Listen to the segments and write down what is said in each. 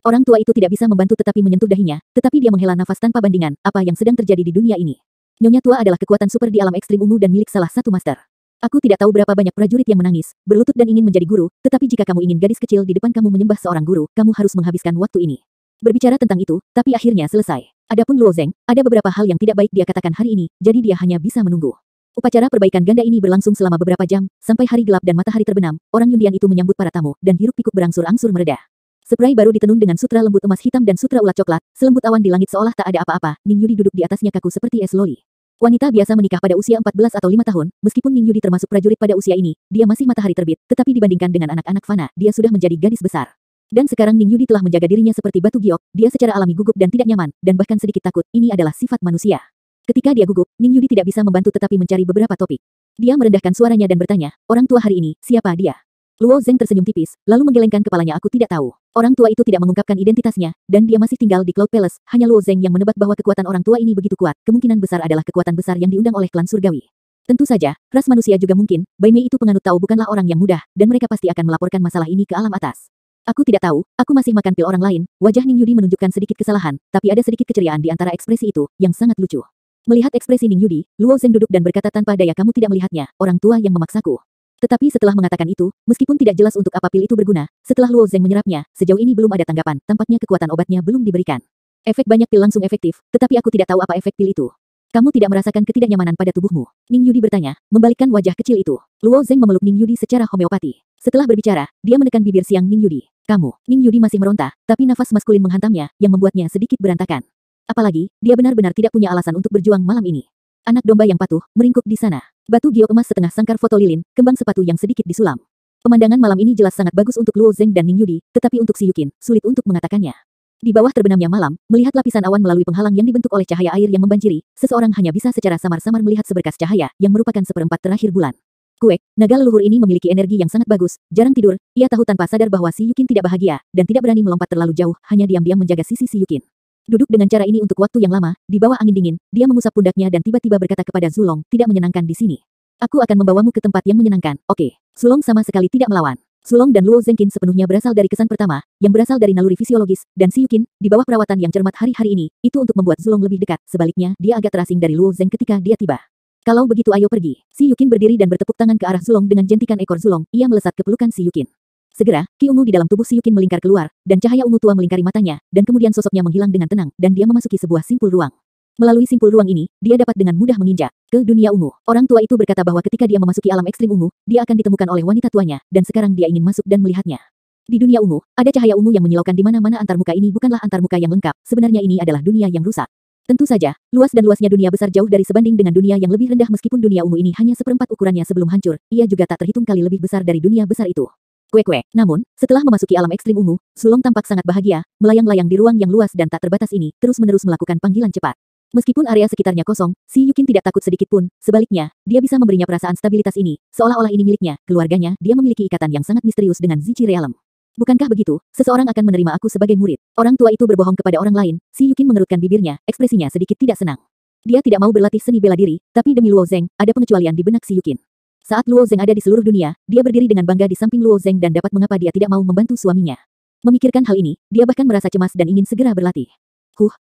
Orang tua itu tidak bisa membantu tetapi menyentuh dahinya, tetapi dia menghela nafas tanpa bandingan, apa yang sedang terjadi di dunia ini. Nyonya tua adalah kekuatan super di alam ekstrim ungu dan milik salah satu master. Aku tidak tahu berapa banyak prajurit yang menangis, berlutut dan ingin menjadi guru, tetapi jika kamu ingin gadis kecil di depan kamu menyembah seorang guru, kamu harus menghabiskan waktu ini. Berbicara tentang itu, tapi akhirnya selesai. Adapun Luo Zeng, ada beberapa hal yang tidak baik dia katakan hari ini, jadi dia hanya bisa menunggu. Upacara perbaikan ganda ini berlangsung selama beberapa jam, sampai hari gelap dan matahari terbenam, orang Yundian itu menyambut para tamu, dan hiruk-pikuk berangsur-angsur mereda. Spray baru ditenun dengan sutra lembut emas hitam dan sutra ulat coklat, selembut awan di langit seolah tak ada apa-apa, Ning Yudi duduk di atasnya kaku seperti es loli. Wanita biasa menikah pada usia 14 atau 5 tahun, meskipun Ning Yudi termasuk prajurit pada usia ini, dia masih matahari terbit, tetapi dibandingkan dengan anak-anak fana, dia sudah menjadi gadis besar. Dan sekarang Ning Yudi telah menjaga dirinya seperti batu giok, dia secara alami gugup dan tidak nyaman, dan bahkan sedikit takut, ini adalah sifat manusia. Ketika dia gugup, Ning Yudi tidak bisa membantu tetapi mencari beberapa topik. Dia merendahkan suaranya dan bertanya, orang tua hari ini, siapa dia? Luo Zeng tersenyum tipis, lalu menggelengkan kepalanya aku tidak tahu. Orang tua itu tidak mengungkapkan identitasnya, dan dia masih tinggal di Cloud Palace, hanya Luo Zeng yang menebak bahwa kekuatan orang tua ini begitu kuat, kemungkinan besar adalah kekuatan besar yang diundang oleh klan surgawi. Tentu saja, ras manusia juga mungkin, Bai Mei itu penganut Tao bukanlah orang yang mudah, dan mereka pasti akan melaporkan masalah ini ke alam atas. Aku tidak tahu, aku masih makan pil orang lain, wajah Ning Yudi menunjukkan sedikit kesalahan, tapi ada sedikit keceriaan di antara ekspresi itu, yang sangat lucu. Melihat ekspresi Ning Yudi, Luo Zeng duduk dan berkata tanpa daya kamu tidak melihatnya, orang tua yang memaksaku. Tetapi setelah mengatakan itu, meskipun tidak jelas untuk apa pil itu berguna, setelah Luo Zeng menyerapnya, sejauh ini belum ada tanggapan, tampaknya kekuatan obatnya belum diberikan. Efek banyak pil langsung efektif, tetapi aku tidak tahu apa efek pil itu. Kamu tidak merasakan ketidaknyamanan pada tubuhmu? Ning Yudi bertanya, membalikkan wajah kecil itu. Luo Zeng memeluk Ning Yudi secara homeopati. Setelah berbicara, dia menekan bibir siang Ning Yudi. Kamu, Ning Yudi masih meronta, tapi nafas maskulin menghantamnya, yang membuatnya sedikit berantakan. Apalagi, dia benar-benar tidak punya alasan untuk berjuang malam ini. Anak domba yang patuh, meringkuk di sana. Batu giok emas setengah sangkar foto lilin, kembang sepatu yang sedikit disulam. Pemandangan malam ini jelas sangat bagus untuk Luo Zeng dan Ning Yudi, tetapi untuk Si Yukin, sulit untuk mengatakannya. Di bawah terbenamnya malam, melihat lapisan awan melalui penghalang yang dibentuk oleh cahaya air yang membanjiri, seseorang hanya bisa secara samar-samar melihat seberkas cahaya, yang merupakan seperempat terakhir bulan. Kuek, naga leluhur ini memiliki energi yang sangat bagus, jarang tidur, ia tahu tanpa sadar bahwa Si Yukin tidak bahagia, dan tidak berani melompat terlalu jauh, hanya diam-diam menjaga sisi Si Yukin. Duduk dengan cara ini untuk waktu yang lama, di bawah angin dingin, dia mengusap pundaknya dan tiba-tiba berkata kepada Zulong, tidak menyenangkan di sini. Aku akan membawamu ke tempat yang menyenangkan, oke. Zulong sama sekali tidak melawan. Zulong dan Luo Zengqin sepenuhnya berasal dari kesan pertama, yang berasal dari naluri fisiologis, dan Si Yukin, di bawah perawatan yang cermat hari-hari ini, itu untuk membuat Zulong lebih dekat, sebaliknya, dia agak terasing dari Luo Zeng ketika dia tiba. Kalau begitu ayo pergi. Si Yukin berdiri dan bertepuk tangan ke arah Zulong dengan jentikan ekor Zulong, ia melesat ke pelukan Si Yukin. Segera, ki ungu di dalam tubuh Si Yukin melingkar keluar, dan cahaya ungu tua melingkari matanya, dan kemudian sosoknya menghilang dengan tenang, dan dia memasuki sebuah simpul ruang. Melalui simpul ruang ini, dia dapat dengan mudah menginjak ke dunia ungu. Orang tua itu berkata bahwa ketika dia memasuki alam ekstrim ungu, dia akan ditemukan oleh wanita tuanya, dan sekarang dia ingin masuk dan melihatnya. Di dunia ungu, ada cahaya ungu yang menyilaukan di mana-mana antarmuka ini bukanlah antarmuka yang lengkap, sebenarnya ini adalah dunia yang rusak. Tentu saja, luas dan luasnya dunia besar jauh dari sebanding dengan dunia yang lebih rendah meskipun dunia ungu ini hanya seperempat ukurannya sebelum hancur, ia juga tak terhitung kali lebih besar dari dunia besar itu. Kue-kue. Namun, setelah memasuki alam ekstrim ungu, Zulong tampak sangat bahagia, melayang-layang di ruang yang luas dan tak terbatas ini, terus-menerus melakukan panggilan cepat. Meskipun area sekitarnya kosong, Si Yukin tidak takut sedikit pun, sebaliknya, dia bisa memberinya perasaan stabilitas ini, seolah-olah ini miliknya, keluarganya, dia memiliki ikatan yang sangat misterius dengan Zichi Realm. Bukankah begitu, seseorang akan menerima aku sebagai murid? Orang tua itu berbohong kepada orang lain, Si Yukin mengerutkan bibirnya, ekspresinya sedikit tidak senang. Dia tidak mau berlatih seni bela diri, tapi demi Luo Zeng, ada pengecualian di benak Si Yukin. Saat Luo Zeng ada di seluruh dunia, dia berdiri dengan bangga di samping Luo Zeng dan dapat mengapa dia tidak mau membantu suaminya. Memikirkan hal ini, dia bahkan merasa cemas dan ingin segera berlatih.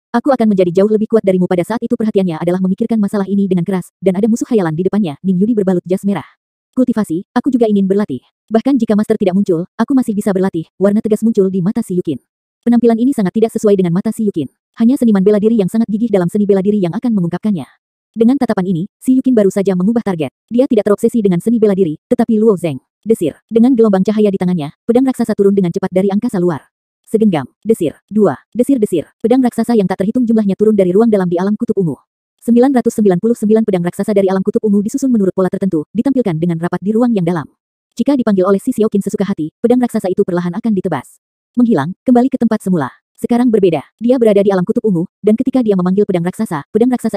Aku akan menjadi jauh lebih kuat darimu pada saat itu perhatiannya adalah memikirkan masalah ini dengan keras, dan ada musuh khayalan di depannya, Ning Yudi berbalut jas merah. Kultivasi, aku juga ingin berlatih. Bahkan jika master tidak muncul, aku masih bisa berlatih, warna tegas muncul di mata Si Yukin. Penampilan ini sangat tidak sesuai dengan mata Si Yukin. Hanya seniman bela diri yang sangat gigih dalam seni bela diri yang akan mengungkapkannya. Dengan tatapan ini, Si Yukin baru saja mengubah target. Dia tidak terobsesi dengan seni bela diri, tetapi Luo Zeng. Desir. Dengan gelombang cahaya di tangannya, pedang raksasa turun dengan cepat dari angkasa luar. Segenggam, desir, dua, desir-desir, pedang raksasa yang tak terhitung jumlahnya turun dari ruang dalam di alam kutub ungu. 999 pedang raksasa dari alam kutub ungu disusun menurut pola tertentu, ditampilkan dengan rapat di ruang yang dalam. Jika dipanggil oleh Si Xiaoqin sesuka hati, pedang raksasa itu perlahan akan ditebas. Menghilang, kembali ke tempat semula. Sekarang berbeda, dia berada di alam kutub ungu, dan ketika dia memanggil pedang raksasa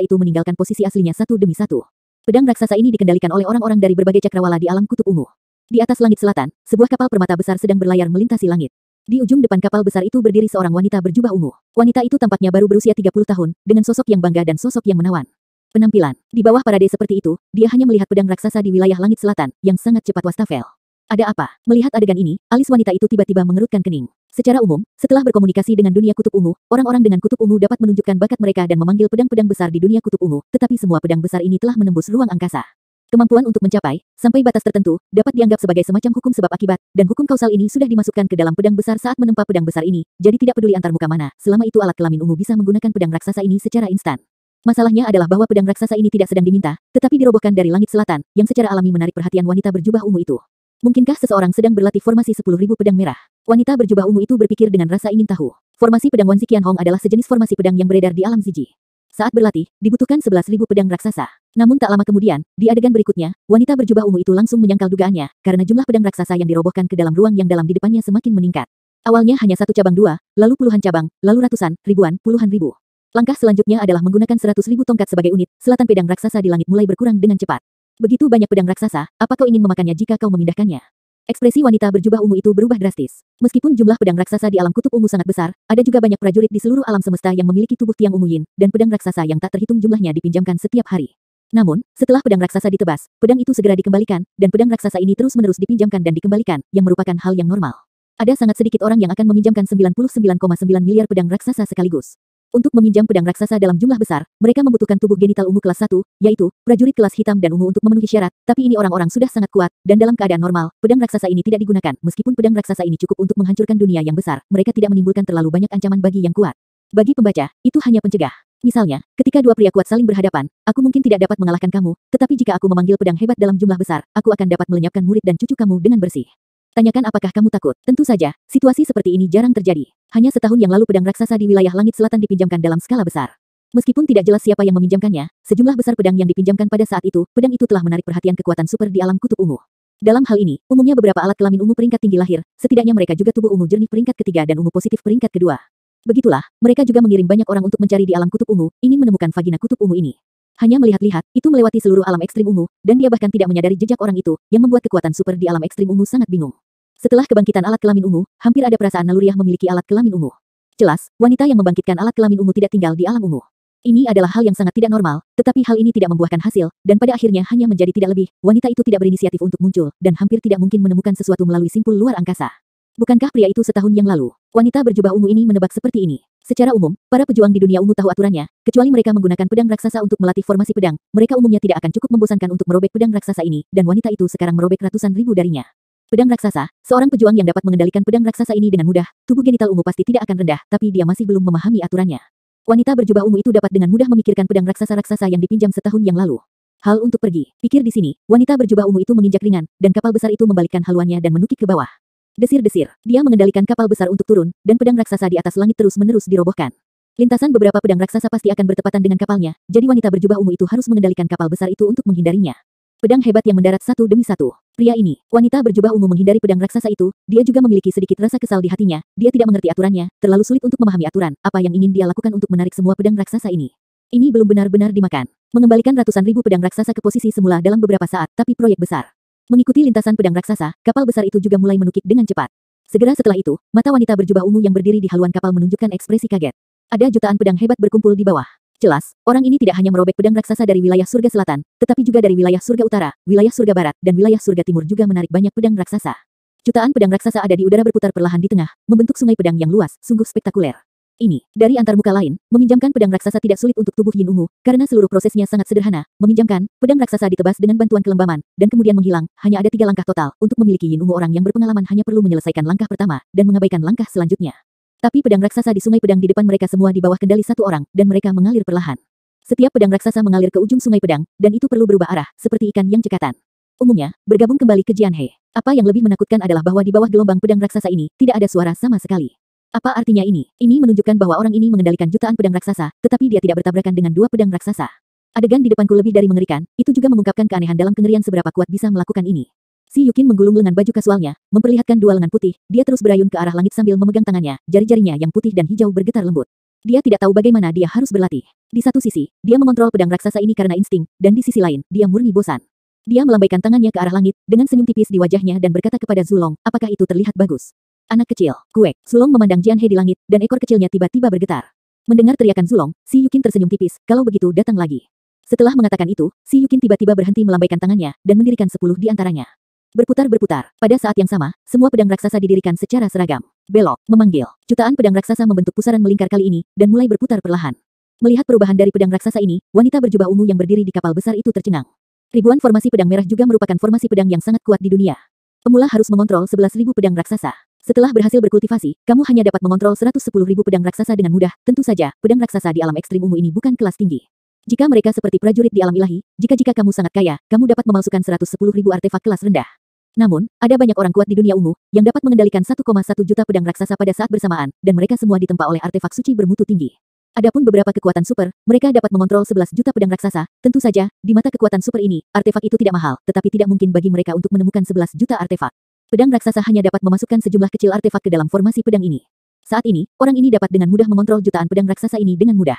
itu meninggalkan posisi aslinya satu demi satu. Pedang raksasa ini dikendalikan oleh orang-orang dari berbagai cakrawala di alam kutub ungu. Di atas langit selatan, sebuah kapal permata besar sedang berlayar melintasi langit. Di ujung depan kapal besar itu berdiri seorang wanita berjubah ungu. Wanita itu tampaknya baru berusia 30 tahun, dengan sosok yang bangga dan sosok yang menawan. Penampilan. Di bawah parade seperti itu, dia hanya melihat pedang raksasa di wilayah langit selatan, yang sangat cepat wastafel. Ada apa? Melihat adegan ini, alis wanita itu tiba-tiba mengerutkan kening. Secara umum, setelah berkomunikasi dengan dunia kutub ungu, orang-orang dengan kutub ungu dapat menunjukkan bakat mereka dan memanggil pedang-pedang besar di dunia kutub ungu, tetapi semua pedang besar ini telah menembus ruang angkasa. Kemampuan untuk mencapai, sampai batas tertentu, dapat dianggap sebagai semacam hukum sebab akibat, dan hukum kausal ini sudah dimasukkan ke dalam pedang besar saat menempa pedang besar ini, jadi tidak peduli antar muka mana, selama itu alat kelamin ungu bisa menggunakan pedang raksasa ini secara instan. Masalahnya adalah bahwa pedang raksasa ini tidak sedang diminta, tetapi dirobohkan dari langit selatan, yang secara alami menarik perhatian wanita berjubah ungu itu. Mungkinkah seseorang sedang berlatih formasi 10.000 pedang merah? Wanita berjubah ungu itu berpikir dengan rasa ingin tahu. Formasi pedang Wan Xiqian Hong adalah sejenis formasi pedang yang beredar di alam Ziji. Saat berlatih, dibutuhkan 11.000 pedang raksasa. Namun tak lama kemudian, di adegan berikutnya, wanita berjubah ungu itu langsung menyangkal dugaannya, karena jumlah pedang raksasa yang dirobohkan ke dalam ruang yang dalam di depannya semakin meningkat. Awalnya hanya satu cabang dua, lalu puluhan cabang, lalu ratusan, ribuan, puluhan ribu. Langkah selanjutnya adalah menggunakan 100.000 tongkat sebagai unit, selatan pedang raksasa di langit mulai berkurang dengan cepat. Begitu banyak pedang raksasa, apa kau ingin memakannya jika kau memindahkannya? Ekspresi wanita berjubah ungu itu berubah drastis. Meskipun jumlah pedang raksasa di alam kutub ungu sangat besar, ada juga banyak prajurit di seluruh alam semesta yang memiliki tubuh tiang ungu yin, dan pedang raksasa yang tak terhitung jumlahnya dipinjamkan setiap hari. Namun, setelah pedang raksasa ditebas, pedang itu segera dikembalikan, dan pedang raksasa ini terus-menerus dipinjamkan dan dikembalikan, yang merupakan hal yang normal. Ada sangat sedikit orang yang akan meminjamkan 99,9 miliar pedang raksasa sekaligus. Untuk meminjam pedang raksasa dalam jumlah besar, mereka membutuhkan tubuh genital ungu kelas 1, yaitu, prajurit kelas hitam dan ungu untuk memenuhi syarat, tapi ini orang-orang sudah sangat kuat, dan dalam keadaan normal, pedang raksasa ini tidak digunakan, meskipun pedang raksasa ini cukup untuk menghancurkan dunia yang besar, mereka tidak menimbulkan terlalu banyak ancaman bagi yang kuat. Bagi pembaca, itu hanya pencegah. Misalnya, ketika dua pria kuat saling berhadapan, aku mungkin tidak dapat mengalahkan kamu, tetapi jika aku memanggil pedang hebat dalam jumlah besar, aku akan dapat melenyapkan murid dan cucu kamu dengan bersih. Tanyakan apakah kamu takut? Tentu saja, situasi seperti ini jarang terjadi. Hanya setahun yang lalu pedang raksasa di wilayah langit selatan dipinjamkan dalam skala besar. Meskipun tidak jelas siapa yang meminjamkannya, sejumlah besar pedang yang dipinjamkan pada saat itu, pedang itu telah menarik perhatian kekuatan super di alam kutub ungu. Dalam hal ini, umumnya beberapa alat kelamin ungu peringkat tinggi lahir, setidaknya mereka juga tubuh ungu jernih peringkat ketiga dan ungu positif peringkat kedua. Begitulah, mereka juga mengirim banyak orang untuk mencari di alam kutub ungu, ingin menemukan vagina kutub ungu ini. Hanya melihat-lihat, itu melewati seluruh alam ekstrim ungu, dan dia bahkan tidak menyadari jejak orang itu, yang membuat kekuatan super di alam ekstrim ungu sangat bingung. Setelah kebangkitan alat kelamin ungu, hampir ada perasaan naluriah memiliki alat kelamin ungu. Jelas, wanita yang membangkitkan alat kelamin ungu tidak tinggal di alam ungu. Ini adalah hal yang sangat tidak normal, tetapi hal ini tidak membuahkan hasil, dan pada akhirnya hanya menjadi tidak lebih, wanita itu tidak berinisiatif untuk muncul, dan hampir tidak mungkin menemukan sesuatu melalui simpul luar angkasa. Bukankah pria itu setahun yang lalu? Wanita berjubah ungu ini menebak seperti ini. Secara umum, para pejuang di dunia ungu tahu aturannya, kecuali mereka menggunakan pedang raksasa untuk melatih formasi pedang, mereka umumnya tidak akan cukup membosankan untuk merobek pedang raksasa ini, dan wanita itu sekarang merobek ratusan ribu darinya. Pedang raksasa, seorang pejuang yang dapat mengendalikan pedang raksasa ini dengan mudah, tubuh genital ungu pasti tidak akan rendah, tapi dia masih belum memahami aturannya. Wanita berjubah ungu itu dapat dengan mudah memikirkan pedang raksasa-raksasa yang dipinjam setahun yang lalu. Hal untuk pergi. Pikir di sini, wanita berjubah ungu itu menginjak ringan, dan kapal besar itu membalikkan haluannya dan menukik ke bawah. Desir-desir, dia mengendalikan kapal besar untuk turun, dan pedang raksasa di atas langit terus-menerus dirobohkan. Lintasan beberapa pedang raksasa pasti akan bertepatan dengan kapalnya, jadi wanita berjubah ungu itu harus mengendalikan kapal besar itu untuk menghindarinya. Pedang hebat yang mendarat satu demi satu. Pria ini, wanita berjubah ungu menghindari pedang raksasa itu, dia juga memiliki sedikit rasa kesal di hatinya, dia tidak mengerti aturannya, terlalu sulit untuk memahami aturan, apa yang ingin dia lakukan untuk menarik semua pedang raksasa ini. Ini belum benar-benar dimakan. Mengembalikan ratusan ribu pedang raksasa ke posisi semula dalam beberapa saat, tapi proyek besar. Mengikuti lintasan pedang raksasa, kapal besar itu juga mulai menukik dengan cepat. Segera setelah itu, mata wanita berjubah ungu yang berdiri di haluan kapal menunjukkan ekspresi kaget. Ada jutaan pedang hebat berkumpul di bawah. Jelas, orang ini tidak hanya merobek pedang raksasa dari wilayah surga selatan, tetapi juga dari wilayah surga utara, wilayah surga barat, dan wilayah surga timur juga menarik banyak pedang raksasa. Jutaan pedang raksasa ada di udara berputar perlahan di tengah, membentuk sungai pedang yang luas, sungguh spektakuler. Ini, dari antar muka lain, meminjamkan pedang raksasa tidak sulit untuk tubuh yin ungu, karena seluruh prosesnya sangat sederhana. Meminjamkan, pedang raksasa ditebas dengan bantuan kelembaman, dan kemudian menghilang, hanya ada 3 langkah total. Untuk memiliki yin ungu orang yang berpengalaman hanya perlu menyelesaikan langkah pertama, dan mengabaikan langkah selanjutnya. Tapi pedang raksasa di sungai pedang di depan mereka semua di bawah kendali satu orang, dan mereka mengalir perlahan. Setiap pedang raksasa mengalir ke ujung sungai pedang, dan itu perlu berubah arah, seperti ikan yang cekatan. Umumnya, bergabung kembali ke Jianhe. Apa yang lebih menakutkan adalah bahwa di bawah gelombang pedang raksasa ini, tidak ada suara sama sekali. Apa artinya ini? Ini menunjukkan bahwa orang ini mengendalikan jutaan pedang raksasa, tetapi dia tidak bertabrakan dengan 2 pedang raksasa. Adegan di depanku lebih dari mengerikan, itu juga mengungkapkan keanehan dalam kengerian seberapa kuat bisa melakukan ini. Si Yukin menggulung lengan baju kasualnya, memperlihatkan 2 lengan putih, dia terus berayun ke arah langit sambil memegang tangannya, jari-jarinya yang putih dan hijau bergetar lembut. Dia tidak tahu bagaimana dia harus berlatih. Di satu sisi, dia mengontrol pedang raksasa ini karena insting, dan di sisi lain, dia murni bosan. Dia melambaikan tangannya ke arah langit, dengan senyum tipis di wajahnya dan berkata kepada Zulong, apakah itu terlihat bagus? Anak kecil, kuek. Zulong memandang Jianhe di langit, dan ekor kecilnya tiba-tiba bergetar. Mendengar teriakan Zulong, si Yukin tersenyum tipis, kalau begitu datang lagi. Setelah mengatakan itu, si Yukin tiba-tiba berhenti melambaikan tangannya, dan mendirikan 10 di antaranya. Berputar-berputar, pada saat yang sama, semua pedang raksasa didirikan secara seragam. Belok, memanggil. Jutaan pedang raksasa membentuk pusaran melingkar kali ini, dan mulai berputar perlahan. Melihat perubahan dari pedang raksasa ini, wanita berjubah ungu yang berdiri di kapal besar itu tercengang. Ribuan formasi pedang merah juga merupakan formasi pedang yang sangat kuat di dunia. Pemula harus mengontrol 11.000 pedang raksasa. Setelah berhasil berkultivasi, kamu hanya dapat mengontrol 110.000 pedang raksasa dengan mudah. Tentu saja, pedang raksasa di alam ekstrim ungu ini bukan kelas tinggi. Jika mereka seperti prajurit di alam ilahi, jika kamu sangat kaya, kamu dapat memalsukan 110.000 artefak kelas rendah. Namun, ada banyak orang kuat di dunia ungu, yang dapat mengendalikan 1,1 juta pedang raksasa pada saat bersamaan, dan mereka semua ditempa oleh artefak suci bermutu tinggi. Adapun beberapa kekuatan super, mereka dapat mengontrol 11 juta pedang raksasa. Tentu saja, di mata kekuatan super ini, artefak itu tidak mahal, tetapi tidak mungkin bagi mereka untuk menemukan 11 juta artefak. Pedang raksasa hanya dapat memasukkan sejumlah kecil artefak ke dalam formasi pedang ini. Saat ini, orang ini dapat dengan mudah mengontrol jutaan pedang raksasa ini dengan mudah.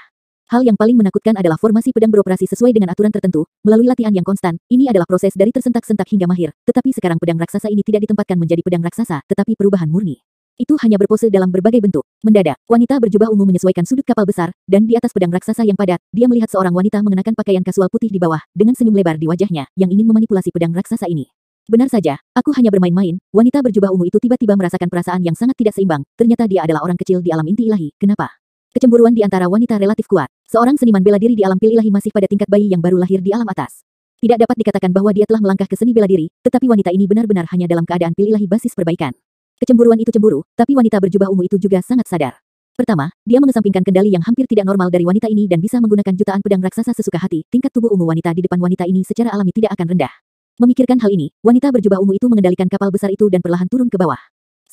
Hal yang paling menakutkan adalah formasi pedang beroperasi sesuai dengan aturan tertentu, melalui latihan yang konstan. Ini adalah proses dari tersentak-sentak hingga mahir, tetapi sekarang pedang raksasa ini tidak ditempatkan menjadi pedang raksasa, tetapi perubahan murni. Itu hanya berpose dalam berbagai bentuk. Mendadak, wanita berjubah ungu menyesuaikan sudut kapal besar, dan di atas pedang raksasa yang padat, dia melihat seorang wanita mengenakan pakaian kasual putih di bawah, dengan senyum lebar di wajahnya, yang ingin memanipulasi pedang raksasa ini. Benar saja, aku hanya bermain-main. Wanita berjubah ungu itu tiba-tiba merasakan perasaan yang sangat tidak seimbang. Ternyata dia adalah orang kecil di alam inti ilahi. Kenapa? Kecemburuan di antara wanita relatif kuat. Seorang seniman bela diri di alam pil ilahi masih pada tingkat bayi yang baru lahir di alam atas. Tidak dapat dikatakan bahwa dia telah melangkah ke seni bela diri, tetapi wanita ini benar-benar hanya dalam keadaan pil ilahi basis perbaikan. Kecemburuan itu cemburu, tapi wanita berjubah ungu itu juga sangat sadar. Pertama, dia mengesampingkan kendali yang hampir tidak normal dari wanita ini dan bisa menggunakan jutaan pedang raksasa sesuka hati. Tingkat tubuh ungu wanita di depan wanita ini secara alami tidak akan rendah. Memikirkan hal ini, wanita berjubah ungu itu mengendalikan kapal besar itu dan perlahan turun ke bawah.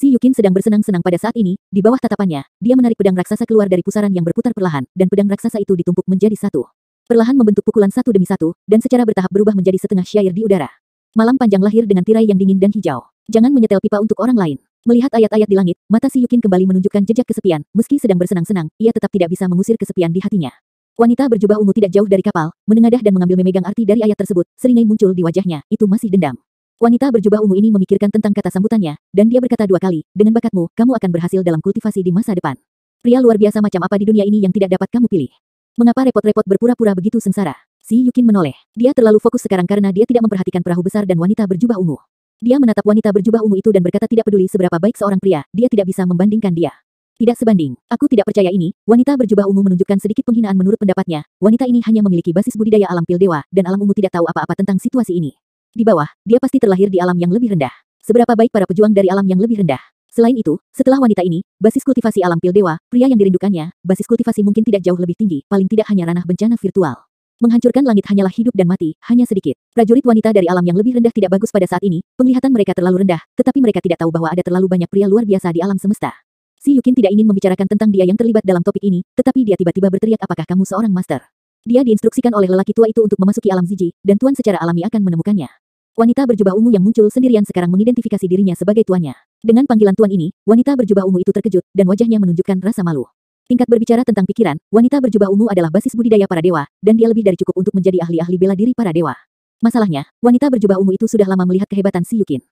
Si Yukin sedang bersenang-senang pada saat ini, di bawah tatapannya, dia menarik pedang raksasa keluar dari pusaran yang berputar perlahan, dan pedang raksasa itu ditumpuk menjadi satu. Perlahan membentuk pukulan satu demi satu, dan secara bertahap berubah menjadi setengah syair di udara. Malam panjang lahir dengan tirai yang dingin dan hijau. Jangan menyetel pipa untuk orang lain. Melihat ayat-ayat di langit, mata si Yukin kembali menunjukkan jejak kesepian. Meski sedang bersenang-senang, ia tetap tidak bisa mengusir kesepian di hatinya. Wanita berjubah ungu tidak jauh dari kapal, menengadah dan mengambil memegang arti dari ayat tersebut. Seringai muncul di wajahnya, itu masih dendam. Wanita berjubah ungu ini memikirkan tentang kata sambutannya, dan dia berkata dua kali, dengan bakatmu, kamu akan berhasil dalam kultivasi di masa depan. Pria luar biasa macam apa di dunia ini yang tidak dapat kamu pilih? Mengapa repot-repot berpura-pura begitu sengsara? Si Yukin menoleh. Dia terlalu fokus sekarang karena dia tidak memperhatikan perahu besar dan wanita berjubah ungu. Dia menatap wanita berjubah ungu itu dan berkata tidak peduli seberapa baik seorang pria, dia tidak bisa membandingkan dia. Tidak sebanding. Aku tidak percaya ini. Wanita berjubah ungu menunjukkan sedikit penghinaan menurut pendapatnya. Wanita ini hanya memiliki basis budidaya alam pil dewa, dan alam ungu tidak tahu apa-apa tentang situasi ini. Di bawah, dia pasti terlahir di alam yang lebih rendah. Seberapa baik para pejuang dari alam yang lebih rendah. Selain itu, setelah wanita ini, basis kultivasi alam pil dewa, pria yang dirindukannya, basis kultivasi mungkin tidak jauh lebih tinggi, paling tidak hanya ranah bencana virtual. Menghancurkan langit hanyalah hidup dan mati, hanya sedikit. Prajurit wanita dari alam yang lebih rendah tidak bagus pada saat ini, penglihatan mereka terlalu rendah, tetapi mereka tidak tahu bahwa ada terlalu banyak pria luar biasa di alam semesta. Si Yukin tidak ingin membicarakan tentang dia yang terlibat dalam topik ini, tetapi dia tiba-tiba berteriak, apakah kamu seorang master? Dia diinstruksikan oleh lelaki tua itu untuk memasuki alam Ziji, dan tuan secara alami akan menemukannya. Wanita berjubah ungu yang muncul sendirian sekarang mengidentifikasi dirinya sebagai tuannya. Dengan panggilan tuan ini, wanita berjubah ungu itu terkejut, dan wajahnya menunjukkan rasa malu. Tingkat berbicara tentang pikiran, wanita berjubah ungu adalah basis budidaya para dewa, dan dia lebih dari cukup untuk menjadi ahli-ahli bela diri para dewa. Masalahnya, wanita berjubah ungu itu sudah lama melihat kehebatan si Yukin.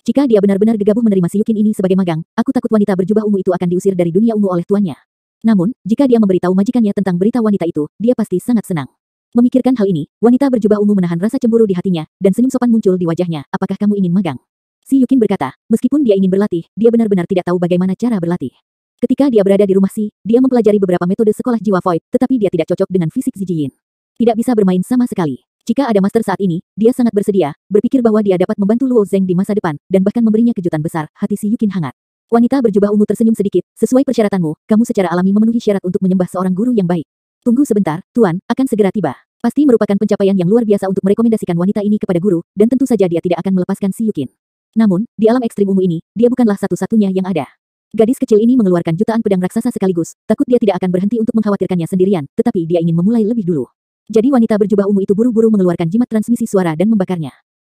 Jika dia benar-benar gegabah menerima si Yukin ini sebagai magang, aku takut wanita berjubah ungu itu akan diusir dari dunia ungu oleh tuannya. Namun, jika dia memberitahu majikannya tentang berita wanita itu, dia pasti sangat senang. Memikirkan hal ini, wanita berjubah ungu menahan rasa cemburu di hatinya, dan senyum sopan muncul di wajahnya. Apakah kamu ingin magang? Si Yukin berkata, meskipun dia ingin berlatih, dia benar-benar tidak tahu bagaimana cara berlatih. Ketika dia berada di rumah Si, dia mempelajari beberapa metode sekolah jiwa Void, tetapi dia tidak cocok dengan fisik Zijiyin. Tidak bisa bermain sama sekali. Jika ada master saat ini, dia sangat bersedia, berpikir bahwa dia dapat membantu Luo Zeng di masa depan, dan bahkan memberinya kejutan besar. Hati Si Yukin hangat. Wanita berjubah ungu tersenyum sedikit, sesuai persyaratanmu, kamu secara alami memenuhi syarat untuk menyembah seorang guru yang baik. Tunggu sebentar, Tuan, akan segera tiba. Pasti merupakan pencapaian yang luar biasa untuk merekomendasikan wanita ini kepada guru, dan tentu saja dia tidak akan melepaskan si Yukin. Namun, di alam ekstrim ungu ini, dia bukanlah satu-satunya yang ada. Gadis kecil ini mengeluarkan jutaan pedang raksasa sekaligus, takut dia tidak akan berhenti untuk mengkhawatirkannya sendirian, tetapi dia ingin memulai lebih dulu. Jadi wanita berjubah ungu itu buru-buru mengeluarkan jimat transmisi suara dan membakarnya.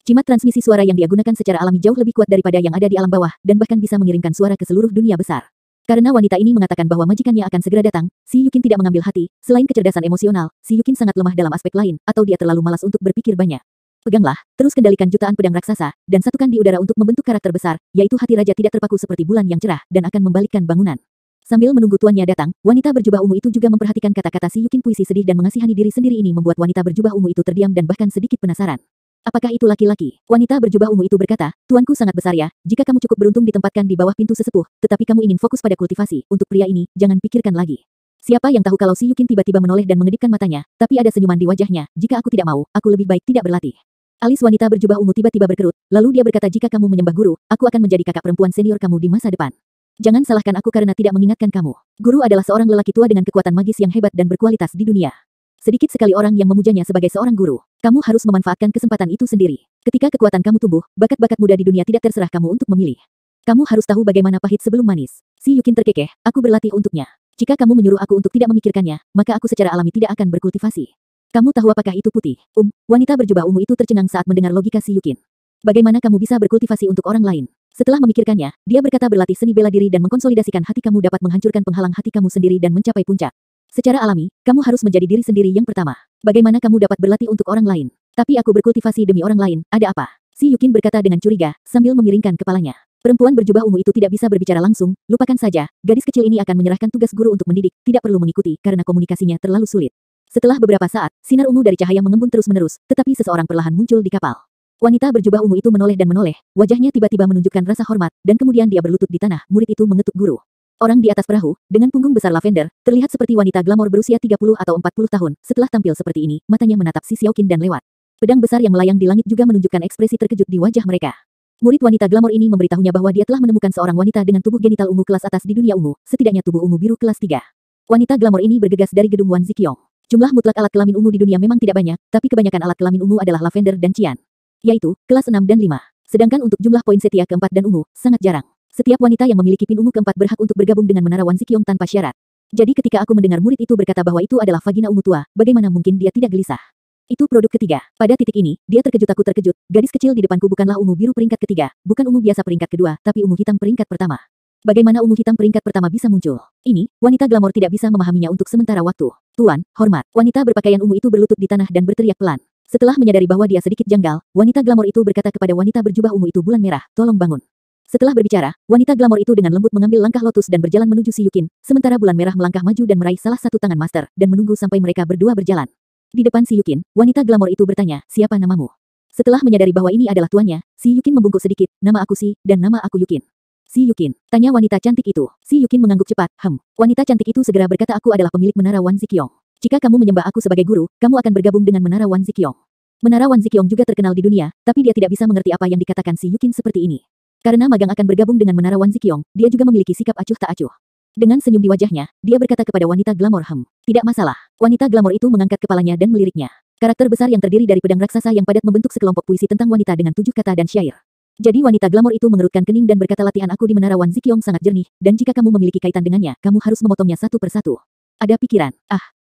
Jimat transmisi suara yang dia gunakan secara alami jauh lebih kuat daripada yang ada di alam bawah, dan bahkan bisa mengirimkan suara ke seluruh dunia besar. Karena wanita ini mengatakan bahwa majikannya akan segera datang, si Yukin tidak mengambil hati. Selain kecerdasan emosional, si Yukin sangat lemah dalam aspek lain, atau dia terlalu malas untuk berpikir banyak. Peganglah, terus kendalikan jutaan pedang raksasa, dan satukan di udara untuk membentuk karakter besar, yaitu hati raja tidak terpaku seperti bulan yang cerah, dan akan membalikkan bangunan. Sambil menunggu tuannya datang, wanita berjubah ungu itu juga memperhatikan kata-kata si Yukin puisi sedih dan mengasihani diri sendiri ini membuat wanita berjubah ungu itu terdiam dan bahkan sedikit penasaran. Apakah itu laki-laki? Wanita berjubah ungu itu berkata, tuanku sangat besar ya, jika kamu cukup beruntung ditempatkan di bawah pintu sesepuh, tetapi kamu ingin fokus pada kultivasi, untuk pria ini, jangan pikirkan lagi. Siapa yang tahu kalau Si Yukin tiba-tiba menoleh dan mengedipkan matanya, tapi ada senyuman di wajahnya, jika aku tidak mau, aku lebih baik tidak berlatih. Alis wanita berjubah ungu tiba-tiba berkerut, lalu dia berkata jika kamu menyembah guru, aku akan menjadi kakak perempuan senior kamu di masa depan. Jangan salahkan aku karena tidak mengingatkan kamu. Guru adalah seorang lelaki tua dengan kekuatan magis yang hebat dan berkualitas di dunia. Sedikit sekali orang yang memujanya sebagai seorang guru. Kamu harus memanfaatkan kesempatan itu sendiri. Ketika kekuatan kamu tumbuh, bakat-bakat muda di dunia tidak terserah kamu untuk memilih. Kamu harus tahu bagaimana pahit sebelum manis. Si Yukin terkekeh, aku berlatih untuknya. Jika kamu menyuruh aku untuk tidak memikirkannya, maka aku secara alami tidak akan berkultivasi. Kamu tahu apakah itu putih? Wanita berjubah ungu itu tercengang saat mendengar logika Si Yukin. Bagaimana kamu bisa berkultivasi untuk orang lain? Setelah memikirkannya, dia berkata berlatih seni bela diri dan mengkonsolidasikan hati kamu dapat menghancurkan penghalang hati kamu sendiri dan mencapai puncak. Secara alami, kamu harus menjadi diri sendiri yang pertama. Bagaimana kamu dapat berlatih untuk orang lain? Tapi aku berkultivasi demi orang lain, ada apa? Si Yukin berkata dengan curiga, sambil memiringkan kepalanya. Perempuan berjubah ungu itu tidak bisa berbicara langsung, lupakan saja, gadis kecil ini akan menyerahkan tugas guru untuk mendidik, tidak perlu mengikuti karena komunikasinya terlalu sulit. Setelah beberapa saat, sinar ungu dari cahaya mengembun terus-menerus, tetapi seseorang perlahan muncul di kapal. Wanita berjubah ungu itu menoleh dan menoleh, wajahnya tiba-tiba menunjukkan rasa hormat, dan kemudian dia berlutut di tanah, murid itu mengetuk guru. Orang di atas perahu, dengan punggung besar lavender, terlihat seperti wanita glamor berusia 30 atau 40 tahun. Setelah tampil seperti ini, matanya menatap Si Xiaoqin dan lewat. Pedang besar yang melayang di langit juga menunjukkan ekspresi terkejut di wajah mereka. Murid wanita glamor ini memberitahunya bahwa dia telah menemukan seorang wanita dengan tubuh genital ungu kelas atas di dunia ungu, setidaknya tubuh ungu biru kelas 3. Wanita glamor ini bergegas dari gedung Wan Ziqiong. Jumlah mutlak alat kelamin ungu di dunia memang tidak banyak, tapi kebanyakan alat kelamin ungu adalah lavender dan cian, yaitu kelas 6 dan 5. Sedangkan untuk jumlah poin setia keempat dan ungu, sangat jarang. Setiap wanita yang memiliki pin ungu keempat berhak untuk bergabung dengan Menara Wan Ziqiong tanpa syarat. Jadi ketika aku mendengar murid itu berkata bahwa itu adalah vagina ungu tua, bagaimana mungkin dia tidak gelisah? Itu produk ketiga. Pada titik ini, dia terkejut. Aku terkejut. Gadis kecil di depanku bukanlah ungu biru peringkat ketiga, bukan ungu biasa peringkat kedua, tapi ungu hitam peringkat pertama. Bagaimana ungu hitam peringkat pertama bisa muncul? Ini, wanita glamor tidak bisa memahaminya untuk sementara waktu. Tuan, hormat. Wanita berpakaian ungu itu berlutut di tanah dan berteriak pelan. Setelah menyadari bahwa dia sedikit janggal, wanita glamor itu berkata kepada wanita berjubah ungu itu bulan merah, tolong bangun. Setelah berbicara, wanita glamor itu dengan lembut mengambil langkah lotus dan berjalan menuju Si Yukin, sementara bulan merah melangkah maju dan meraih salah satu tangan master, dan menunggu sampai mereka berdua berjalan. Di depan Si Yukin, wanita glamor itu bertanya, siapa namamu? Setelah menyadari bahwa ini adalah tuannya, Si Yukin membungkuk sedikit, nama aku Si, dan nama aku Yukin. Si Yukin, tanya wanita cantik itu. Si Yukin mengangguk cepat, Wanita cantik itu segera berkata aku adalah pemilik Menara Wan Ziqiong. Jika kamu menyembah aku sebagai guru, kamu akan bergabung dengan Menara Wan Ziqiong. Menara Wan Ziqiong juga terkenal di dunia, tapi dia tidak bisa mengerti apa yang dikatakan Si Yukin seperti ini. Karena magang akan bergabung dengan Menara Wan Ziqiong, dia juga memiliki sikap acuh tak acuh. Dengan senyum di wajahnya, dia berkata kepada wanita glamor, tidak masalah. Wanita glamor itu mengangkat kepalanya dan meliriknya. Karakter besar yang terdiri dari pedang raksasa yang padat membentuk sekelompok puisi tentang wanita dengan 7 kata dan syair. Jadi wanita glamor itu mengerutkan kening dan berkata latihan aku di Menara Wan Ziqiong sangat jernih, dan jika kamu memiliki kaitan dengannya, kamu harus memotongnya satu persatu. Ada pikiran.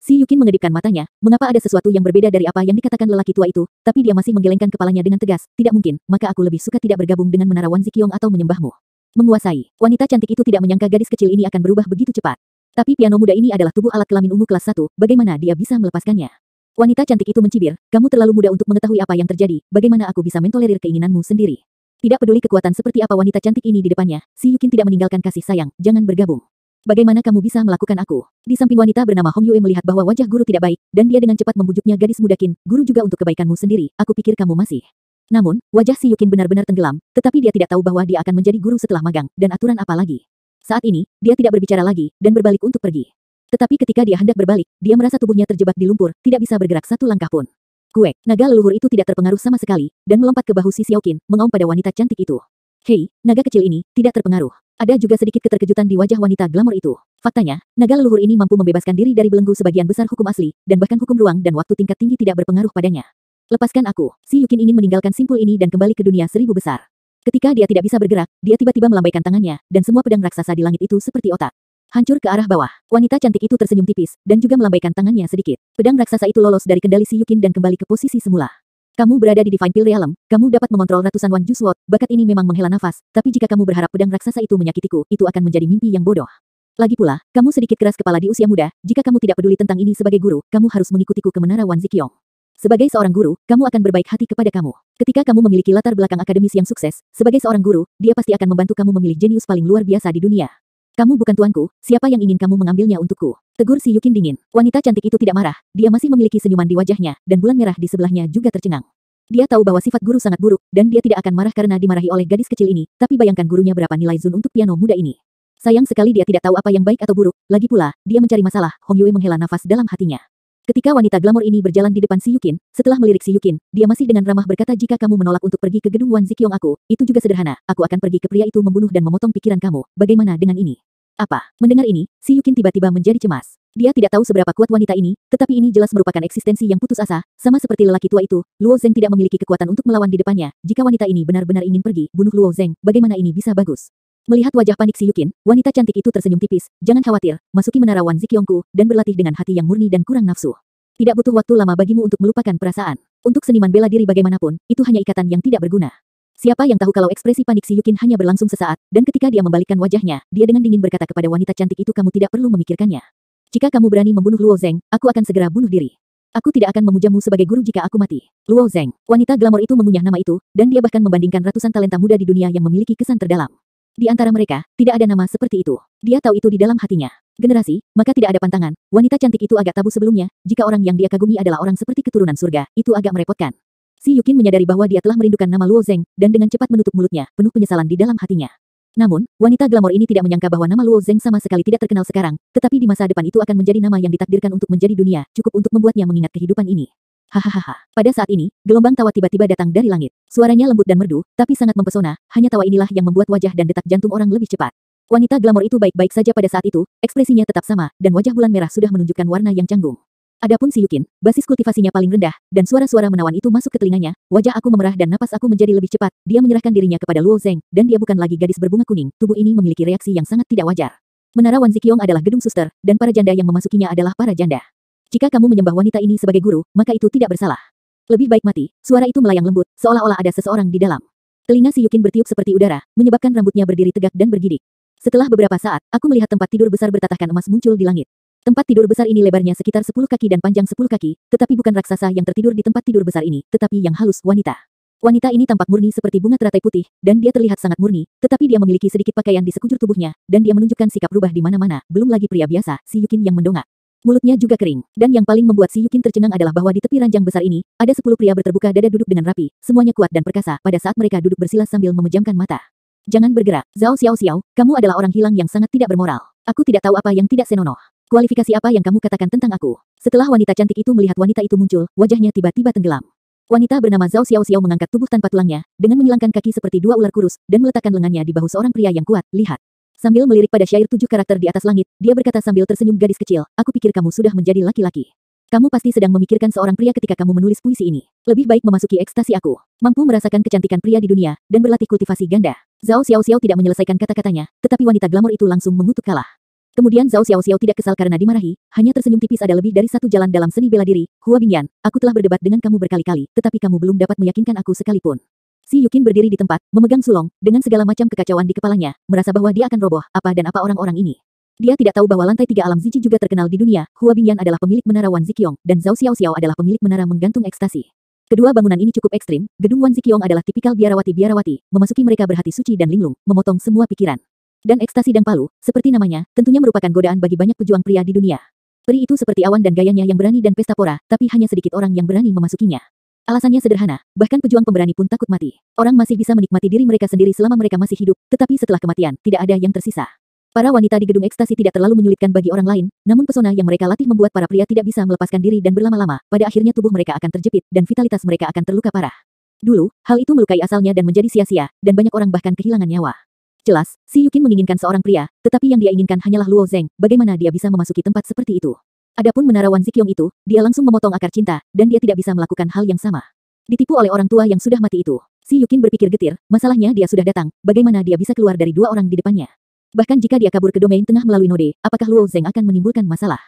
Si Yukin mengedipkan matanya, mengapa ada sesuatu yang berbeda dari apa yang dikatakan lelaki tua itu, tapi dia masih menggelengkan kepalanya dengan tegas, tidak mungkin, maka aku lebih suka tidak bergabung dengan Menara Wan Ziqiong atau menyembahmu. Menguasai. Wanita cantik itu tidak menyangka gadis kecil ini akan berubah begitu cepat. Tapi piano muda ini adalah tubuh alat kelamin ungu kelas 1, bagaimana dia bisa melepaskannya? Wanita cantik itu mencibir, kamu terlalu muda untuk mengetahui apa yang terjadi, bagaimana aku bisa mentolerir keinginanmu sendiri? Tidak peduli kekuatan seperti apa wanita cantik ini di depannya, Si Yukin tidak meninggalkan kasih sayang, jangan bergabung. Bagaimana kamu bisa melakukan aku? Di samping wanita bernama Hong Yue melihat bahwa wajah guru tidak baik, dan dia dengan cepat membujuknya gadis muda Qin, guru juga untuk kebaikanmu sendiri, aku pikir kamu masih. Namun, wajah Si Yukin benar-benar tenggelam, tetapi dia tidak tahu bahwa dia akan menjadi guru setelah magang, dan aturan apa lagi. Saat ini, dia tidak berbicara lagi, dan berbalik untuk pergi. Tetapi ketika dia hendak berbalik, dia merasa tubuhnya terjebak di lumpur, tidak bisa bergerak satu langkah pun. Kuek, naga leluhur itu tidak terpengaruh sama sekali, dan melompat ke bahu Si Xiaoqin, mengaum pada wanita cantik itu. Hei, naga kecil ini, tidak terpengaruh. Ada juga sedikit keterkejutan di wajah wanita glamor itu. Faktanya, naga leluhur ini mampu membebaskan diri dari belenggu sebagian besar hukum asli, dan bahkan hukum ruang dan waktu tingkat tinggi tidak berpengaruh padanya. Lepaskan aku. Si Yukin ingin meninggalkan simpul ini dan kembali ke dunia 1000 besar. Ketika dia tidak bisa bergerak, dia tiba-tiba melambaikan tangannya, dan semua pedang raksasa di langit itu seperti otak hancur ke arah bawah. Wanita cantik itu tersenyum tipis, dan juga melambaikan tangannya sedikit. Pedang raksasa itu lolos dari kendali Si Yukin dan kembali ke posisi semula. Kamu berada di Divine Pill Realm, kamu dapat mengontrol ratusan Wan Ju Sword, bakat ini memang menghela nafas, tapi jika kamu berharap pedang raksasa itu menyakitiku, itu akan menjadi mimpi yang bodoh. Lagi pula, kamu sedikit keras kepala di usia muda, jika kamu tidak peduli tentang ini sebagai guru, kamu harus mengikutiku ke Menara Wan Ziqiong. Sebagai seorang guru, kamu akan berbaik hati kepada kamu. Ketika kamu memiliki latar belakang akademis yang sukses, sebagai seorang guru, dia pasti akan membantu kamu memilih jenius paling luar biasa di dunia. Kamu bukan tuanku, siapa yang ingin kamu mengambilnya untukku? Tegur Si Yukin dingin. Wanita cantik itu tidak marah, dia masih memiliki senyuman di wajahnya, dan bulan merah di sebelahnya juga tercengang. Dia tahu bahwa sifat guru sangat buruk, dan dia tidak akan marah karena dimarahi oleh gadis kecil ini, tapi bayangkan gurunya berapa nilai Zun untuk piano muda ini. Sayang sekali dia tidak tahu apa yang baik atau buruk, lagi pula, dia mencari masalah. Hong Yue menghela nafas dalam hatinya. Ketika wanita glamor ini berjalan di depan Si Yukin, setelah melirik Si Yukin, dia masih dengan ramah berkata, jika kamu menolak untuk pergi ke gedung Wan Ziqiong aku, itu juga sederhana, aku akan pergi ke pria itu membunuh dan memotong pikiran kamu, bagaimana dengan ini? Apa? Mendengar ini, Si Yukin tiba-tiba menjadi cemas. Dia tidak tahu seberapa kuat wanita ini, tetapi ini jelas merupakan eksistensi yang putus asa, sama seperti lelaki tua itu, Luo Zeng tidak memiliki kekuatan untuk melawan di depannya, jika wanita ini benar-benar ingin pergi, bunuh Luo Zeng, bagaimana ini bisa bagus? Melihat wajah panik Si Yukin, wanita cantik itu tersenyum tipis, jangan khawatir, masuki menara Wan Ziqiongku, dan berlatih dengan hati yang murni dan kurang nafsu. Tidak butuh waktu lama bagimu untuk melupakan perasaan. Untuk seniman bela diri bagaimanapun, itu hanya ikatan yang tidak berguna. Siapa yang tahu kalau ekspresi panik Si Yukin hanya berlangsung sesaat, dan ketika dia membalikkan wajahnya, dia dengan dingin berkata kepada wanita cantik itu, kamu tidak perlu memikirkannya. Jika kamu berani membunuh Luo Zeng, aku akan segera bunuh diri. Aku tidak akan memujamu sebagai guru jika aku mati. Luo Zeng, wanita glamor itu mengunyah nama itu, dan dia bahkan membandingkan ratusan talenta muda di dunia yang memiliki kesan terdalam. Di antara mereka, tidak ada nama seperti itu. Dia tahu itu di dalam hatinya. Generasi, maka tidak ada pantangan. Wanita cantik itu agak tabu sebelumnya, jika orang yang dia kagumi adalah orang seperti keturunan surga, itu agak merepotkan. Si Yukin menyadari bahwa dia telah merindukan nama Luo Zeng, dan dengan cepat menutup mulutnya, penuh penyesalan di dalam hatinya. Namun, wanita glamor ini tidak menyangka bahwa nama Luo Zeng sama sekali tidak terkenal sekarang, tetapi di masa depan itu akan menjadi nama yang ditakdirkan untuk menjadi dunia, cukup untuk membuatnya mengingat kehidupan ini. Hahaha. Pada saat ini, gelombang tawa tiba-tiba datang dari langit. Suaranya lembut dan merdu, tapi sangat mempesona, hanya tawa inilah yang membuat wajah dan detak jantung orang lebih cepat. Wanita glamor itu baik-baik saja pada saat itu, ekspresinya tetap sama, dan wajah bulan merah sudah menunjukkan warna yang canggung. Adapun Si Yukin, basis kultivasinya paling rendah, dan suara-suara menawan itu masuk ke telinganya, wajah aku memerah dan napas aku menjadi lebih cepat, dia menyerahkan dirinya kepada Luo Zeng, dan dia bukan lagi gadis berbunga kuning, tubuh ini memiliki reaksi yang sangat tidak wajar. Menara Wan Ziqiong adalah gedung suster, dan para janda yang memasukinya adalah para janda. Jika kamu menyembah wanita ini sebagai guru, maka itu tidak bersalah. Lebih baik mati, suara itu melayang lembut, seolah-olah ada seseorang di dalam. Telinga Si Yukin bertiup seperti udara, menyebabkan rambutnya berdiri tegak dan bergidik. Setelah beberapa saat, aku melihat tempat tidur besar bertatahkan emas muncul di langit. Tempat tidur besar ini lebarnya sekitar 10 kaki dan panjang 10 kaki, tetapi bukan raksasa yang tertidur di tempat tidur besar ini, tetapi yang halus wanita. Wanita ini tampak murni seperti bunga teratai putih, dan dia terlihat sangat murni, tetapi dia memiliki sedikit pakaian di sekujur tubuhnya, dan dia menunjukkan sikap rubah di mana-mana, belum lagi pria biasa, Si Yukin yang mendongak. Mulutnya juga kering, dan yang paling membuat Si Yukin tercengang adalah bahwa di tepi ranjang besar ini, ada 10 pria berterbuka dada duduk dengan rapi, semuanya kuat dan perkasa, pada saat mereka duduk bersila sambil memejamkan mata. Jangan bergerak, Zhao Xiao, kamu adalah orang hilang yang sangat tidak bermoral. Aku tidak tahu apa yang tidak senonoh. Kualifikasi apa yang kamu katakan tentang aku? Setelah wanita cantik itu melihat wanita itu muncul, wajahnya tiba-tiba tenggelam. Wanita bernama Zhao Xiao mengangkat tubuh tanpa tulangnya, dengan menyilangkan kaki seperti dua ular kurus, dan meletakkan lengannya di bahu seorang pria yang kuat, lihat. Sambil melirik pada syair 7 karakter di atas langit, dia berkata sambil tersenyum, gadis kecil, aku pikir kamu sudah menjadi laki-laki. Kamu pasti sedang memikirkan seorang pria ketika kamu menulis puisi ini. Lebih baik memasuki ekstasi aku. Mampu merasakan kecantikan pria di dunia, dan berlatih kultivasi ganda. Zhao Xiao tidak menyelesaikan kata-katanya, tetapi wanita glamor itu langsung mengutuk kalah. Kemudian Zhao Xiao tidak kesal karena dimarahi, hanya tersenyum tipis. Ada lebih dari satu jalan dalam seni bela diri. Hua Bingyan, aku telah berdebat dengan kamu berkali-kali, tetapi kamu belum dapat meyakinkan aku sekalipun. Si Yukin berdiri di tempat, memegang sulong, dengan segala macam kekacauan di kepalanya, merasa bahwa dia akan roboh, apa dan apa orang-orang ini. Dia tidak tahu bahwa lantai 3 alam Ziji juga terkenal di dunia. Hua Bingyan adalah pemilik menara Wan Ziqiong, dan Zhao Xiao adalah pemilik menara menggantung ekstasi. Kedua bangunan ini cukup ekstrim, gedung Wan Ziqiong adalah tipikal biarawati-biarawati, memasuki mereka berhati suci dan linglung, memotong semua pikiran. Dan ekstasi dan palu, seperti namanya, tentunya merupakan godaan bagi banyak pejuang pria di dunia. Peri itu seperti awan dan gayanya yang berani dan pesta pora, tapi hanya sedikit orang yang berani memasukinya. Alasannya sederhana, bahkan pejuang pemberani pun takut mati. Orang masih bisa menikmati diri mereka sendiri selama mereka masih hidup, tetapi setelah kematian, tidak ada yang tersisa. Para wanita di gedung ekstasi tidak terlalu menyulitkan bagi orang lain, namun pesona yang mereka latih membuat para pria tidak bisa melepaskan diri dan berlama-lama, pada akhirnya tubuh mereka akan terjepit, dan vitalitas mereka akan terluka parah. Dulu, hal itu melukai asalnya dan menjadi sia-sia, dan banyak orang bahkan kehilangan nyawa. Jelas, Si Yukin menginginkan seorang pria, tetapi yang dia inginkan hanyalah Luo Zeng, bagaimana dia bisa memasuki tempat seperti itu. Adapun menara Wan Ziqiong itu, dia langsung memotong akar cinta, dan dia tidak bisa melakukan hal yang sama. Ditipu oleh orang tua yang sudah mati itu. Si Yukin berpikir getir, masalahnya dia sudah datang, bagaimana dia bisa keluar dari dua orang di depannya. Bahkan jika dia kabur ke domain tengah melalui node, apakah Luo Zeng akan menimbulkan masalah?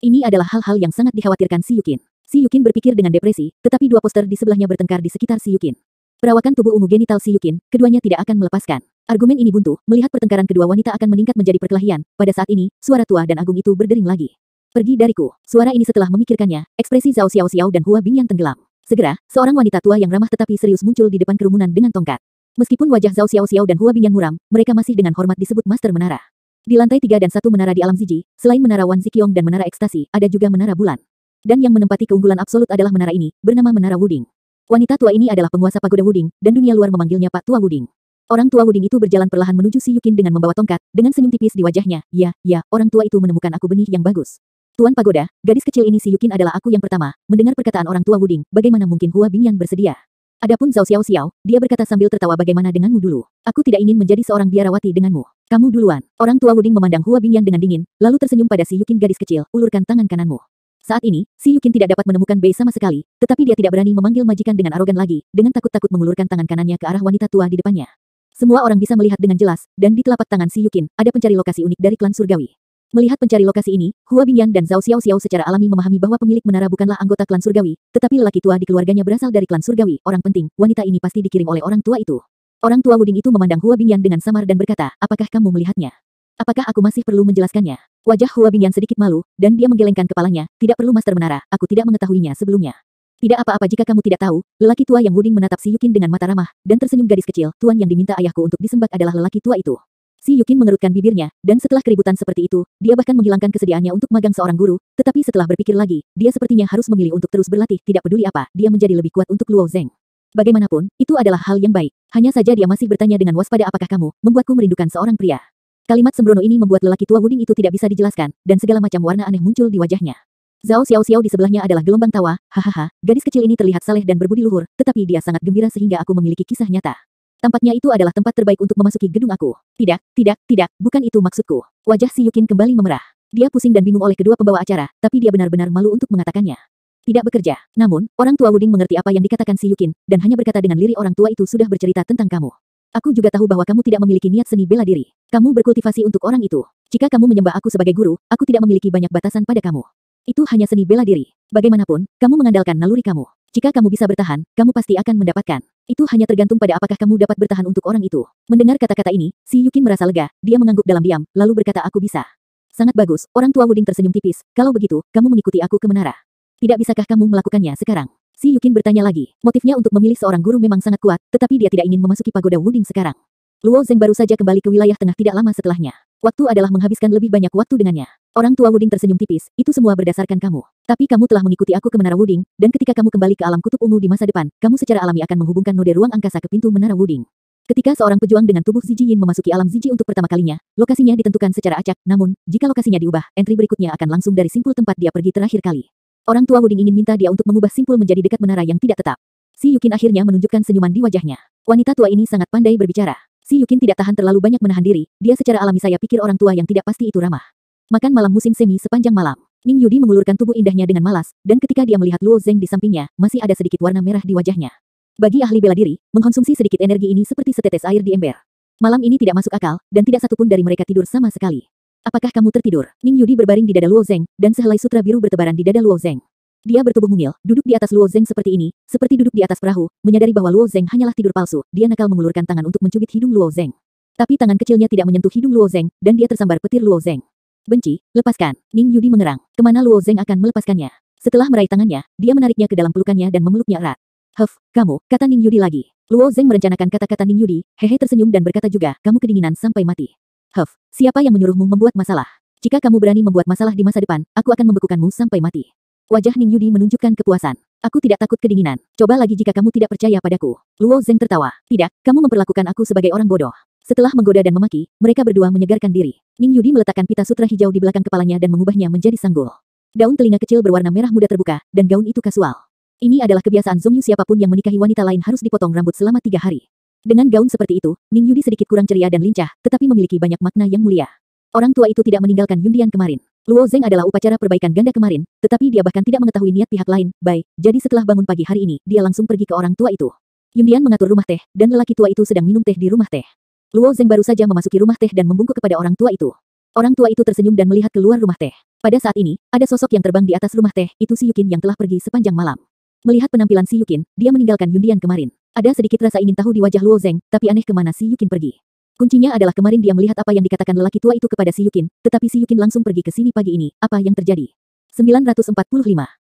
Ini adalah hal-hal yang sangat dikhawatirkan Si Yukin. Si Yukin berpikir dengan depresi, tetapi dua poster di sebelahnya bertengkar di sekitar Si Yukin. Perawakan tubuh ungu genital Si Yukin, keduanya tidak akan melepaskan. Argumen ini buntu, melihat pertengkaran kedua wanita akan meningkat menjadi perkelahian. Pada saat ini, suara tua dan agung itu berdering lagi. Pergi dariku. Suara ini setelah memikirkannya, ekspresi Zhao Xiao dan Hua Bingyan tenggelam. Segera, seorang wanita tua yang ramah tetapi serius muncul di depan kerumunan dengan tongkat. Meskipun wajah Zhao Xiao dan Hua Bingyan muram, mereka masih dengan hormat disebut Master Menara. Di lantai 3 dan 1 menara di alam Ziji, selain menara Wan Ziqiong dan menara ekstasi, ada juga menara bulan. Dan yang menempati keunggulan absolut adalah menara ini, bernama Menara Wuding. Wanita tua ini adalah penguasa pagoda Wuding, dan dunia luar memanggilnya Pak Tua Wuding. Orang tua Wuding itu berjalan perlahan menuju Si Yukin dengan membawa tongkat, dengan senyum tipis di wajahnya. Ya, orang tua itu menemukan aku benih yang bagus. Tuan Pagoda, gadis kecil ini Si Yukin adalah aku yang pertama. Mendengar perkataan orang tua Wuding, bagaimana mungkin Hua Bingyan bersedia? Adapun Zhao Xiao, dia berkata sambil tertawa, bagaimana denganmu dulu? Aku tidak ingin menjadi seorang biarawati denganmu. Kamu duluan. Orang tua Wuding memandang Hua Bingyan dengan dingin, lalu tersenyum pada Si Yukin, gadis kecil, ulurkan tangan kananmu. Saat ini, Si Yukin tidak dapat menemukan Bei sama sekali, tetapi dia tidak berani memanggil majikan dengan arogan lagi, dengan takut-takut mengulurkan tangan kanannya ke arah wanita tua di depannya. Semua orang bisa melihat dengan jelas, dan di telapak tangan Si Yukin, ada pencari lokasi unik dari klan surgawi. Melihat pencari lokasi ini, Hua Bingyan dan Zhao Xiao secara alami memahami bahwa pemilik menara bukanlah anggota klan surgawi, tetapi lelaki tua di keluarganya berasal dari klan surgawi. Orang penting, wanita ini pasti dikirim oleh orang tua itu. Orang tua Wuding itu memandang Hua Bingyan dengan samar dan berkata, apakah kamu melihatnya? Apakah aku masih perlu menjelaskannya? Wajah Hua Bingyan sedikit malu, dan dia menggelengkan kepalanya. Tidak perlu Master Menara, aku tidak mengetahuinya sebelumnya. Tidak apa-apa jika kamu tidak tahu, lelaki tua yang Wuding menatap Si Yukin dengan mata ramah, dan tersenyum, gadis kecil, tuan yang diminta ayahku untuk disembah adalah lelaki tua itu. Si Yukin mengerutkan bibirnya, dan setelah keributan seperti itu, dia bahkan menghilangkan kesediaannya untuk magang seorang guru, tetapi setelah berpikir lagi, dia sepertinya harus memilih untuk terus berlatih, tidak peduli apa, dia menjadi lebih kuat untuk Luo Zeng. Bagaimanapun, itu adalah hal yang baik. Hanya saja dia masih bertanya dengan waspada, apakah kamu membuatku merindukan seorang pria? Kalimat sembrono ini membuat lelaki tua Wuding itu tidak bisa dijelaskan, dan segala macam warna aneh muncul di wajahnya. Zhao Xiao di sebelahnya adalah gelombang tawa, hahaha, gadis kecil ini terlihat saleh dan berbudi luhur, tetapi dia sangat gembira sehingga aku memiliki kisah nyata. Tampaknya itu adalah tempat terbaik untuk memasuki gedung aku. Tidak, bukan itu maksudku. Wajah Si Yukin kembali memerah. Dia pusing dan bingung oleh kedua pembawa acara, tapi dia benar-benar malu untuk mengatakannya. Tidak bekerja. Namun, orang tua Wuding mengerti apa yang dikatakan Si Yukin, dan hanya berkata dengan lirih, orang tua itu sudah bercerita tentang kamu. Aku juga tahu bahwa kamu tidak memiliki niat seni bela diri. Kamu berkultivasi untuk orang itu. Jika kamu menyembah aku sebagai guru, aku tidak memiliki banyak batasan pada kamu. Itu hanya seni bela diri. Bagaimanapun, kamu mengandalkan naluri kamu. Jika kamu bisa bertahan, kamu pasti akan mendapatkan. Itu hanya tergantung pada apakah kamu dapat bertahan untuk orang itu. Mendengar kata-kata ini, Si Yukin merasa lega, dia mengangguk dalam diam, lalu berkata, aku bisa. Sangat bagus, orang tua Wuding tersenyum tipis, kalau begitu, kamu mengikuti aku ke menara. Tidak bisakah kamu melakukannya sekarang? Si Yukin bertanya lagi, motifnya untuk memilih seorang guru memang sangat kuat, tetapi dia tidak ingin memasuki pagoda Wuding sekarang. Luo Zeng baru saja kembali ke wilayah tengah tidak lama setelahnya. Waktu adalah menghabiskan lebih banyak waktu dengannya. Orang tua Wuding tersenyum tipis, itu semua berdasarkan kamu. Tapi kamu telah mengikuti aku ke menara Wuding, dan ketika kamu kembali ke alam kutub ungu di masa depan, kamu secara alami akan menghubungkan node ruang angkasa ke pintu menara Wuding. Ketika seorang pejuang dengan tubuh Zijin memasuki alam Ziji untuk pertama kalinya, lokasinya ditentukan secara acak, namun, jika lokasinya diubah, entry berikutnya akan langsung dari simpul tempat dia pergi terakhir kali. Orang tua Wuding ingin minta dia untuk mengubah simpul menjadi dekat menara yang tidak tetap. Si Yukin akhirnya menunjukkan senyuman di wajahnya. Wanita tua ini sangat pandai berbicara. Si Yukin tidak tahan terlalu banyak menahan diri, dia secara alami saya pikir orang tua yang tidak pasti itu ramah. Makan malam musim semi sepanjang malam. Ning Yudi mengulurkan tubuh indahnya dengan malas, dan ketika dia melihat Luo Zeng di sampingnya, masih ada sedikit warna merah di wajahnya. Bagi ahli bela diri, mengkonsumsi sedikit energi ini seperti setetes air di ember. Malam ini tidak masuk akal, dan tidak satupun dari mereka tidur sama sekali. Apakah kamu tertidur? Ning Yudi berbaring di dada Luo Zeng, dan sehelai sutra biru bertebaran di dada Luo Zeng. Dia bertubuh mungil, duduk di atas Luo Zeng seperti ini, seperti duduk di atas perahu, menyadari bahwa Luo Zeng hanyalah tidur palsu, dia nakal mengulurkan tangan untuk mencubit hidung Luo Zeng. Tapi tangan kecilnya tidak menyentuh hidung Luo Zeng, dan dia tersambar petir Luo Zeng. Benci, lepaskan. Ning Yudi mengerang. Kemana Luo Zeng akan melepaskannya? Setelah meraih tangannya, dia menariknya ke dalam pelukannya dan memeluknya erat. Kamu, kata Ning Yudi lagi. Luo Zeng merencanakan kata-kata Ning Yudi, hehe tersenyum dan berkata juga, kamu kedinginan sampai mati. Siapa yang menyuruhmu membuat masalah? Jika kamu berani membuat masalah di masa depan, aku akan membekukanmu sampai mati. Wajah Ning Yudi menunjukkan kepuasan. Aku tidak takut kedinginan. Coba lagi jika kamu tidak percaya padaku. Luo Zeng tertawa. Tidak, kamu memperlakukan aku sebagai orang bodoh. Setelah menggoda dan memaki, mereka berdua menyegarkan diri. Ning Yudi meletakkan pita sutra hijau di belakang kepalanya dan mengubahnya menjadi sanggul. Daun telinga kecil berwarna merah muda terbuka, dan gaun itu kasual. Ini adalah kebiasaan Zhongyu, siapapun yang menikahi wanita lain harus dipotong rambut selama 3 hari. Dengan gaun seperti itu, Ning Yudi sedikit kurang ceria dan lincah, tetapi memiliki banyak makna yang mulia. Orang tua itu tidak meninggalkan Yundian kemarin. Luo Zeng adalah upacara perbaikan ganda kemarin, tetapi dia bahkan tidak mengetahui niat pihak lain. Jadi setelah bangun pagi hari ini, dia langsung pergi ke orang tua itu. Yundian mengatur rumah teh, dan lelaki tua itu sedang minum teh di rumah teh. Luo Zeng baru saja memasuki rumah teh dan membungkuk kepada orang tua itu. Orang tua itu tersenyum dan melihat keluar rumah teh. Pada saat ini, ada sosok yang terbang di atas rumah teh, itu Si Yukin yang telah pergi sepanjang malam. Melihat penampilan Si Yukin, dia meninggalkan Yundian kemarin. Ada sedikit rasa ingin tahu di wajah Luo Zeng, tapi aneh kemana Si Yukin pergi. Kuncinya adalah kemarin dia melihat apa yang dikatakan lelaki tua itu kepada Si Yukin, tetapi Si Yukin langsung pergi ke sini pagi ini. Apa yang terjadi? 945.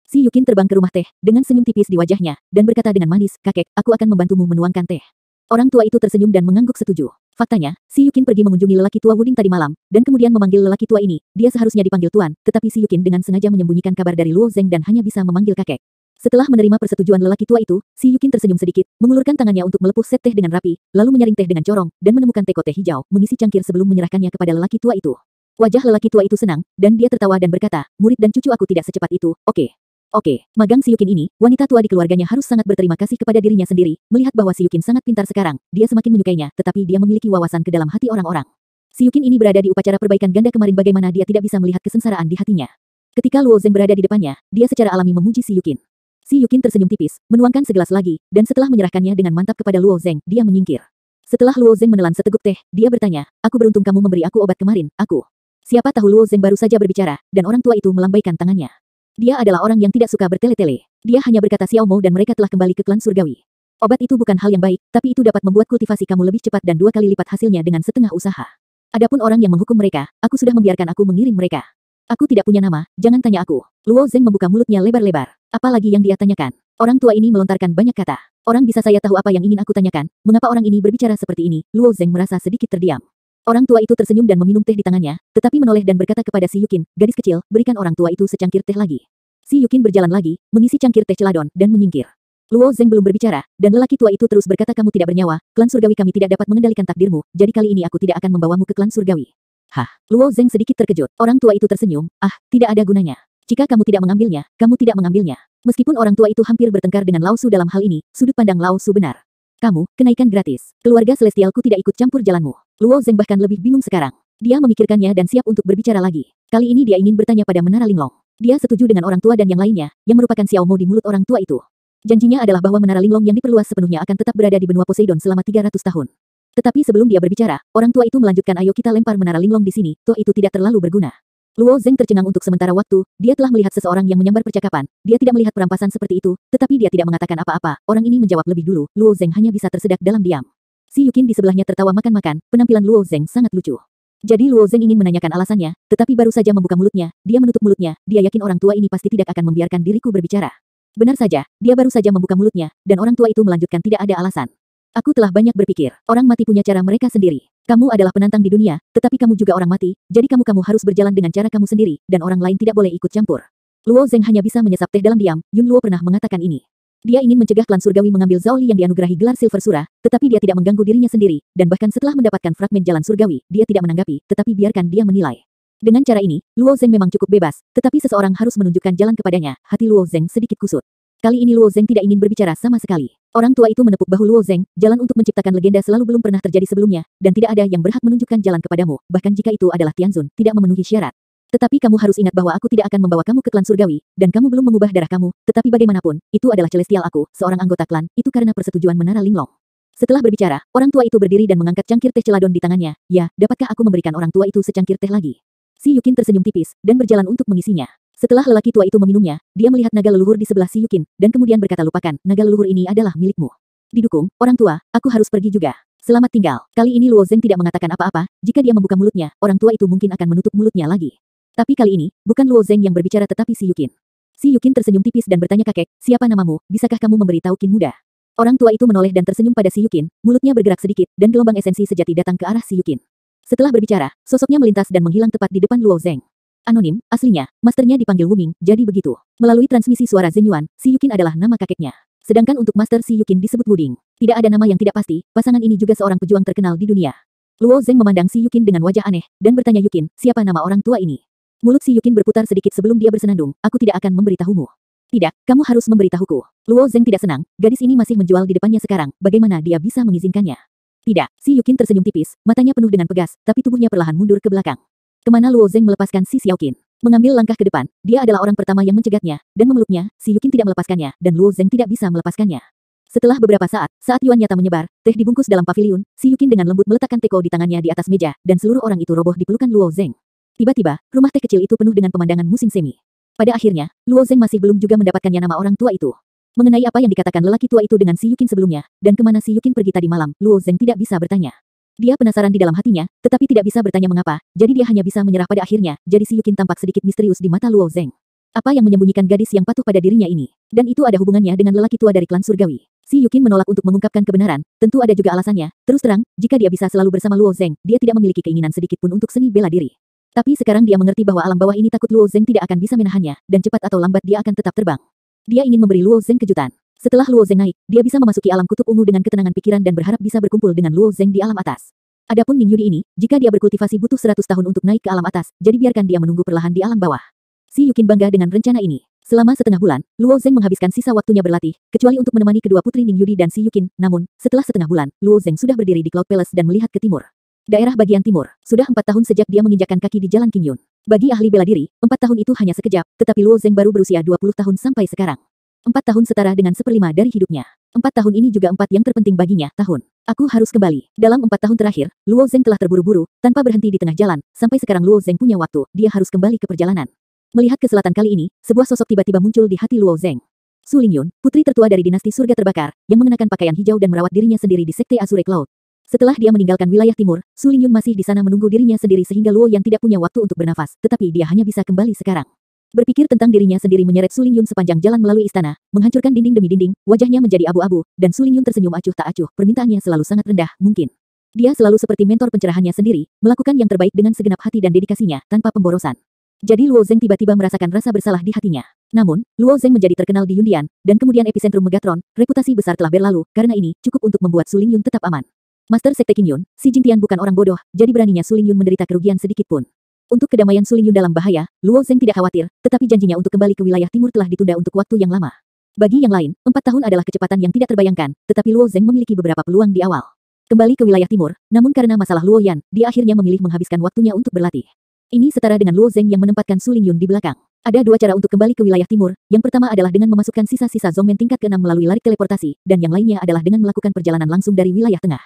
Si Yukin terbang ke rumah teh, dengan senyum tipis di wajahnya, dan berkata dengan manis, kakek, aku akan membantumu menuangkan teh. Orang tua itu tersenyum dan mengangguk setuju. Faktanya, Si Yukin pergi mengunjungi lelaki tua Wuding tadi malam, dan kemudian memanggil lelaki tua ini. Dia seharusnya dipanggil tuan, tetapi Si Yukin dengan sengaja menyembunyikan kabar dari Luo Zeng dan hanya bisa memanggil kakek. Setelah menerima persetujuan lelaki tua itu, si Yukin tersenyum sedikit, mengulurkan tangannya untuk melepuh set teh dengan rapi, lalu menyaring teh dengan corong, dan menemukan teko teh hijau, mengisi cangkir sebelum menyerahkannya kepada lelaki tua itu. Wajah lelaki tua itu senang, dan dia tertawa dan berkata, murid dan cucu aku tidak secepat itu, oke. Oke, magang si Yukin ini, wanita tua di keluarganya harus sangat berterima kasih kepada dirinya sendiri, melihat bahwa si Yukin sangat pintar sekarang, dia semakin menyukainya, tetapi dia memiliki wawasan ke dalam hati orang-orang. Si Yukin ini berada di upacara perbaikan ganda kemarin bagaimana dia tidak bisa melihat kesengsaraan di hatinya. Ketika Luo Zeng berada di depannya, dia secara alami memuji si Yukin. Si Yukin tersenyum tipis, menuangkan segelas lagi, dan setelah menyerahkannya dengan mantap kepada Luo Zeng, dia menyingkir. Setelah Luo Zeng menelan seteguk teh, dia bertanya, aku beruntung kamu memberi aku obat kemarin, aku. Siapa tahu Luo Zeng baru saja berbicara, dan orang tua itu melambaikan tangannya. Dia adalah orang yang tidak suka bertele-tele. Dia hanya berkata Xiao Mou dan mereka telah kembali ke klan surgawi. Obat itu bukan hal yang baik, tapi itu dapat membuat kultivasi kamu lebih cepat dan 2 kali lipat hasilnya dengan setengah usaha. Adapun orang yang menghukum mereka, aku sudah membiarkan aku mengirim mereka. Aku tidak punya nama, jangan tanya aku. Luo Zeng membuka mulutnya lebar-lebar. Apalagi yang dia tanyakan? Orang tua ini melontarkan banyak kata. Orang bisa saya tahu apa yang ingin aku tanyakan? Mengapa orang ini berbicara seperti ini? Luo Zeng merasa sedikit terdiam. Orang tua itu tersenyum dan meminum teh di tangannya, tetapi menoleh dan berkata kepada si Yukin, gadis kecil, berikan orang tua itu secangkir teh lagi. Si Yukin berjalan lagi, mengisi cangkir teh celadon, dan menyingkir. Luo Zeng belum berbicara, dan lelaki tua itu terus berkata kamu tidak bernyawa, klan surgawi kami tidak dapat mengendalikan takdirmu, jadi kali ini aku tidak akan membawamu ke klan surgawi. Hah, Luo Zeng sedikit terkejut. Orang tua itu tersenyum, tidak ada gunanya. Jika kamu tidak mengambilnya, kamu tidak mengambilnya. Meskipun orang tua itu hampir bertengkar dengan Lao Su dalam hal ini, sudut pandang Lao Su benar. Kamu, kenaikan gratis. Keluarga Celestialku tidak ikut campur jalanmu. Luo Zeng bahkan lebih bingung sekarang. Dia memikirkannya dan siap untuk berbicara lagi. Kali ini dia ingin bertanya pada Menara Linglong. Dia setuju dengan orang tua dan yang lainnya, yang merupakan Xiao Mou di mulut orang tua itu. Janjinya adalah bahwa Menara Linglong yang diperluas sepenuhnya akan tetap berada di benua Poseidon selama 300 tahun. Tetapi sebelum dia berbicara, orang tua itu melanjutkan ayo kita lempar Menara Linglong di sini, toh itu tidak terlalu berguna. Luo Zeng tercengang untuk sementara waktu, dia telah melihat seseorang yang menyambar percakapan, dia tidak melihat perampasan seperti itu, tetapi dia tidak mengatakan apa-apa, orang ini menjawab lebih dulu, Luo Zeng hanya bisa tersedak dalam diam. Si Yukin di sebelahnya tertawa makan-makan, penampilan Luo Zeng sangat lucu. Jadi Luo Zeng ingin menanyakan alasannya, tetapi baru saja membuka mulutnya, dia menutup mulutnya, dia yakin orang tua ini pasti tidak akan membiarkan diriku berbicara. Benar saja, dia baru saja membuka mulutnya, dan orang tua itu melanjutkan tidak ada alasan. Aku telah banyak berpikir, orang mati punya cara mereka sendiri. Kamu adalah penantang di dunia, tetapi kamu juga orang mati, jadi kamu harus berjalan dengan cara kamu sendiri, dan orang lain tidak boleh ikut campur. Luo Zeng hanya bisa menyesap teh dalam diam, Yun Luo pernah mengatakan ini. Dia ingin mencegah klan surgawi mengambil Zhao Li yang dianugerahi gelar Silver Surah, tetapi dia tidak mengganggu dirinya sendiri, dan bahkan setelah mendapatkan fragmen jalan surgawi, dia tidak menanggapi, tetapi biarkan dia menilai. Dengan cara ini, Luo Zeng memang cukup bebas, tetapi seseorang harus menunjukkan jalan kepadanya, hati Luo Zeng sedikit kusut. Kali ini Luo Zeng tidak ingin berbicara sama sekali. Orang tua itu menepuk bahu Luo Zeng, jalan untuk menciptakan legenda selalu belum pernah terjadi sebelumnya, dan tidak ada yang berhak menunjukkan jalan kepadamu, bahkan jika itu adalah Tianzun, tidak memenuhi syarat. Tetapi kamu harus ingat bahwa aku tidak akan membawa kamu ke klan surgawi, dan kamu belum mengubah darah kamu, tetapi bagaimanapun, itu adalah celestial aku, seorang anggota klan, itu karena persetujuan Menara Linglong. Setelah berbicara, orang tua itu berdiri dan mengangkat cangkir teh celadon di tangannya, ya, dapatkah aku memberikan orang tua itu secangkir teh lagi? Si Yukin tersenyum tipis, dan berjalan untuk mengisinya. Setelah lelaki tua itu meminumnya, dia melihat naga leluhur di sebelah si Yukin, dan kemudian berkata lupakan, naga leluhur ini adalah milikmu. Didukung, orang tua, aku harus pergi juga. Selamat tinggal. Kali ini Luo Zeng tidak mengatakan apa-apa, jika dia membuka mulutnya, orang tua itu mungkin akan menutup mulutnya lagi. Tapi kali ini, bukan Luo Zeng yang berbicara tetapi si Yukin. Si Yukin tersenyum tipis dan bertanya kakek, siapa namamu, bisakah kamu memberitahu Qin muda? Orang tua itu menoleh dan tersenyum pada si Yukin, mulutnya bergerak sedikit, dan gelombang esensi sejati datang ke arah si Yukin. Setelah berbicara, sosoknya melintas dan menghilang tepat di depan Luo Zeng. Anonim, aslinya, masternya dipanggil Wuming, jadi begitu. Melalui transmisi suara Zenyuan, si Yukin adalah nama kakeknya. Sedangkan untuk master si Yukin disebut Wuding. Tidak ada nama yang tidak pasti, pasangan ini juga seorang pejuang terkenal di dunia. Luo Zeng memandang si Yukin dengan wajah aneh, dan bertanya Yukin, siapa nama orang tua ini? Mulut si Yukin berputar sedikit sebelum dia bersenandung, aku tidak akan memberitahumu. Tidak, kamu harus memberitahuku. Luo Zeng tidak senang, gadis ini masih menjual di depannya sekarang, bagaimana dia bisa mengizinkannya? Tidak, si Yukin tersenyum tipis, matanya penuh dengan pegas, tapi tubuhnya perlahan mundur ke belakang. Kemana Luo Zeng melepaskan si Xiaoqin? Mengambil langkah ke depan, dia adalah orang pertama yang mencegatnya, dan memeluknya, si Yukin tidak melepaskannya, dan Luo Zeng tidak bisa melepaskannya. Setelah beberapa saat Yuan nyata menyebar, teh dibungkus dalam paviliun, si Yukin dengan lembut meletakkan teko di tangannya di atas meja, dan seluruh orang itu roboh di pelukan Luo Zeng. Tiba-tiba, rumah teh kecil itu penuh dengan pemandangan musim semi. Pada akhirnya, Luo Zeng masih belum juga mendapatkannya nama orang tua itu. Mengenai apa yang dikatakan lelaki tua itu dengan si Yukin sebelumnya, dan kemana si Yukin pergi tadi malam, Luo Zeng tidak bisa bertanya. Dia penasaran di dalam hatinya, tetapi tidak bisa bertanya mengapa, jadi dia hanya bisa menyerah pada akhirnya, jadi si Yukin tampak sedikit misterius di mata Luo Zeng. Apa yang menyembunyikan gadis yang patuh pada dirinya ini? Dan itu ada hubungannya dengan lelaki tua dari klan surgawi. Si Yukin menolak untuk mengungkapkan kebenaran, tentu ada juga alasannya, terus terang, jika dia bisa selalu bersama Luo Zeng, dia tidak memiliki keinginan sedikit pun untuk seni bela diri. Tapi sekarang dia mengerti bahwa alam bawah ini takut Luo Zeng tidak akan bisa menahannya, dan cepat atau lambat dia akan tetap terbang. Dia ingin memberi Luo Zeng kejutan. Setelah Luo Zeng naik, dia bisa memasuki alam kutub ungu dengan ketenangan pikiran dan berharap bisa berkumpul dengan Luo Zeng di alam atas. Adapun Ning Yudi ini, jika dia berkultivasi butuh 100 tahun untuk naik ke alam atas, jadi biarkan dia menunggu perlahan di alam bawah. Si Yukin bangga dengan rencana ini. Selama setengah bulan, Luo Zeng menghabiskan sisa waktunya berlatih, kecuali untuk menemani kedua putri Ning Yudi dan si Yukin. Namun, setelah setengah bulan, Luo Zeng sudah berdiri di Cloud Palace dan melihat ke timur. Daerah bagian timur, sudah 4 tahun sejak dia menginjakkan kaki di Jalan Qingyun. Bagi ahli bela diri, 4 tahun itu hanya sekejap, tetapi Luo Zeng baru berusia 20 tahun sampai sekarang. 4 tahun setara dengan 1/5 dari hidupnya. 4 tahun ini juga 4 yang terpenting baginya, tahun. Aku harus kembali. Dalam 4 tahun terakhir, Luo Zeng telah terburu-buru, tanpa berhenti di tengah jalan. Sampai sekarang Luo Zeng punya waktu, dia harus kembali ke perjalanan. Melihat ke selatan kali ini, sebuah sosok tiba-tiba muncul di hati Luo Zeng. Su Lingyun, putri tertua dari dinasti surga terbakar, yang mengenakan pakaian hijau dan merawat dirinya sendiri di Sekte Azure Cloud. Setelah dia meninggalkan wilayah timur, Su Lingyun masih di sana menunggu dirinya sendiri sehingga Luo yang tidak punya waktu untuk bernafas, tetapi dia hanya bisa kembali sekarang. Berpikir tentang dirinya sendiri menyeret Su Lingyun sepanjang jalan melalui istana, menghancurkan dinding demi dinding, wajahnya menjadi abu-abu, dan Su Lingyun tersenyum acuh tak acuh, permintaannya selalu sangat rendah, mungkin. Dia selalu seperti mentor pencerahannya sendiri, melakukan yang terbaik dengan segenap hati dan dedikasinya, tanpa pemborosan. Jadi Luo Zeng tiba-tiba merasakan rasa bersalah di hatinya. Namun, Luo Zeng menjadi terkenal di Yundian, dan kemudian epicentrum Megatron, reputasi besar telah berlalu, karena ini cukup untuk membuat Su Lingyun tetap aman. Master Sekte Qingyun, si Jingtian bukan orang bodoh, jadi beraninya Su Lingyun menderita kerugian sedikit pun. Untuk kedamaian Su Lingyun dalam bahaya, Luo Zeng tidak khawatir, tetapi janjinya untuk kembali ke wilayah timur telah ditunda untuk waktu yang lama. Bagi yang lain, 4 tahun adalah kecepatan yang tidak terbayangkan, tetapi Luo Zeng memiliki beberapa peluang di awal. Kembali ke wilayah timur, namun karena masalah Luo Yan, dia akhirnya memilih menghabiskan waktunya untuk berlatih. Ini setara dengan Luo Zeng yang menempatkan Su Lingyun di belakang. Ada 2 cara untuk kembali ke wilayah timur, yang pertama adalah dengan memasukkan sisa-sisa Zongmen tingkat ke-6 melalui larik teleportasi, dan yang lainnya adalah dengan melakukan perjalanan langsung dari wilayah tengah.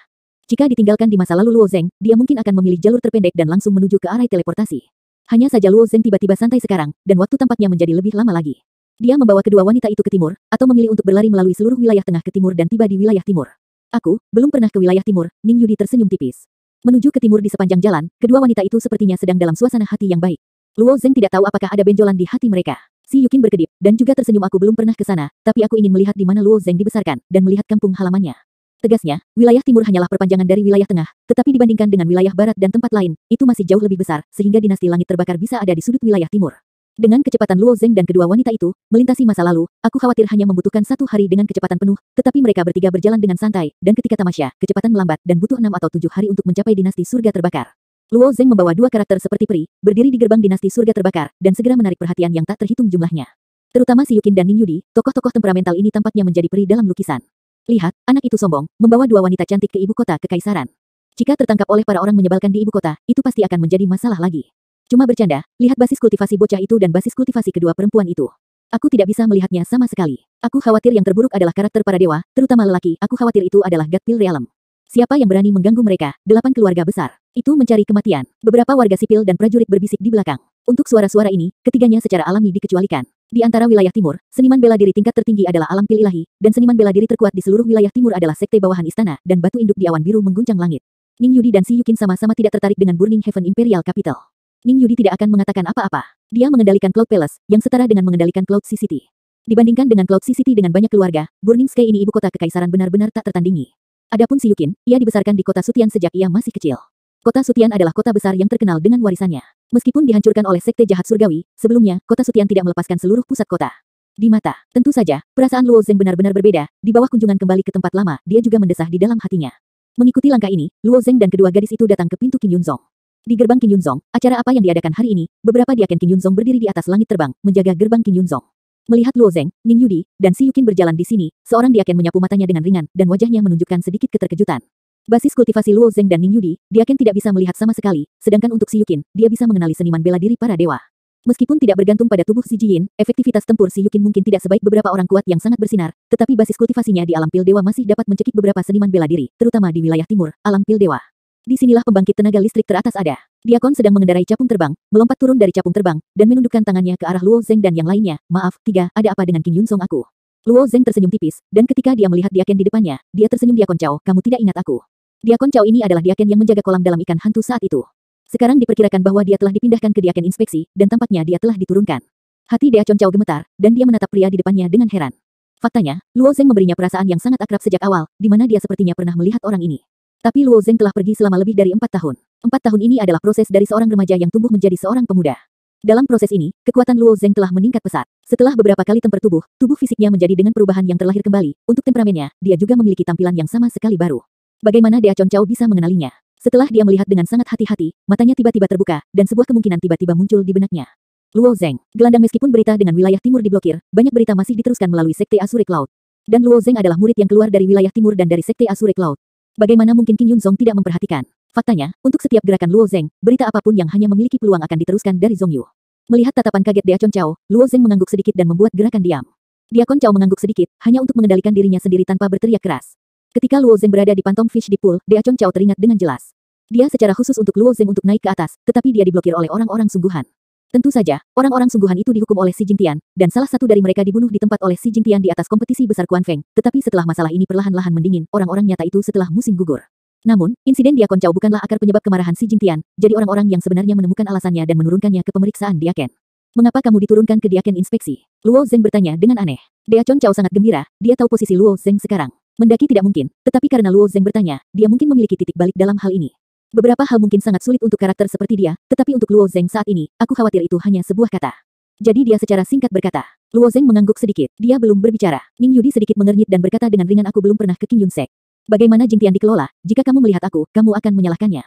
Jika ditinggalkan di masa lalu Luo Zeng, dia mungkin akan memilih jalur terpendek dan langsung menuju ke arah teleportasi. Hanya saja Luo Zeng tiba-tiba santai sekarang, dan waktu tampaknya menjadi lebih lama lagi. Dia membawa kedua wanita itu ke timur, atau memilih untuk berlari melalui seluruh wilayah tengah ke timur dan tiba di wilayah timur. Aku, belum pernah ke wilayah timur, Ning Yudi tersenyum tipis. Menuju ke timur di sepanjang jalan, kedua wanita itu sepertinya sedang dalam suasana hati yang baik. Luo Zeng tidak tahu apakah ada benjolan di hati mereka. Si Yukin berkedip, dan juga tersenyum aku belum pernah ke sana, tapi aku ingin melihat di mana Luo Zeng dibesarkan, dan melihat kampung halamannya. Tegasnya, wilayah timur hanyalah perpanjangan dari wilayah tengah, tetapi dibandingkan dengan wilayah barat dan tempat lain, itu masih jauh lebih besar, sehingga dinasti langit terbakar bisa ada di sudut wilayah timur. Dengan kecepatan Luo Zeng dan kedua wanita itu, melintasi masa lalu, aku khawatir hanya membutuhkan 1 hari dengan kecepatan penuh, tetapi mereka bertiga berjalan dengan santai, dan ketika tamasya, kecepatan melambat dan butuh 6 atau 7 hari untuk mencapai dinasti surga terbakar. Luo Zeng membawa 2 karakter seperti peri, berdiri di gerbang dinasti surga terbakar, dan segera menarik perhatian yang tak terhitung jumlahnya. Terutama si Yukin dan Ning Yudi, tokoh-tokoh temperamental ini tampaknya menjadi peri dalam lukisan. Lihat, anak itu sombong, membawa 2 wanita cantik ke ibu kota kekaisaran. Jika tertangkap oleh para orang menyebalkan di ibu kota, itu pasti akan menjadi masalah lagi. Cuma bercanda, lihat basis kultivasi bocah itu dan basis kultivasi kedua perempuan itu. Aku tidak bisa melihatnya sama sekali. Aku khawatir yang terburuk adalah karakter para dewa, terutama lelaki. Aku khawatir itu adalah Godpil Realm. Siapa yang berani mengganggu mereka? 8 keluarga besar. Itu mencari kematian. Beberapa warga sipil dan prajurit berbisik di belakang. Untuk suara-suara ini, ketiganya secara alami dikecualikan. Di antara wilayah timur, seniman bela diri tingkat tertinggi adalah alam pil ilahi, dan seniman bela diri terkuat di seluruh wilayah timur adalah sekte bawahan istana, dan batu induk di awan biru mengguncang langit. Ning Yudi dan si Yukin sama-sama tidak tertarik dengan Burning Heaven Imperial Capital. Ning Yudi tidak akan mengatakan apa-apa. Dia mengendalikan Cloud Palace, yang setara dengan mengendalikan Cloud Sea City. Dibandingkan dengan Cloud Sea City dengan banyak keluarga, Burning Sky ini ibu kota kekaisaran benar-benar tak tertandingi. Adapun si Yukin, ia dibesarkan di kota Sutian sejak ia masih kecil. Kota Sutian adalah kota besar yang terkenal dengan warisannya. Meskipun dihancurkan oleh sekte jahat surgawi, sebelumnya, kota Sutian tidak melepaskan seluruh pusat kota. Di mata, tentu saja, perasaan Luo Zeng benar-benar berbeda. Di bawah kunjungan kembali ke tempat lama, dia juga mendesah di dalam hatinya. Mengikuti langkah ini, Luo Zeng dan kedua gadis itu datang ke pintu Qin Yunzong. Di gerbang Qin Yunzong, acara apa yang diadakan hari ini, beberapa diaken Qin Yunzong berdiri di atas langit terbang, menjaga gerbang Qin Yunzong. Melihat Luo Zeng, Ning Yudi, dan si Yukin berjalan di sini, seorang diaken menyapu matanya dengan ringan, dan wajahnya menunjukkan sedikit keterkejutan. Basis kultivasi Luo Zeng dan Ning Yudi, diaken tidak bisa melihat sama sekali, sedangkan untuk si Yukin, dia bisa mengenali seniman bela diri para dewa. Meskipun tidak bergantung pada tubuh si Jiyin, efektivitas tempur si Yukin mungkin tidak sebaik beberapa orang kuat yang sangat bersinar, tetapi basis kultivasinya di alam pil dewa masih dapat mencekik beberapa seniman bela diri, terutama di wilayah timur, alam pil dewa. Disinilah pembangkit tenaga listrik teratas ada. Diakon sedang mengendarai capung terbang, melompat turun dari capung terbang, dan menundukkan tangannya ke arah Luo Zeng dan yang lainnya. Maaf, 3, ada apa dengan Qin Yunzong aku? Luo Zeng tersenyum tipis, dan ketika dia melihat Diaken di depannya, dia tersenyum. Diakon Cao, kamu tidak ingat aku? Diakon Cao ini adalah Diaken yang menjaga kolam dalam ikan hantu saat itu. Sekarang diperkirakan bahwa dia telah dipindahkan ke Diaken inspeksi, dan tampaknya dia telah diturunkan. Hati Diakon Cao gemetar, dan dia menatap pria di depannya dengan heran. Faktanya, Luo Zeng memberinya perasaan yang sangat akrab sejak awal, di mana dia sepertinya pernah melihat orang ini. Tapi Luo Zeng telah pergi selama lebih dari 4 tahun. 4 tahun ini adalah proses dari seorang remaja yang tumbuh menjadi seorang pemuda. Dalam proses ini, kekuatan Luo Zeng telah meningkat pesat. Setelah beberapa kali tempur tubuh fisiknya menjadi dengan perubahan yang terlahir kembali. Untuk temperamennya, dia juga memiliki tampilan yang sama sekali baru. Bagaimana Dia Chonchao bisa mengenalinya? Setelah dia melihat dengan sangat hati-hati, matanya tiba-tiba terbuka, dan sebuah kemungkinan tiba-tiba muncul di benaknya. Luo Zeng, gelandang meskipun berita dengan wilayah timur diblokir, banyak berita masih diteruskan melalui Sekte Azure Cloud. Dan Luo Zeng adalah murid yang keluar dari wilayah timur dan dari Sekte Azure Cloud. Bagaimana mungkin Qin Yunzong tidak memperhatikan? Faktanya, untuk setiap gerakan Luo Zeng, berita apapun yang hanya memiliki peluang akan diteruskan dari Zhong Yu. Melihat tatapan kaget Dia Chonchao, Luo Zeng mengangguk sedikit dan membuat gerakan diam. Dia Chonchao mengangguk sedikit, hanya untuk mengendalikan dirinya sendiri tanpa berteriak keras. Ketika Luo Zeng berada di Phantom Fish Deep Pool, Dia Chonchao teringat dengan jelas. Dia secara khusus untuk Luo Zeng untuk naik ke atas, tetapi dia diblokir oleh orang-orang sungguhan. Tentu saja, orang-orang sungguhan itu dihukum oleh Xi Jingtian, dan salah satu dari mereka dibunuh di tempat oleh Xi Jingtian di atas kompetisi besar Quan Feng, tetapi setelah masalah ini perlahan-lahan mendingin, orang-orang nyata itu setelah musim gugur. Namun, insiden Dia Chonchao bukanlah akar penyebab kemarahan Xi Jingtian, jadi orang-orang yang sebenarnya menemukan alasannya dan menurunkannya ke pemeriksaan Diaken. Mengapa kamu diturunkan ke Diaken Inspeksi? Luo Zeng bertanya dengan aneh. Dia Chonchao sangat gembira, dia tahu posisi Luo Zeng sekarang. Mendaki tidak mungkin, tetapi karena Luo Zeng bertanya, dia mungkin memiliki titik balik dalam hal ini. Beberapa hal mungkin sangat sulit untuk karakter seperti dia, tetapi untuk Luo Zeng saat ini, aku khawatir itu hanya sebuah kata. Jadi dia secara singkat berkata. Luo Zeng mengangguk sedikit, dia belum berbicara. Ning Yudi sedikit mengernyit dan berkata dengan ringan aku belum pernah ke Qin Yun Sek. Bagaimana Jingtian dikelola, jika kamu melihat aku, kamu akan menyalahkannya.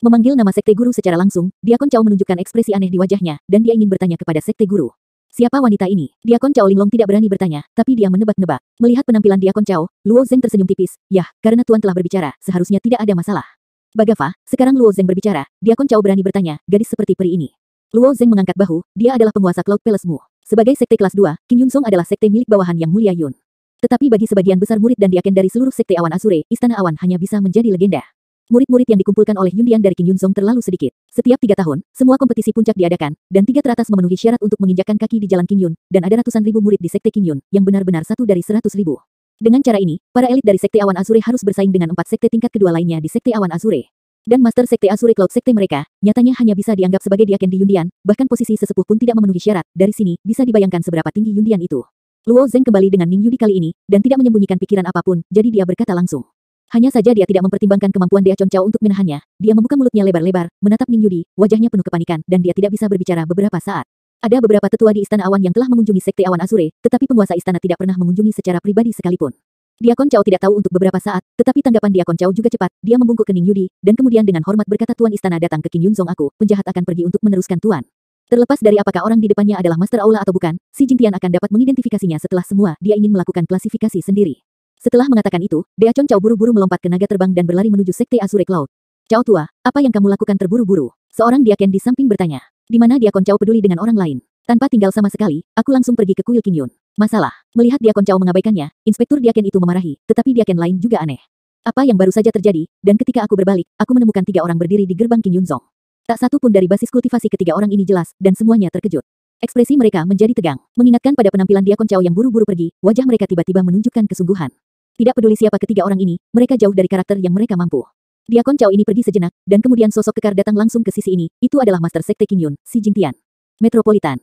Memanggil nama sekte guru secara langsung, Dia Chonchao menunjukkan ekspresi aneh di wajahnya, dan dia ingin bertanya kepada sekte guru. Siapa wanita ini? Dia Chonchao linglong tidak berani bertanya, tapi dia menebak-nebak. Melihat penampilan Dia Chonchao, Luo Zeng tersenyum tipis. Yah, karena Tuan telah berbicara, seharusnya tidak ada masalah. Bagava, sekarang Luo Zeng berbicara, Dia Chonchao berani bertanya, gadis seperti peri ini. Luo Zeng mengangkat bahu, dia adalah penguasa Cloud Palace-mu. Sebagai sekte kelas 2, Qin Yunzong adalah sekte milik bawahan yang mulia Yun. Tetapi bagi sebagian besar murid dan diaken dari seluruh sekte awan Azure, Istana Awan hanya bisa menjadi legenda. Murid-murid yang dikumpulkan oleh Yundian dari Qin Yunzong terlalu sedikit. Setiap 3 tahun, semua kompetisi puncak diadakan, dan 3 teratas memenuhi syarat untuk menginjakkan kaki di jalan Qin Yun, dan ada ratusan ribu murid di sekte Qin Yun, yang benar-benar satu dari 100.000. Dengan cara ini, para elit dari sekte awan Azure harus bersaing dengan 4 sekte tingkat kedua lainnya di sekte awan Azure. Dan master sekte Azure Cloud sekte mereka, nyatanya hanya bisa dianggap sebagai diaken di Yundian, bahkan posisi sesepuh pun tidak memenuhi syarat. Dari sini, bisa dibayangkan seberapa tinggi Yundian itu. Luo Zeng kembali dengan Ning Yudi kali ini, dan tidak menyembunyikan pikiran apapun, jadi dia berkata langsung. Hanya saja dia tidak mempertimbangkan kemampuan Dia Chonchao untuk menahannya. Dia membuka mulutnya lebar-lebar, menatap Ning Yudi, wajahnya penuh kepanikan, dan dia tidak bisa berbicara beberapa saat. Ada beberapa tetua di Istana Awan yang telah mengunjungi sekte Awan Azure, tetapi penguasa istana tidak pernah mengunjungi secara pribadi sekalipun. Dia Chonchao tidak tahu untuk beberapa saat, tetapi tanggapan Dia Chonchao juga cepat. Dia membungkuk ke Ning Yudi, dan kemudian dengan hormat berkata Tuan Istana datang ke Qin Yunzong aku, penjahat akan pergi untuk meneruskan Tuan. Terlepas dari apakah orang di depannya adalah Master Aula atau bukan, Xi Jingtian akan dapat mengidentifikasinya setelah semua, dia ingin melakukan klasifikasi sendiri. Setelah mengatakan itu, Dia Chonchao buru-buru melompat ke naga terbang dan berlari menuju sekte Azure Cloud. Cao tua, apa yang kamu lakukan terburu-buru? Seorang diaken di samping bertanya. Di mana Dia Chonchao peduli dengan orang lain? Tanpa tinggal sama sekali, aku langsung pergi ke kuil Qin Yun. Masalah, melihat Dia Chonchao mengabaikannya, inspektur diaken itu memarahi, tetapi diaken lain juga aneh. Apa yang baru saja terjadi, dan ketika aku berbalik, aku menemukan 3 orang berdiri di gerbang Qin Yunzong. Tak satu pun dari basis kultivasi ketiga orang ini jelas, dan semuanya terkejut. Ekspresi mereka menjadi tegang, mengingatkan pada penampilan Dia Chonchao yang buru-buru pergi, wajah mereka tiba-tiba menunjukkan kesungguhan. Tidak peduli siapa ketiga orang ini, mereka jauh dari karakter yang mereka mampu. Dia Chonchao ini pergi sejenak, dan kemudian sosok kekar datang langsung ke sisi ini, itu adalah Master Sekte Qin Yun, Xi Jingtian. Metropolitan.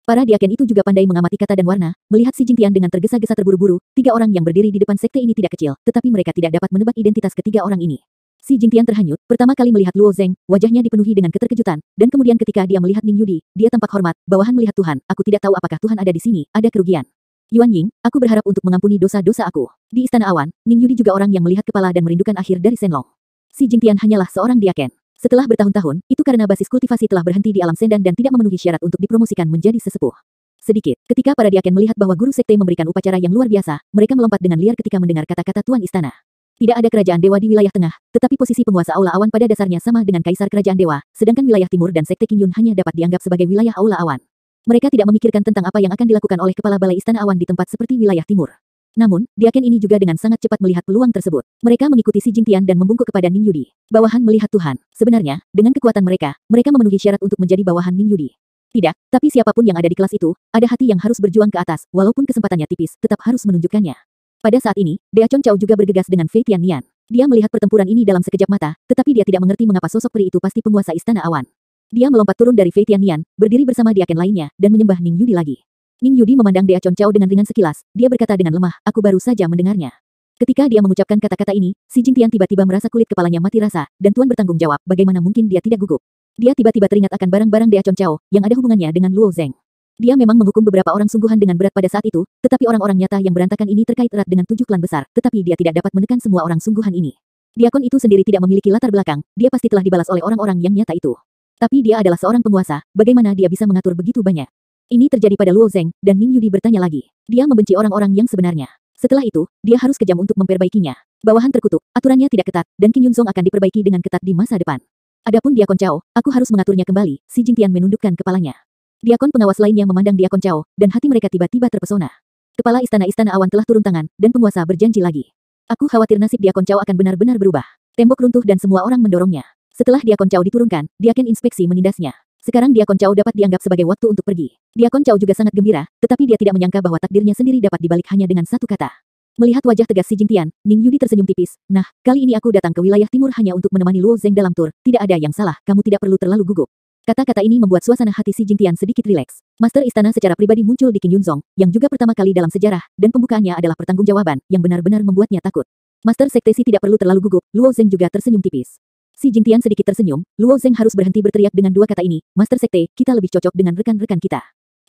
Para diaken itu juga pandai mengamati kata dan warna, melihat Xi Jingtian dengan tergesa-gesa terburu-buru, 3 orang yang berdiri di depan sekte ini tidak kecil, tetapi mereka tidak dapat menebak identitas ketiga orang ini. Xi Jingtian terhanyut, pertama kali melihat Luo Zeng, wajahnya dipenuhi dengan keterkejutan, dan kemudian ketika dia melihat Ning Yudi, dia tampak hormat, bawahan melihat Tuhan, aku tidak tahu apakah Tuhan ada di sini, ada kerugian. Yuan Ying, aku berharap untuk mengampuni dosa-dosa aku. Di Istana Awan, Ning Yudi juga orang yang melihat kepala dan merindukan akhir dari Shenlong. Xi Jingtian hanyalah seorang diaken. Setelah bertahun-tahun, itu karena basis kultivasi telah berhenti di alam sendan dan tidak memenuhi syarat untuk dipromosikan menjadi sesepuh. Sedikit, ketika para diaken melihat bahwa guru sekte memberikan upacara yang luar biasa, mereka melompat dengan liar ketika mendengar kata-kata Tuan Istana. Tidak ada kerajaan dewa di wilayah tengah, tetapi posisi penguasa Aula Awan pada dasarnya sama dengan kaisar kerajaan dewa, sedangkan wilayah timur dan sekte Qin Yun hanya dapat dianggap sebagai wilayah Aula Awan. Mereka tidak memikirkan tentang apa yang akan dilakukan oleh kepala balai Istana Awan di tempat seperti wilayah timur. Namun, diaken ini juga dengan sangat cepat melihat peluang tersebut. Mereka mengikuti Xi Jingtian dan membungkuk kepada Ning Yudi. Bawahan melihat Tuhan. Sebenarnya, dengan kekuatan mereka, mereka memenuhi syarat untuk menjadi bawahan Ning Yudi. Tidak, tapi siapapun yang ada di kelas itu, ada hati yang harus berjuang ke atas, walaupun kesempatannya tipis, tetap harus menunjukkannya. Pada saat ini, Dia Chonchao juga bergegas dengan Fei Tiannian. Dia melihat pertempuran ini dalam sekejap mata, tetapi dia tidak mengerti mengapa sosok peri itu pasti penguasa Istana Awan. Dia melompat turun dari Fei Tiannian, berdiri bersama diaken lainnya, dan menyembah Ning Yudi lagi. Ning Yudi memandang Dia Chonchao dengan ringan sekilas, dia berkata dengan lemah, aku baru saja mendengarnya. Ketika dia mengucapkan kata-kata ini, Xi Jingtian tiba-tiba merasa kulit kepalanya mati rasa, dan Tuan bertanggung jawab, bagaimana mungkin dia tidak gugup. Dia tiba-tiba teringat akan barang-barang Dea Chao yang ada hubungannya dengan Luo Zeng. Dia memang menghukum beberapa orang sungguhan dengan berat pada saat itu, tetapi orang-orang nyata yang berantakan ini terkait erat dengan 7 klan besar, tetapi dia tidak dapat menekan semua orang sungguhan ini. Diakon itu sendiri tidak memiliki latar belakang, dia pasti telah dibalas oleh orang-orang yang nyata itu. Tapi dia adalah seorang penguasa, bagaimana dia bisa mengatur begitu banyak? Ini terjadi pada Luo Zeng, dan Ning Yudi bertanya lagi. Dia membenci orang-orang yang sebenarnya. Setelah itu, dia harus kejam untuk memperbaikinya. Bawahan terkutuk, aturannya tidak ketat, dan Qin Yunzong akan diperbaiki dengan ketat di masa depan. Adapun Diakon Cao, aku harus mengaturnya kembali, si Jingtian menundukkan kepalanya. Diakon pengawas lainnya memandang Diakon Cao, dan hati mereka tiba-tiba terpesona. Kepala istana-istana awan telah turun tangan, dan penguasa berjanji lagi. Aku khawatir nasib Diakon Cao akan benar-benar berubah. Tembok runtuh dan semua orang mendorongnya. Setelah Diakon Cao diturunkan, Diaken inspeksi menindasnya. Sekarang Diakon Cao dapat dianggap sebagai waktu untuk pergi. Diakon Cao juga sangat gembira, tetapi dia tidak menyangka bahwa takdirnya sendiri dapat dibalik hanya dengan satu kata. Melihat wajah tegas si Jingtian, Ning Yudi tersenyum tipis. Nah, kali ini aku datang ke wilayah timur hanya untuk menemani Luo Zeng dalam tur. Tidak ada yang salah, kamu tidak perlu terlalu gugup. Kata-kata ini membuat suasana hati si Jingtian sedikit rileks. Master istana secara pribadi muncul di Qin Yunzong, yang juga pertama kali dalam sejarah, dan pembukaannya adalah pertanggungjawaban, yang benar-benar membuatnya takut. Master sekte si tidak perlu terlalu gugup, Luo Zeng juga tersenyum tipis. Si Jingtian sedikit tersenyum, Luo Zeng harus berhenti berteriak dengan dua kata ini, Master sekte, kita lebih cocok dengan rekan-rekan kita.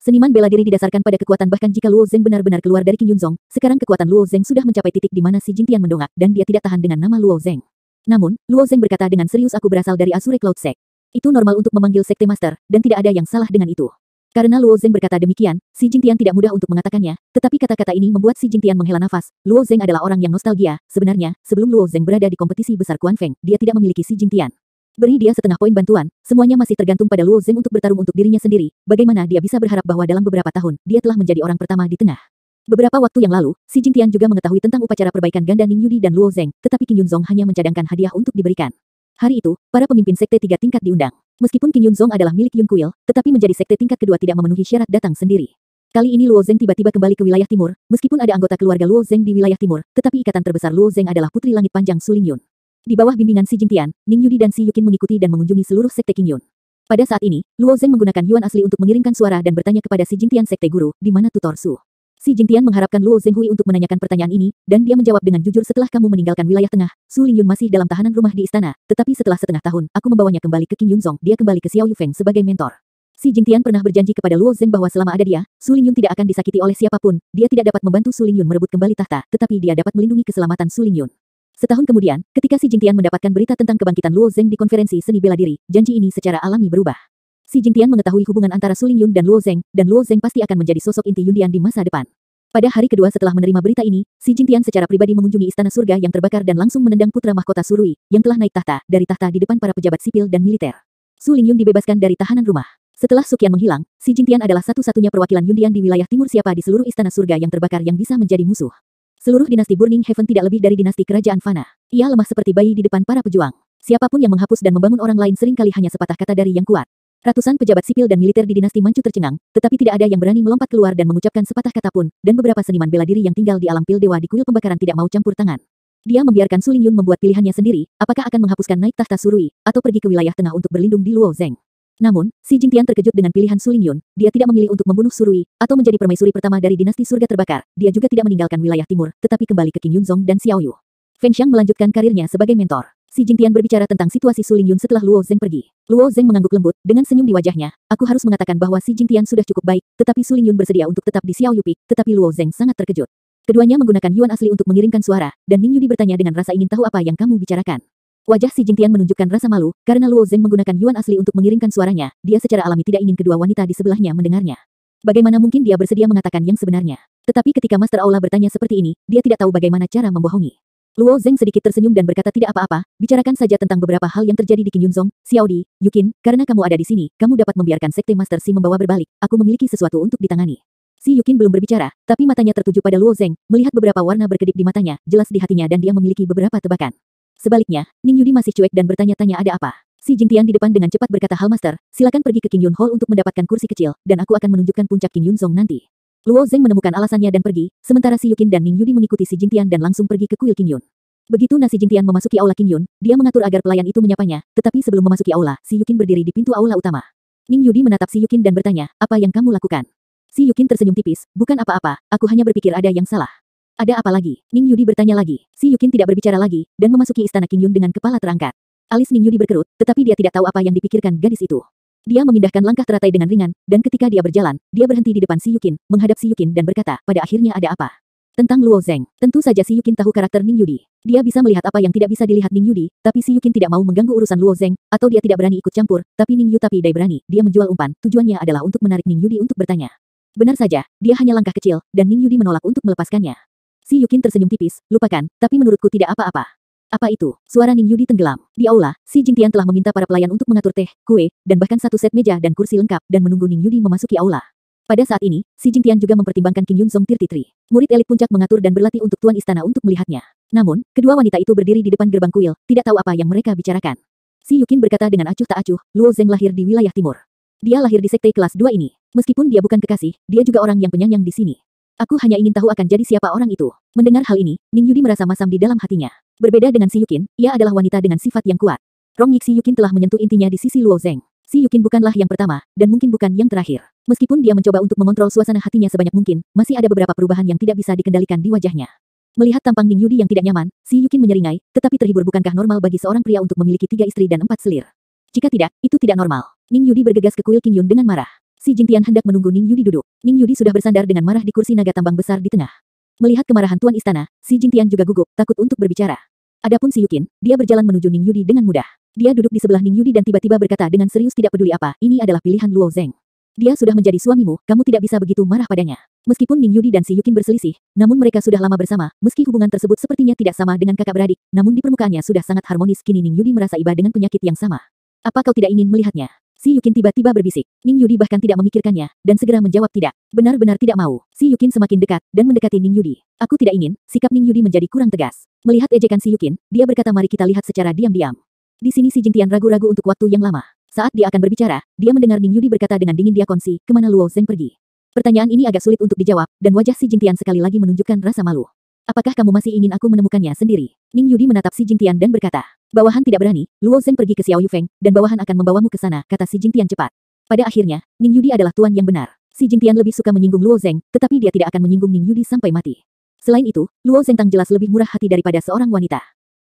Seniman bela diri didasarkan pada kekuatan bahkan jika Luo Zeng benar-benar keluar dari Qin Yunzong, sekarang kekuatan Luo Zeng sudah mencapai titik di mana si Jingtian mendongak dan dia tidak tahan dengan nama Luo Zeng. Namun, Luo Zeng berkata dengan serius aku berasal dari Azure Cloud Sect. Itu normal untuk memanggil sekte master, dan tidak ada yang salah dengan itu. Karena Luo Zeng berkata demikian, si Jingtian tidak mudah untuk mengatakannya, tetapi kata-kata ini membuat si Jingtian menghela nafas. Luo Zeng adalah orang yang nostalgia, sebenarnya, sebelum Luo Zeng berada di kompetisi besar Quan Feng, dia tidak memiliki si Jingtian. Beri dia setengah poin bantuan, semuanya masih tergantung pada Luo Zeng untuk bertarung untuk dirinya sendiri, bagaimana dia bisa berharap bahwa dalam beberapa tahun, dia telah menjadi orang pertama di tengah. Beberapa waktu yang lalu, si Jingtian juga mengetahui tentang upacara perbaikan ganda Ning Yudi dan Luo Zeng, tetapi Qin Yunzong hanya mencadangkan hadiah untuk diberikan. Hari itu, para pemimpin sekte 3 tingkat diundang. Meskipun Qin Yunzong adalah milik Yun Kuil, tetapi menjadi sekte tingkat kedua tidak memenuhi syarat datang sendiri. Kali ini Luo Zeng tiba-tiba kembali ke wilayah timur, meskipun ada anggota keluarga Luo Zeng di wilayah timur, tetapi ikatan terbesar Luo Zeng adalah Putri Langit Panjang Su Lingyun. Di bawah bimbingan si Jingtian, Ning Yudi dan si Yukin mengikuti dan mengunjungi seluruh sekte Qin Yun. Pada saat ini, Luo Zeng menggunakan Yuan asli untuk mengirimkan suara dan bertanya kepada si Jingtian sekte guru, di mana tutor Su. Si Jingtian mengharapkan Luo Zeng Hui untuk menanyakan pertanyaan ini, dan dia menjawab dengan jujur setelah kamu meninggalkan wilayah tengah, Su Lingyun masih dalam tahanan rumah di istana, tetapi setelah setengah tahun, aku membawanya kembali ke Qin Yunzong, dia kembali ke Xiao Yufeng sebagai mentor. Si Jingtian pernah berjanji kepada Luo Zeng bahwa selama ada dia, Su Lingyun tidak akan disakiti oleh siapapun, dia tidak dapat membantu Su Lingyun merebut kembali tahta, tetapi dia dapat melindungi keselamatan Su Lingyun. Setahun kemudian, ketika si Jingtian mendapatkan berita tentang kebangkitan Luo Zeng di konferensi seni bela diri, janji ini secara alami berubah. Si Jingtian mengetahui hubungan antara Su Lingyun dan Luo Zeng pasti akan menjadi sosok inti Yundian di masa depan. Pada hari kedua setelah menerima berita ini, si Jingtian secara pribadi mengunjungi istana surga yang terbakar dan langsung menendang putra mahkota Surui, yang telah naik tahta, dari tahta di depan para pejabat sipil dan militer. Su Lingyun dibebaskan dari tahanan rumah. Setelah Su Qian menghilang, si Jingtian adalah satu-satunya perwakilan Yundian di wilayah timur siapa di seluruh istana surga yang terbakar yang bisa menjadi musuh. Seluruh dinasti Burning Heaven tidak lebih dari dinasti kerajaan fana. Ia lemah seperti bayi di depan para pejuang. Siapapun yang menghapus dan membangun orang lain seringkali hanya sepatah kata dari yang kuat. Ratusan pejabat sipil dan militer di dinasti Manchu tercengang, tetapi tidak ada yang berani melompat keluar dan mengucapkan sepatah kata pun, dan beberapa seniman bela diri yang tinggal di alam pil dewa di kuil pembakaran tidak mau campur tangan. Dia membiarkan Su Lingyun membuat pilihannya sendiri, apakah akan menghapuskan naik tahta Surui, atau pergi ke wilayah tengah untuk berlindung di Luo Zeng. Namun, si Jingtian terkejut dengan pilihan Su Lingyun, dia tidak memilih untuk membunuh Surui, atau menjadi permaisuri pertama dari dinasti surga terbakar, dia juga tidak meninggalkan wilayah timur, tetapi kembali ke Qin Yunzong dan Xiao Yu. Feng Xiang melanjutkan karirnya sebagai mentor. Si Jingtian berbicara tentang situasi Su Lingyun setelah Luo Zeng pergi. Luo Zeng mengangguk lembut, dengan senyum di wajahnya, aku harus mengatakan bahwa si Jingtian sudah cukup baik, tetapi Su Lingyun bersedia untuk tetap di Xiao Yu Peak, tetapi Luo Zeng sangat terkejut. Keduanya menggunakan Yuan asli untuk mengirimkan suara, dan Ning Yudi bertanya dengan rasa ingin tahu apa yang kamu bicarakan. Wajah si Jingtian menunjukkan rasa malu, karena Luo Zeng menggunakan Yuan asli untuk mengirimkan suaranya, dia secara alami tidak ingin kedua wanita di sebelahnya mendengarnya. Bagaimana mungkin dia bersedia mengatakan yang sebenarnya? Tetapi ketika Master Aula bertanya seperti ini, dia tidak tahu bagaimana cara membohongi. Luo Zeng sedikit tersenyum dan berkata tidak apa-apa, bicarakan saja tentang beberapa hal yang terjadi di Qin Yunzong, Xiao Di, Yukin, karena kamu ada di sini, kamu dapat membiarkan sekte Master Si membawa berbalik, aku memiliki sesuatu untuk ditangani. Si Yukin belum berbicara, tapi matanya tertuju pada Luo Zeng, melihat beberapa warna berkedip di matanya, jelas di hatinya dan dia memiliki beberapa tebakan. Sebaliknya, Ning Yudi masih cuek dan bertanya-tanya ada apa. Si Jingtian di depan dengan cepat berkata hal master, silakan pergi ke Qin Yun Hall untuk mendapatkan kursi kecil, dan aku akan menunjukkan puncak Qin Yunzong nanti. Luo Zeng menemukan alasannya dan pergi, sementara si Yukin dan Ning Yudi mengikuti si Jingtian dan langsung pergi ke kuil Qin Yun. Begitu si Jingtian memasuki aula Qin Yun, dia mengatur agar pelayan itu menyapanya, tetapi sebelum memasuki aula, si Yukin berdiri di pintu aula utama. Ning Yudi menatap si Yukin dan bertanya, apa yang kamu lakukan? Si Yukin tersenyum tipis, bukan apa-apa, aku hanya berpikir ada yang salah. Ada apa lagi? Ning Yudi bertanya lagi. Si Yukin tidak berbicara lagi, dan memasuki istana Qin Yun dengan kepala terangkat. Alis Ning Yudi berkerut, tetapi dia tidak tahu apa yang dipikirkan gadis itu. Dia memindahkan langkah teratai dengan ringan, dan ketika dia berjalan, dia berhenti di depan Si Yukin, menghadap Si Yukin dan berkata, pada akhirnya ada apa? Tentang Luo Zeng. Tentu saja Si Yukin tahu karakter Ning Yudi. Dia bisa melihat apa yang tidak bisa dilihat Ning Yudi, tapi Si Yukin tidak mau mengganggu urusan Luo Zeng, atau dia tidak berani ikut campur, tapi Ning Yu tapi Dai berani. Dia menjual umpan, tujuannya adalah untuk menarik Ning Yudi untuk bertanya. Benar saja, dia hanya langkah kecil, dan Ning Yudi menolak untuk melepaskannya. Si Yukin tersenyum tipis, lupakan, tapi menurutku tidak apa-apa. Apa itu? Suara Ning Yudi tenggelam. Di aula, Si Jingtian telah meminta para pelayan untuk mengatur teh, kue, dan bahkan satu set meja dan kursi lengkap dan menunggu Ning Yudi memasuki aula. Pada saat ini, Si Jingtian juga mempertimbangkan Qin Yunzong Tirtitri. Murid elit puncak mengatur dan berlatih untuk tuan istana untuk melihatnya. Namun, kedua wanita itu berdiri di depan gerbang kuil, tidak tahu apa yang mereka bicarakan. Si Yukin berkata dengan acuh tak acuh, Luo Zeng lahir di wilayah timur. Dia lahir di sekte kelas 2 ini. Meskipun dia bukan kekasih, dia juga orang yang penyayang di sini. Aku hanya ingin tahu akan jadi siapa orang itu. Mendengar hal ini, Ning Yudi merasa masam di dalam hatinya. Berbeda dengan Si Yukin, ia adalah wanita dengan sifat yang kuat. Rongik Si Yukin telah menyentuh intinya di sisi Luo Zeng. Si Yukin bukanlah yang pertama, dan mungkin bukan yang terakhir. Meskipun dia mencoba untuk mengontrol suasana hatinya sebanyak mungkin, masih ada beberapa perubahan yang tidak bisa dikendalikan di wajahnya. Melihat tampang Ning Yudi yang tidak nyaman, Si Yukin menyeringai, tetapi terhibur. Bukankah normal bagi seorang pria untuk memiliki 3 istri dan 4 selir? Jika tidak, itu tidak normal. Ning Yudi bergegas ke kuil Qin Yun dengan marah. Si Jingtian hendak menunggu Ning Yudi duduk. Ning Yudi sudah bersandar dengan marah di kursi naga tambang besar di tengah. Melihat kemarahan tuan istana, Si Jingtian juga gugup, takut untuk berbicara. Adapun Si Yukin, dia berjalan menuju Ning Yudi dengan mudah. Dia duduk di sebelah Ning Yudi dan tiba-tiba berkata dengan serius, tidak peduli apa, ini adalah pilihan Luo Zeng. Dia sudah menjadi suamimu, kamu tidak bisa begitu marah padanya. Meskipun Ning Yudi dan Si Yukin berselisih, namun mereka sudah lama bersama, meski hubungan tersebut sepertinya tidak sama dengan kakak beradik, namun di permukaannya sudah sangat harmonis. Kini Ning Yudi merasa iba dengan penyakit yang sama. Apa kau tidak ingin melihatnya? Si Yukin tiba-tiba berbisik. Ning Yudi bahkan tidak memikirkannya, dan segera menjawab tidak. Benar-benar tidak mau. Si Yukin semakin dekat, dan mendekati Ning Yudi. Aku tidak ingin, sikap Ning Yudi menjadi kurang tegas. Melihat ejekan Si Yukin, dia berkata mari kita lihat secara diam-diam. Di sini Si Jingtian ragu-ragu untuk waktu yang lama. Saat dia akan berbicara, dia mendengar Ning Yudi berkata dengan dingin, dia kongsi, kemana Luo Zeng pergi? Pertanyaan ini agak sulit untuk dijawab, dan wajah Si Jingtian sekali lagi menunjukkan rasa malu. Apakah kamu masih ingin aku menemukannya sendiri? Ning Yudi menatap Si Jingtian dan berkata, bawahan tidak berani, Luo Zeng pergi ke Xiao Yufeng, dan bawahan akan membawamu ke sana, kata Si Jingtian cepat. Pada akhirnya, Ning Yudi adalah tuan yang benar. Si Jingtian lebih suka menyinggung Luo Zeng, tetapi dia tidak akan menyinggung Ning Yudi sampai mati. Selain itu, Luo Zeng Tang jelas lebih murah hati daripada seorang wanita.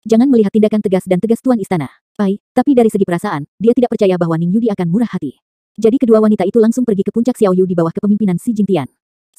Jangan melihat tindakan tegas dan tegas tuan istana. Tapi dari segi perasaan, dia tidak percaya bahwa Ning Yudi akan murah hati. Jadi kedua wanita itu langsung pergi ke puncak Xiao Yu di bawah kepemimpinan Si Jingtian.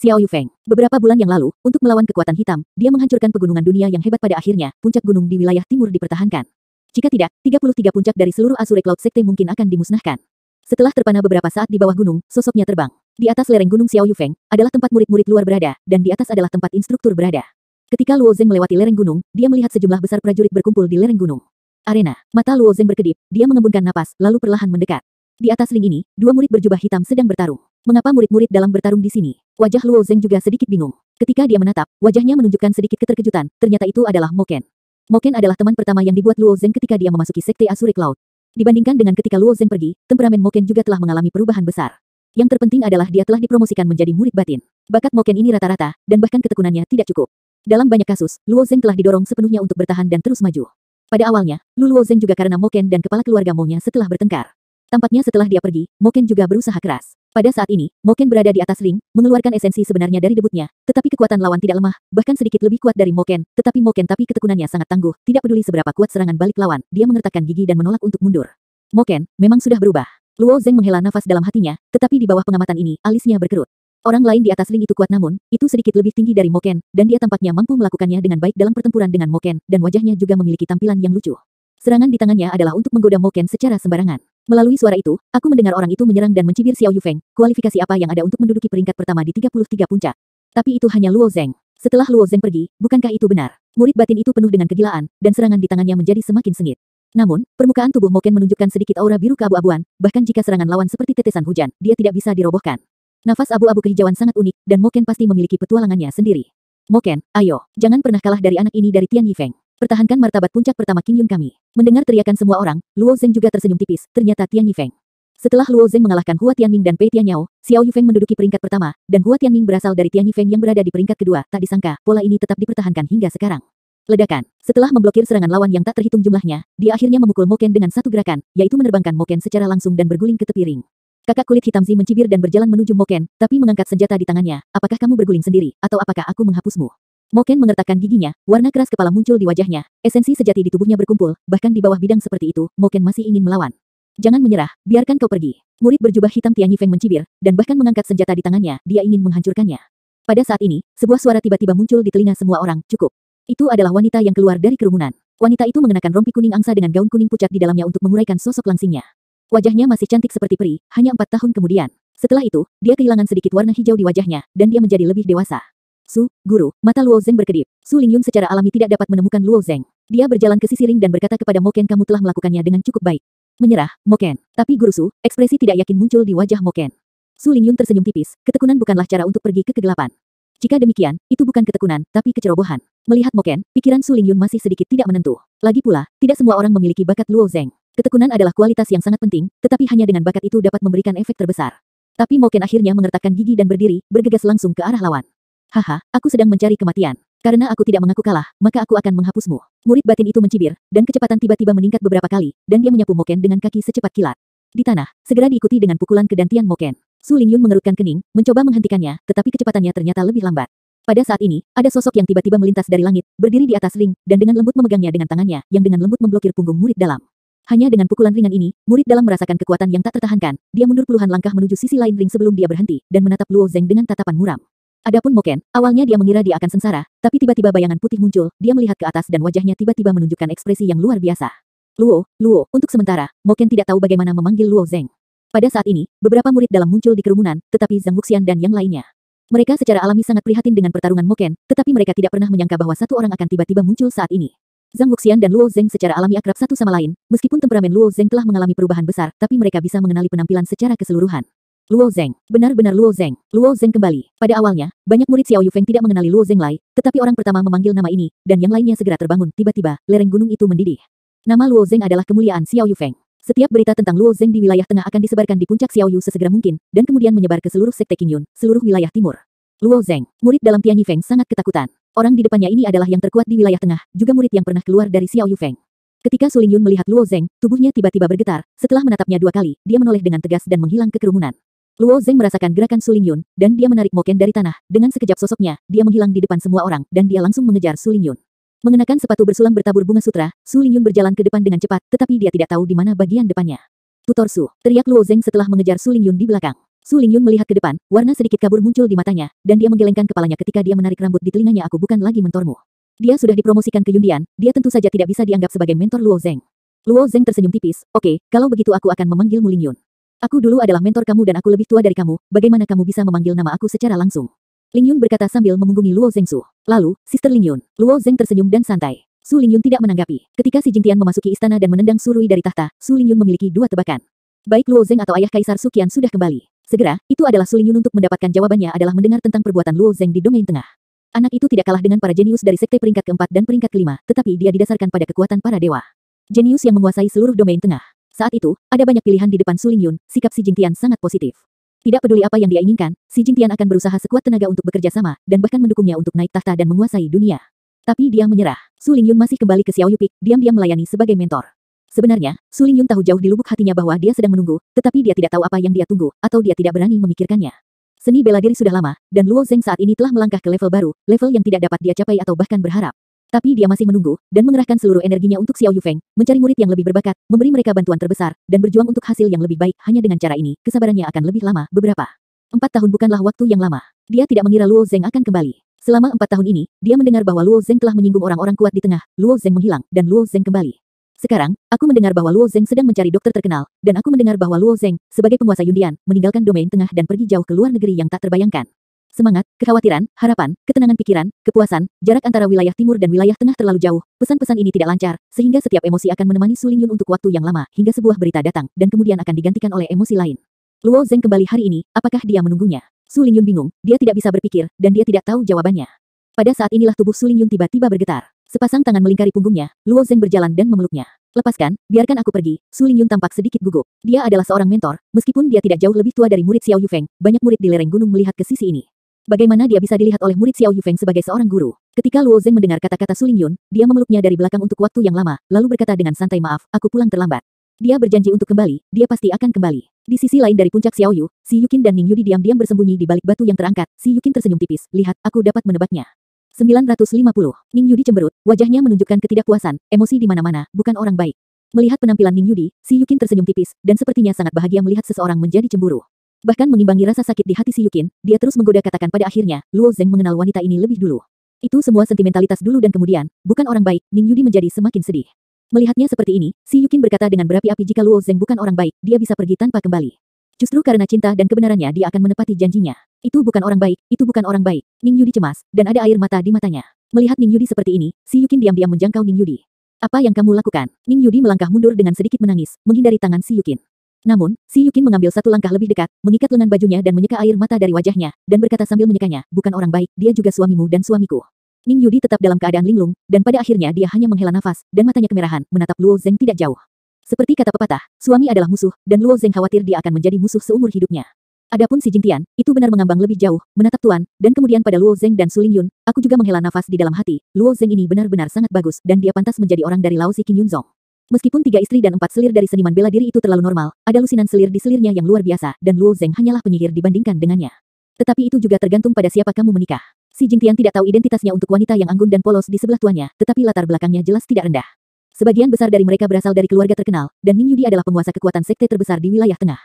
Xiao Yufeng. Beberapa bulan yang lalu, untuk melawan kekuatan hitam, dia menghancurkan pegunungan dunia yang hebat. Pada akhirnya, puncak gunung di wilayah timur dipertahankan. Jika tidak, 33 puncak dari seluruh Azure Cloud Sekte mungkin akan dimusnahkan. Setelah terpana beberapa saat di bawah gunung, sosoknya terbang. Di atas lereng gunung Xiao Yufeng, adalah tempat murid-murid luar berada, dan di atas adalah tempat instruktur berada. Ketika Luo Zeng melewati lereng gunung, dia melihat sejumlah besar prajurit berkumpul di lereng gunung. Arena. Mata Luo Zeng berkedip, dia mengembunkan napas, lalu perlahan mendekat. Di atas ring ini, 2 murid berjubah hitam sedang bertarung. Mengapa murid-murid dalam bertarung di sini? Wajah Luo Zeng juga sedikit bingung. Ketika dia menatap, wajahnya menunjukkan sedikit keterkejutan, ternyata itu adalah Moken. Moken adalah teman pertama yang dibuat Luo Zeng ketika dia memasuki Sekte Azure Cloud. Dibandingkan dengan ketika Luo Zeng pergi, temperamen Moken juga telah mengalami perubahan besar. Yang terpenting adalah dia telah dipromosikan menjadi murid batin. Bakat Moken ini rata-rata, dan bahkan ketekunannya tidak cukup. Dalam banyak kasus, Luo Zeng telah didorong sepenuhnya untuk bertahan dan terus maju. Pada awalnya, Luo Zeng juga karena Moken dan kepala keluarga Mo-nya setelah bertengkar. Tampaknya setelah dia pergi, Moken juga berusaha keras. Pada saat ini, Moken berada di atas ring, mengeluarkan esensi sebenarnya dari debutnya, tetapi kekuatan lawan tidak lemah, bahkan sedikit lebih kuat dari Moken, tetapi ketekunannya sangat tangguh, tidak peduli seberapa kuat serangan balik lawan, dia mengertakkan gigi dan menolak untuk mundur. Moken, memang sudah berubah. Luo Zeng menghela nafas dalam hatinya, tetapi di bawah pengamatan ini, alisnya berkerut. Orang lain di atas ring itu kuat namun, itu sedikit lebih tinggi dari Moken, dan dia tampaknya mampu melakukannya dengan baik dalam pertempuran dengan Moken, dan wajahnya juga memiliki tampilan yang lucu. Serangan di tangannya adalah untuk menggoda Moken secara sembarangan. Melalui suara itu, aku mendengar orang itu menyerang dan mencibir Xiao Yufeng, kualifikasi apa yang ada untuk menduduki peringkat pertama di 33 puncak. Tapi itu hanya Luo Zeng. Setelah Luo Zeng pergi, bukankah itu benar? Murid batin itu penuh dengan kegilaan, dan serangan di tangannya menjadi semakin sengit. Namun, permukaan tubuh Moken menunjukkan sedikit aura biru keabu-abuan, bahkan jika serangan lawan seperti tetesan hujan, dia tidak bisa dirobohkan. Nafas abu-abu kehijauan sangat unik, dan Moken pasti memiliki petualangannya sendiri. Moken, ayo, jangan pernah kalah dari anak ini dari Tian Yifeng. Pertahankan martabat puncak pertama Qin Yun kami. Mendengar teriakan semua orang, Luo Zeng juga tersenyum tipis, ternyata Tian Yifeng. Setelah Luo Zeng mengalahkan Hua Tianming dan Pei Tianyao, Xiao Yufeng menduduki peringkat pertama, dan Hua Tianming berasal dari Tian Yifeng yang berada di peringkat kedua. Tak disangka, pola ini tetap dipertahankan hingga sekarang. Ledakan. Setelah memblokir serangan lawan yang tak terhitung jumlahnya, dia akhirnya memukul Moken dengan satu gerakan, yaitu menerbangkan Moken secara langsung dan berguling ke tepi ring. Kakak kulit hitam Zi mencibir dan berjalan menuju Moken, tapi mengangkat senjata di tangannya. Apakah kamu berguling sendiri, atau apakah aku menghapusmu? Mo Ken mengertakkan giginya, warna keras kepala muncul di wajahnya, esensi sejati di tubuhnya berkumpul, bahkan di bawah bidang seperti itu, Mo Ken masih ingin melawan. Jangan menyerah, biarkan kau pergi. Murid berjubah hitam Tianyi Feng mencibir, dan bahkan mengangkat senjata di tangannya, dia ingin menghancurkannya. Pada saat ini, sebuah suara tiba-tiba muncul di telinga semua orang, cukup. Itu adalah wanita yang keluar dari kerumunan. Wanita itu mengenakan rompi kuning angsa dengan gaun kuning pucat di dalamnya untuk menguraikan sosok langsingnya. Wajahnya masih cantik seperti peri, hanya 4 tahun kemudian. Setelah itu, dia kehilangan sedikit warna hijau di wajahnya, dan dia menjadi lebih dewasa. Su, guru, mata Luo Zeng berkedip. Su Lingyun secara alami tidak dapat menemukan Luo Zeng. Dia berjalan ke sisi ring dan berkata kepada Mo Ken, kamu telah melakukannya dengan cukup baik. Menyerah, Mo Ken. Tapi guru Su, ekspresi tidak yakin muncul di wajah Mo Ken. Su Lingyun tersenyum tipis, ketekunan bukanlah cara untuk pergi ke kegelapan. Jika demikian, itu bukan ketekunan, tapi kecerobohan. Melihat Mo Ken, pikiran Su Lingyun masih sedikit tidak menentu. Lagi pula, tidak semua orang memiliki bakat Luo Zeng. Ketekunan adalah kualitas yang sangat penting, tetapi hanya dengan bakat itu dapat memberikan efek terbesar. Tapi Mo Ken akhirnya mengertakkan gigi dan berdiri, bergegas langsung ke arah lawan. Haha, aku sedang mencari kematian. Karena aku tidak mengaku kalah, maka aku akan menghapusmu. Murid batin itu mencibir, dan kecepatan tiba-tiba meningkat beberapa kali, dan dia menyapu Mo Ken dengan kaki secepat kilat. Di tanah, segera diikuti dengan pukulan kedantian Mo Ken. Su Lingyun mengerutkan kening, mencoba menghentikannya, tetapi kecepatannya ternyata lebih lambat. Pada saat ini, ada sosok yang tiba-tiba melintas dari langit, berdiri di atas ring, dan dengan lembut memegangnya dengan tangannya, yang dengan lembut memblokir punggung murid dalam. Hanya dengan pukulan ringan ini, murid dalam merasakan kekuatan yang tak tertahankan. Dia mundur puluhan langkah menuju sisi lain ring sebelum dia berhenti, dan menatap Luo Zeng dengan tatapan muram. Adapun Mo Ken, awalnya dia mengira dia akan sengsara, tapi tiba-tiba bayangan putih muncul, dia melihat ke atas dan wajahnya tiba-tiba menunjukkan ekspresi yang luar biasa. Luo, untuk sementara, Mo Ken tidak tahu bagaimana memanggil Luo Zeng. Pada saat ini, beberapa murid dalam muncul di kerumunan, tetapi Zhang Wuxian dan yang lainnya. Mereka secara alami sangat prihatin dengan pertarungan Mo Ken, tetapi mereka tidak pernah menyangka bahwa satu orang akan tiba-tiba muncul saat ini. Zhang Wuxian dan Luo Zeng secara alami akrab satu sama lain, meskipun temperamen Luo Zeng telah mengalami perubahan besar, tapi mereka bisa mengenali penampilan secara keseluruhan. Luo Zeng, benar-benar Luo Zeng. Luo Zeng kembali. Pada awalnya, banyak murid Xiao Yufeng tidak mengenali Luo Zeng Lai, tetapi orang pertama memanggil nama ini, dan yang lainnya segera terbangun. Tiba-tiba, lereng gunung itu mendidih. Nama Luo Zeng adalah kemuliaan Xiao Yufeng. Setiap berita tentang Luo Zeng di wilayah tengah akan disebarkan di puncak Xiao Yu sesegera mungkin, dan kemudian menyebar ke seluruh sekte Qingyun, seluruh wilayah timur. Luo Zeng, murid dalam Tianyi Feng sangat ketakutan. Orang di depannya ini adalah yang terkuat di wilayah tengah, juga murid yang pernah keluar dari Xiao Yufeng. Ketika Su Lingyun melihat Luo Zeng, tubuhnya tiba-tiba bergetar. Setelah menatapnya 2 kali, dia menoleh dengan tegas dan menghilang ke kerumunan. Luo Zeng merasakan gerakan Su Lingyun, dan dia menarik Mo Ken dari tanah. Dengan sekejap sosoknya, dia menghilang di depan semua orang, dan dia langsung mengejar Su Lingyun. Mengenakan sepatu bersulam bertabur bunga sutra, Su Lingyun berjalan ke depan dengan cepat, tetapi dia tidak tahu di mana bagian depannya. Tutor Su, teriak Luo Zeng setelah mengejar Su Lingyun di belakang. Su Lingyun melihat ke depan, warna sedikit kabur muncul di matanya, dan dia menggelengkan kepalanya ketika dia menarik rambut di telinganya. Aku bukan lagi mentormu. Dia sudah dipromosikan ke Yundian, dia tentu saja tidak bisa dianggap sebagai mentor Luo Zeng. Luo Zeng tersenyum tipis, oke, kalau begitu aku akan memanggilmu Lingyun. Aku dulu adalah mentor kamu dan aku lebih tua dari kamu, bagaimana kamu bisa memanggil nama aku secara langsung? Lingyun berkata sambil memunggungi Luo Zeng Su. Lalu, Sister Lingyun. Luo Zeng tersenyum dan santai. Su Lingyun tidak menanggapi. Ketika si Jingtian memasuki istana dan menendang Su Rui dari tahta, Su Lingyun memiliki 2 tebakan. Baik Luo Zeng atau ayah Kaisar Su Qian sudah kembali. Segera, itu adalah Su Lingyun untuk mendapatkan jawabannya adalah mendengar tentang perbuatan Luo Zeng di domain tengah. Anak itu tidak kalah dengan para jenius dari sekte peringkat keempat dan peringkat kelima, tetapi dia didasarkan pada kekuatan para dewa. Jenius yang menguasai seluruh domain tengah. Saat itu, ada banyak pilihan di depan Su Lingyun, sikap si Jingtian sangat positif. Tidak peduli apa yang dia inginkan, si Jingtian akan berusaha sekuat tenaga untuk bekerja sama, dan bahkan mendukungnya untuk naik tahta dan menguasai dunia. Tapi dia menyerah. Su Lingyun masih kembali ke Xiao Yupik, diam-diam melayani sebagai mentor. Sebenarnya, Su Lingyun tahu jauh di lubuk hatinya bahwa dia sedang menunggu, tetapi dia tidak tahu apa yang dia tunggu, atau dia tidak berani memikirkannya. Seni bela diri sudah lama, dan Luo Zeng saat ini telah melangkah ke level baru, level yang tidak dapat dia capai atau bahkan berharap. Tapi dia masih menunggu, dan mengerahkan seluruh energinya untuk Xiao Yufeng, mencari murid yang lebih berbakat, memberi mereka bantuan terbesar, dan berjuang untuk hasil yang lebih baik. Hanya dengan cara ini, kesabarannya akan lebih lama, beberapa. 4 tahun bukanlah waktu yang lama. Dia tidak mengira Luo Zeng akan kembali. Selama 4 tahun ini, dia mendengar bahwa Luo Zeng telah menyinggung orang-orang kuat di tengah, Luo Zeng menghilang, dan Luo Zeng kembali. Sekarang, aku mendengar bahwa Luo Zeng sedang mencari dokter terkenal, dan aku mendengar bahwa Luo Zeng, sebagai penguasa Yundian, meninggalkan domain tengah dan pergi jauh ke luar negeri yang tak terbayangkan. Semangat, kekhawatiran, harapan, ketenangan pikiran, kepuasan, jarak antara wilayah timur dan wilayah tengah terlalu jauh, pesan-pesan ini tidak lancar, sehingga setiap emosi akan menemani Su Lingyun untuk waktu yang lama, hingga sebuah berita datang, dan kemudian akan digantikan oleh emosi lain. Luo Zeng kembali hari ini, apakah dia menunggunya? Su Lingyun bingung, dia tidak bisa berpikir, dan dia tidak tahu jawabannya. Pada saat inilah tubuh Su Lingyun tiba-tiba bergetar. Sepasang tangan melingkari punggungnya, Luo Zeng berjalan dan memeluknya. Lepaskan, biarkan aku pergi. Su Lingyun tampak sedikit gugup. Dia adalah seorang mentor, meskipun dia tidak jauh lebih tua dari murid Xiao Yufeng, banyak murid di lereng gunung melihat ke sisi ini. Bagaimana dia bisa dilihat oleh murid Xiao Yufeng sebagai seorang guru? Ketika Luo Zeng mendengar kata-kata Su Lingyun, dia memeluknya dari belakang untuk waktu yang lama, lalu berkata dengan santai, maaf, aku pulang terlambat. Dia berjanji untuk kembali, dia pasti akan kembali. Di sisi lain dari puncak Xiao Yu, Si Yukin dan Ning Yudi diam-diam bersembunyi di balik batu yang terangkat. Si Yukin tersenyum tipis, lihat, aku dapat menebaknya. 950. Ning Yudi cemberut, wajahnya menunjukkan ketidakpuasan, emosi di mana-mana, bukan orang baik. Melihat penampilan Ning Yudi, si Yukin tersenyum tipis, dan sepertinya sangat bahagia melihat seseorang menjadi cemburu. Bahkan mengimbangi rasa sakit di hati si Yukin, dia terus menggoda katakan pada akhirnya, Luo Zeng mengenal wanita ini lebih dulu. Itu semua sentimentalitas dulu dan kemudian, bukan orang baik, Ning Yudi menjadi semakin sedih. Melihatnya seperti ini, si Yukin berkata dengan berapi-api jika Luo Zeng bukan orang baik, dia bisa pergi tanpa kembali. Justru karena cinta dan kebenarannya dia akan menepati janjinya. Itu bukan orang baik, itu bukan orang baik. Ning Yudi cemas, dan ada air mata di matanya. Melihat Ning Yudi seperti ini, si Yukin diam-diam menjangkau Ning Yudi. Apa yang kamu lakukan? Ning Yudi melangkah mundur dengan sedikit menangis, menghindari tangan si Yukin. Namun, si Yukin mengambil satu langkah lebih dekat, mengikat lengan bajunya dan menyeka air mata dari wajahnya, dan berkata sambil menyekanya, bukan orang baik, dia juga suamimu dan suamiku. Ning Yudi tetap dalam keadaan linglung, dan pada akhirnya dia hanya menghela nafas, dan matanya kemerahan, menatap Luo Zeng tidak jauh. Seperti kata pepatah, suami adalah musuh, dan Luo Zeng khawatir dia akan menjadi musuh seumur hidupnya. Adapun si Jingtian, itu benar mengambang lebih jauh, menatap Tuan, dan kemudian pada Luo Zeng dan Su Lingyun, aku juga menghela nafas di dalam hati, Luo Zeng ini benar-benar sangat bagus, dan dia pantas menjadi orang dari Lao Si Qin Yunzong. Meskipun 3 istri dan 4 selir dari seniman bela diri itu terlalu normal, ada lusinan selir di selirnya yang luar biasa, dan Luo Zeng hanyalah penyihir dibandingkan dengannya. Tetapi itu juga tergantung pada siapa kamu menikah. Si Jingtian tidak tahu identitasnya untuk wanita yang anggun dan polos di sebelah tuannya, tetapi latar belakangnya jelas tidak rendah. Sebagian besar dari mereka berasal dari keluarga terkenal, dan Ning Yudi adalah penguasa kekuatan sekte terbesar di wilayah tengah.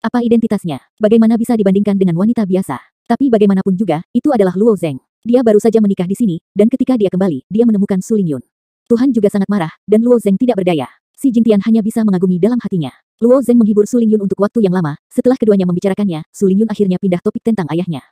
Apa identitasnya? Bagaimana bisa dibandingkan dengan wanita biasa? Tapi bagaimanapun juga, itu adalah Luo Zeng. Dia baru saja menikah di sini, dan ketika dia kembali, dia menemukan Su Lingyun. Tuhan juga sangat marah, dan Luo Zeng tidak berdaya. Si Jingtian hanya bisa mengagumi dalam hatinya. Luo Zeng menghibur Su Lingyun untuk waktu yang lama, setelah keduanya membicarakannya, Su Lingyun akhirnya pindah topik tentang ayahnya.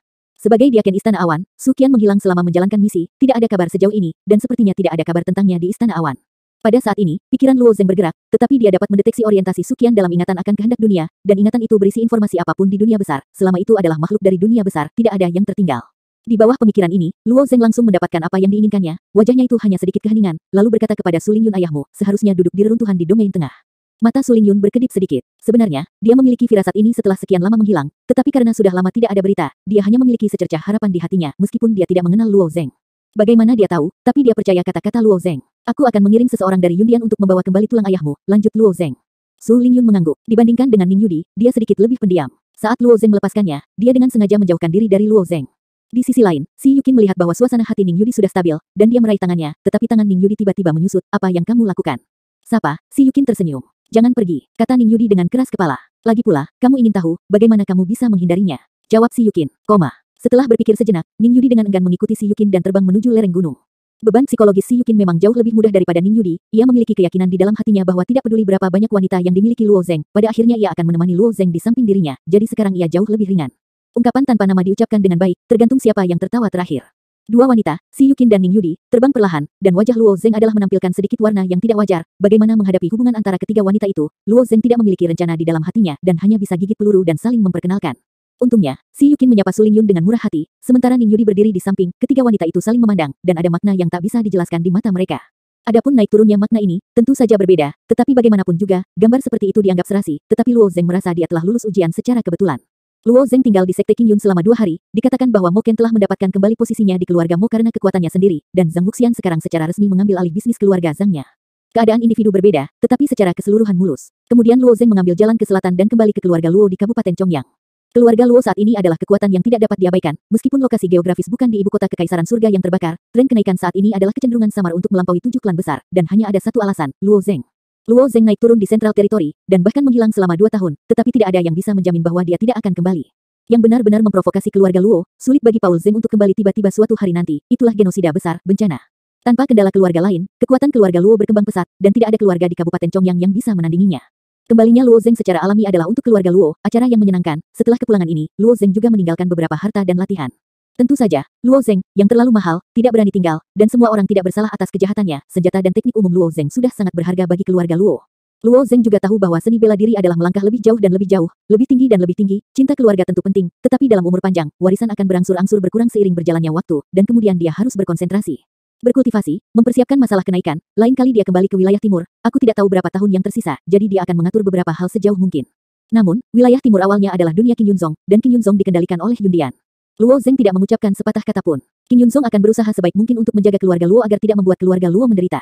Sebagai diaken Istana Awan, Su Qian menghilang selama menjalankan misi, tidak ada kabar sejauh ini, dan sepertinya tidak ada kabar tentangnya di Istana Awan. Pada saat ini, pikiran Luo Zeng bergerak, tetapi dia dapat mendeteksi orientasi Su Qian dalam ingatan akan kehendak dunia, dan ingatan itu berisi informasi apapun di dunia besar, selama itu adalah makhluk dari dunia besar, tidak ada yang tertinggal. Di bawah pemikiran ini, Luo Zeng langsung mendapatkan apa yang diinginkannya, wajahnya itu hanya sedikit keheningan, lalu berkata kepada Su Lingyun ayahmu, seharusnya duduk di reruntuhan di domain tengah. Mata Su Lingyun berkedip sedikit. Sebenarnya, dia memiliki firasat ini setelah sekian lama menghilang, tetapi karena sudah lama tidak ada berita, dia hanya memiliki secercah harapan di hatinya, meskipun dia tidak mengenal Luo Zeng. Bagaimana dia tahu, tapi dia percaya kata-kata Luo Zeng. Aku akan mengirim seseorang dari Yundian untuk membawa kembali tulang ayahmu, lanjut Luo Zeng. Su Lingyun mengangguk. Dibandingkan dengan Ning Yudi, dia sedikit lebih pendiam. Saat Luo Zeng melepaskannya, dia dengan sengaja menjauhkan diri dari Luo Zeng. Di sisi lain, si Yukin melihat bahwa suasana hati Ning Yudi sudah stabil, dan dia meraih tangannya, tetapi tangan Ning Yudi tiba-tiba menyusut, apa yang kamu lakukan? Sapa, si Yukin tersenyum. Jangan pergi, kata Ning Yudi dengan keras kepala. Lagi pula, kamu ingin tahu, bagaimana kamu bisa menghindarinya? Jawab si Yukin, koma. Setelah berpikir sejenak, Ning Yudi dengan enggan mengikuti si Yukin dan terbang menuju lereng gunung. Beban psikologis si Yukin memang jauh lebih mudah daripada Ning Yudi, ia memiliki keyakinan di dalam hatinya bahwa tidak peduli berapa banyak wanita yang dimiliki Luo Zeng, pada akhirnya ia akan menemani Luo Zeng di samping dirinya, jadi sekarang ia jauh lebih ringan. Ungkapan tanpa nama diucapkan dengan baik, tergantung siapa yang tertawa terakhir. Dua wanita, si Yukin dan Ning Yudi, terbang perlahan, dan wajah Luo Zeng adalah menampilkan sedikit warna yang tidak wajar. Bagaimana menghadapi hubungan antara ketiga wanita itu, Luo Zeng tidak memiliki rencana di dalam hatinya, dan hanya bisa gigit peluru dan saling memperkenalkan. Untungnya, si Yukin menyapa Su Lingyun dengan murah hati, sementara Ning Yudi berdiri di samping, ketiga wanita itu saling memandang, dan ada makna yang tak bisa dijelaskan di mata mereka. Adapun naik turunnya makna ini, tentu saja berbeda, tetapi bagaimanapun juga, gambar seperti itu dianggap serasi, tetapi Luo Zeng merasa dia telah lulus ujian secara kebetulan. Luo Zeng tinggal di Sekte Qingyun selama 2 hari, dikatakan bahwa Mo Ken telah mendapatkan kembali posisinya di keluarga Mo karena kekuatannya sendiri, dan Zhang Wuxian sekarang secara resmi mengambil alih bisnis keluarga Zhangnya. Keadaan individu berbeda, tetapi secara keseluruhan mulus. Kemudian Luo Zeng mengambil jalan ke selatan dan kembali ke keluarga Luo di Kabupaten Chongyang. Keluarga Luo saat ini adalah kekuatan yang tidak dapat diabaikan, meskipun lokasi geografis bukan di ibu kota Kekaisaran Surga yang terbakar, tren kenaikan saat ini adalah kecenderungan samar untuk melampaui 7 klan besar, dan hanya ada satu alasan, Luo Zeng. Luo Zeng naik turun di Central Territory, dan bahkan menghilang selama 2 tahun, tetapi tidak ada yang bisa menjamin bahwa dia tidak akan kembali. Yang benar-benar memprovokasi keluarga Luo, sulit bagi Paul Zeng untuk kembali tiba-tiba suatu hari nanti, itulah genosida besar, bencana. Tanpa kendala keluarga lain, kekuatan keluarga Luo berkembang pesat, dan tidak ada keluarga di Kabupaten Chongyang yang bisa menandinginya. Kembalinya Luo Zeng secara alami adalah untuk keluarga Luo, acara yang menyenangkan. Setelah kepulangan ini, Luo Zeng juga meninggalkan beberapa harta dan latihan. Tentu saja, Luo Zeng, yang terlalu mahal, tidak berani tinggal, dan semua orang tidak bersalah atas kejahatannya, senjata dan teknik umum Luo Zeng sudah sangat berharga bagi keluarga Luo. Luo Zeng juga tahu bahwa seni bela diri adalah melangkah lebih jauh dan lebih jauh, lebih tinggi dan lebih tinggi, cinta keluarga tentu penting, tetapi dalam umur panjang, warisan akan berangsur-angsur berkurang seiring berjalannya waktu, dan kemudian dia harus berkonsentrasi. Berkultivasi, mempersiapkan masalah kenaikan, lain kali dia kembali ke wilayah timur, aku tidak tahu berapa tahun yang tersisa, jadi dia akan mengatur beberapa hal sejauh mungkin. Namun, wilayah timur awalnya adalah dunia Qin Yunzong, dan Qin Yunzong dikendalikan oleh Yundian. Luo Zeng tidak mengucapkan sepatah kata pun. Qin Yunzong akan berusaha sebaik mungkin untuk menjaga keluarga Luo agar tidak membuat keluarga Luo menderita.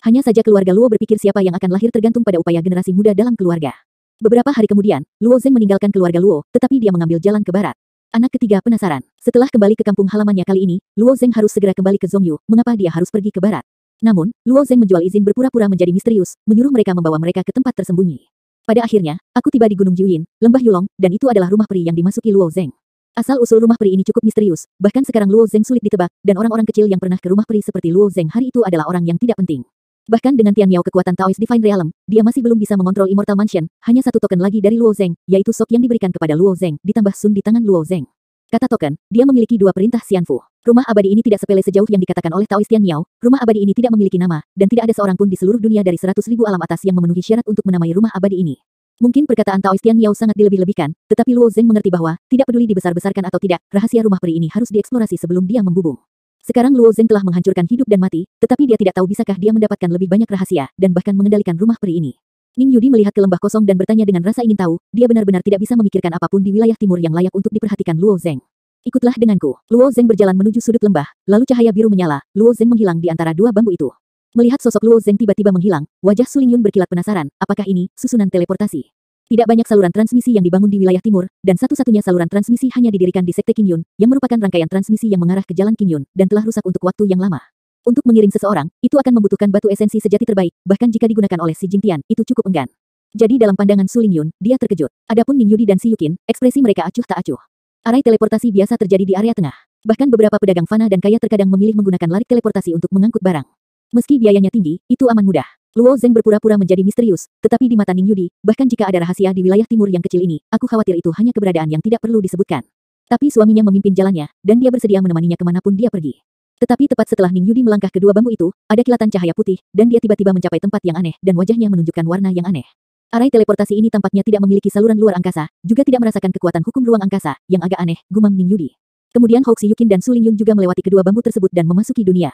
Hanya saja keluarga Luo berpikir siapa yang akan lahir tergantung pada upaya generasi muda dalam keluarga. Beberapa hari kemudian, Luo Zeng meninggalkan keluarga Luo, tetapi dia mengambil jalan ke barat. Anak ketiga penasaran. Setelah kembali ke kampung halamannya kali ini, Luo Zeng harus segera kembali ke Zhongyu. Mengapa dia harus pergi ke barat? Namun, Luo Zeng menjual izin berpura-pura menjadi misterius, menyuruh mereka membawa mereka ke tempat tersembunyi. Pada akhirnya, aku tiba di Gunung Jiuyin, Lembah Yulong, dan itu adalah rumah peri yang dimasuki Luo Zeng. Asal-usul rumah peri ini cukup misterius, bahkan sekarang Luo Zeng sulit ditebak, dan orang-orang kecil yang pernah ke rumah peri seperti Luo Zeng hari itu adalah orang yang tidak penting. Bahkan dengan Tian Miao kekuatan Taoist Divine Realm, dia masih belum bisa mengontrol Immortal Mansion, hanya satu token lagi dari Luo Zeng, yaitu Sok yang diberikan kepada Luo Zeng, ditambah Sun di tangan Luo Zeng. Kata token, dia memiliki dua perintah Xianfu. Rumah abadi ini tidak sepele sejauh yang dikatakan oleh Taoist Tian Miao, rumah abadi ini tidak memiliki nama, dan tidak ada seorang pun di seluruh dunia dari 100.000 alam atas yang memenuhi syarat untuk menamai rumah abadi ini. Mungkin perkataan Taoist Tian Miao sangat dilebih-lebihkan, tetapi Luo Zeng mengerti bahwa, tidak peduli dibesar-besarkan atau tidak, rahasia rumah peri ini harus dieksplorasi sebelum dia membubung. Sekarang Luo Zeng telah menghancurkan hidup dan mati, tetapi dia tidak tahu bisakah dia mendapatkan lebih banyak rahasia, dan bahkan mengendalikan rumah peri ini. Ning Yudi melihat ke lembah kosong dan bertanya dengan rasa ingin tahu, dia benar-benar tidak bisa memikirkan apapun di wilayah timur yang layak untuk diperhatikan Luo Zeng. Ikutlah denganku. Luo Zeng berjalan menuju sudut lembah, lalu cahaya biru menyala, Luo Zeng menghilang di antara dua bambu itu. Melihat sosok Luo Zeng tiba-tiba menghilang, wajah Su Lingyun berkilat penasaran, apakah ini susunan teleportasi? Tidak banyak saluran transmisi yang dibangun di wilayah timur, dan satu-satunya saluran transmisi hanya didirikan di Sekte Qingyun, yang merupakan rangkaian transmisi yang mengarah ke Jalan Qingyun, dan telah rusak untuk waktu yang lama. Untuk mengirim seseorang, itu akan membutuhkan batu esensi sejati terbaik, bahkan jika digunakan oleh si Jingtian, itu cukup enggan. Jadi dalam pandangan Su Lingyun, dia terkejut. Adapun Ning Yudi dan Si Yukin, ekspresi mereka acuh tak acuh. Arai teleportasi biasa terjadi di area tengah. Bahkan beberapa pedagang fana dan kaya terkadang memilih menggunakan larik teleportasi untuk mengangkut barang. Meski biayanya tinggi, itu aman mudah. Luo Zeng berpura-pura menjadi misterius, tetapi di mata Ning Yudi, bahkan jika ada rahasia di wilayah timur yang kecil ini, aku khawatir itu hanya keberadaan yang tidak perlu disebutkan. Tapi suaminya memimpin jalannya, dan dia bersedia menemaninya kemanapun dia pergi. Tetapi tepat setelah Ning Yudi melangkah ke dua bambu itu, ada kilatan cahaya putih, dan dia tiba-tiba mencapai tempat yang aneh, dan wajahnya menunjukkan warna yang aneh. Arai teleportasi ini tampaknya tidak memiliki saluran luar angkasa, juga tidak merasakan kekuatan hukum ruang angkasa, yang agak aneh, gumam Ning Yudi. Kemudian Hoxi Yukin dan Su Lingyun juga melewati kedua bambu tersebut dan memasuki dunia.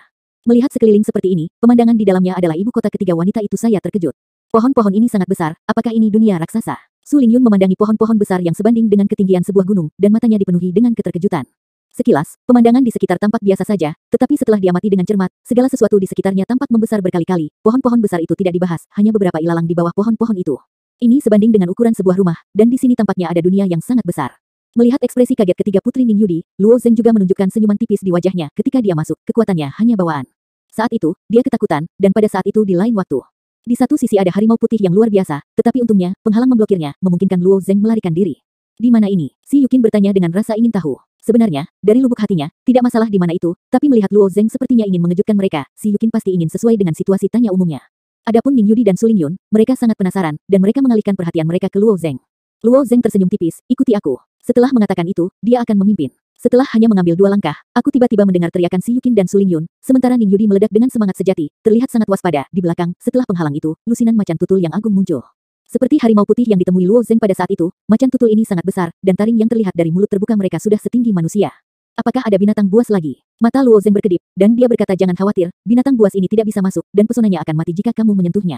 Melihat sekeliling seperti ini, pemandangan di dalamnya adalah ibu kota ketiga wanita itu saya terkejut. Pohon-pohon ini sangat besar, apakah ini dunia raksasa? Su Lingyun memandangi pohon-pohon besar yang sebanding dengan ketinggian sebuah gunung, dan matanya dipenuhi dengan keterkejutan. Sekilas, pemandangan di sekitar tampak biasa saja, tetapi setelah diamati dengan cermat, segala sesuatu di sekitarnya tampak membesar berkali-kali. Pohon-pohon besar itu tidak dibahas, hanya beberapa ilalang di bawah pohon-pohon itu. Ini sebanding dengan ukuran sebuah rumah, dan di sini tampaknya ada dunia yang sangat besar. Melihat ekspresi kaget ketiga putri Ning Yudi, Luo Zeng juga menunjukkan senyuman tipis di wajahnya ketika dia masuk, kekuatannya hanya bawaan. Saat itu, dia ketakutan, dan pada saat itu di lain waktu. Di satu sisi ada harimau putih yang luar biasa, tetapi untungnya, penghalang memblokirnya, memungkinkan Luo Zeng melarikan diri. Di mana ini? Si Yukin bertanya dengan rasa ingin tahu. Sebenarnya, dari lubuk hatinya, tidak masalah di mana itu, tapi melihat Luo Zeng sepertinya ingin mengejutkan mereka, si Yukin pasti ingin sesuai dengan situasi tanya umumnya. Adapun Ning Yudi dan Su Lingyun, mereka sangat penasaran, dan mereka mengalihkan perhatian mereka ke Luo Zeng. Luo Zeng tersenyum tipis, ikuti aku. Setelah mengatakan itu, dia akan memimpin. Setelah hanya mengambil dua langkah, aku tiba-tiba mendengar teriakan Si Yukin dan Su Lingyun, sementara Ning Yudi meledak dengan semangat sejati, terlihat sangat waspada. Di belakang, setelah penghalang itu, lusinan macan tutul yang agung muncul. Seperti harimau putih yang ditemui Luo Zeng pada saat itu, macan tutul ini sangat besar, dan taring yang terlihat dari mulut terbuka mereka sudah setinggi manusia. Apakah ada binatang buas lagi? Mata Luo Zeng berkedip, dan dia berkata jangan khawatir, binatang buas ini tidak bisa masuk, dan pesonanya akan mati jika kamu menyentuhnya.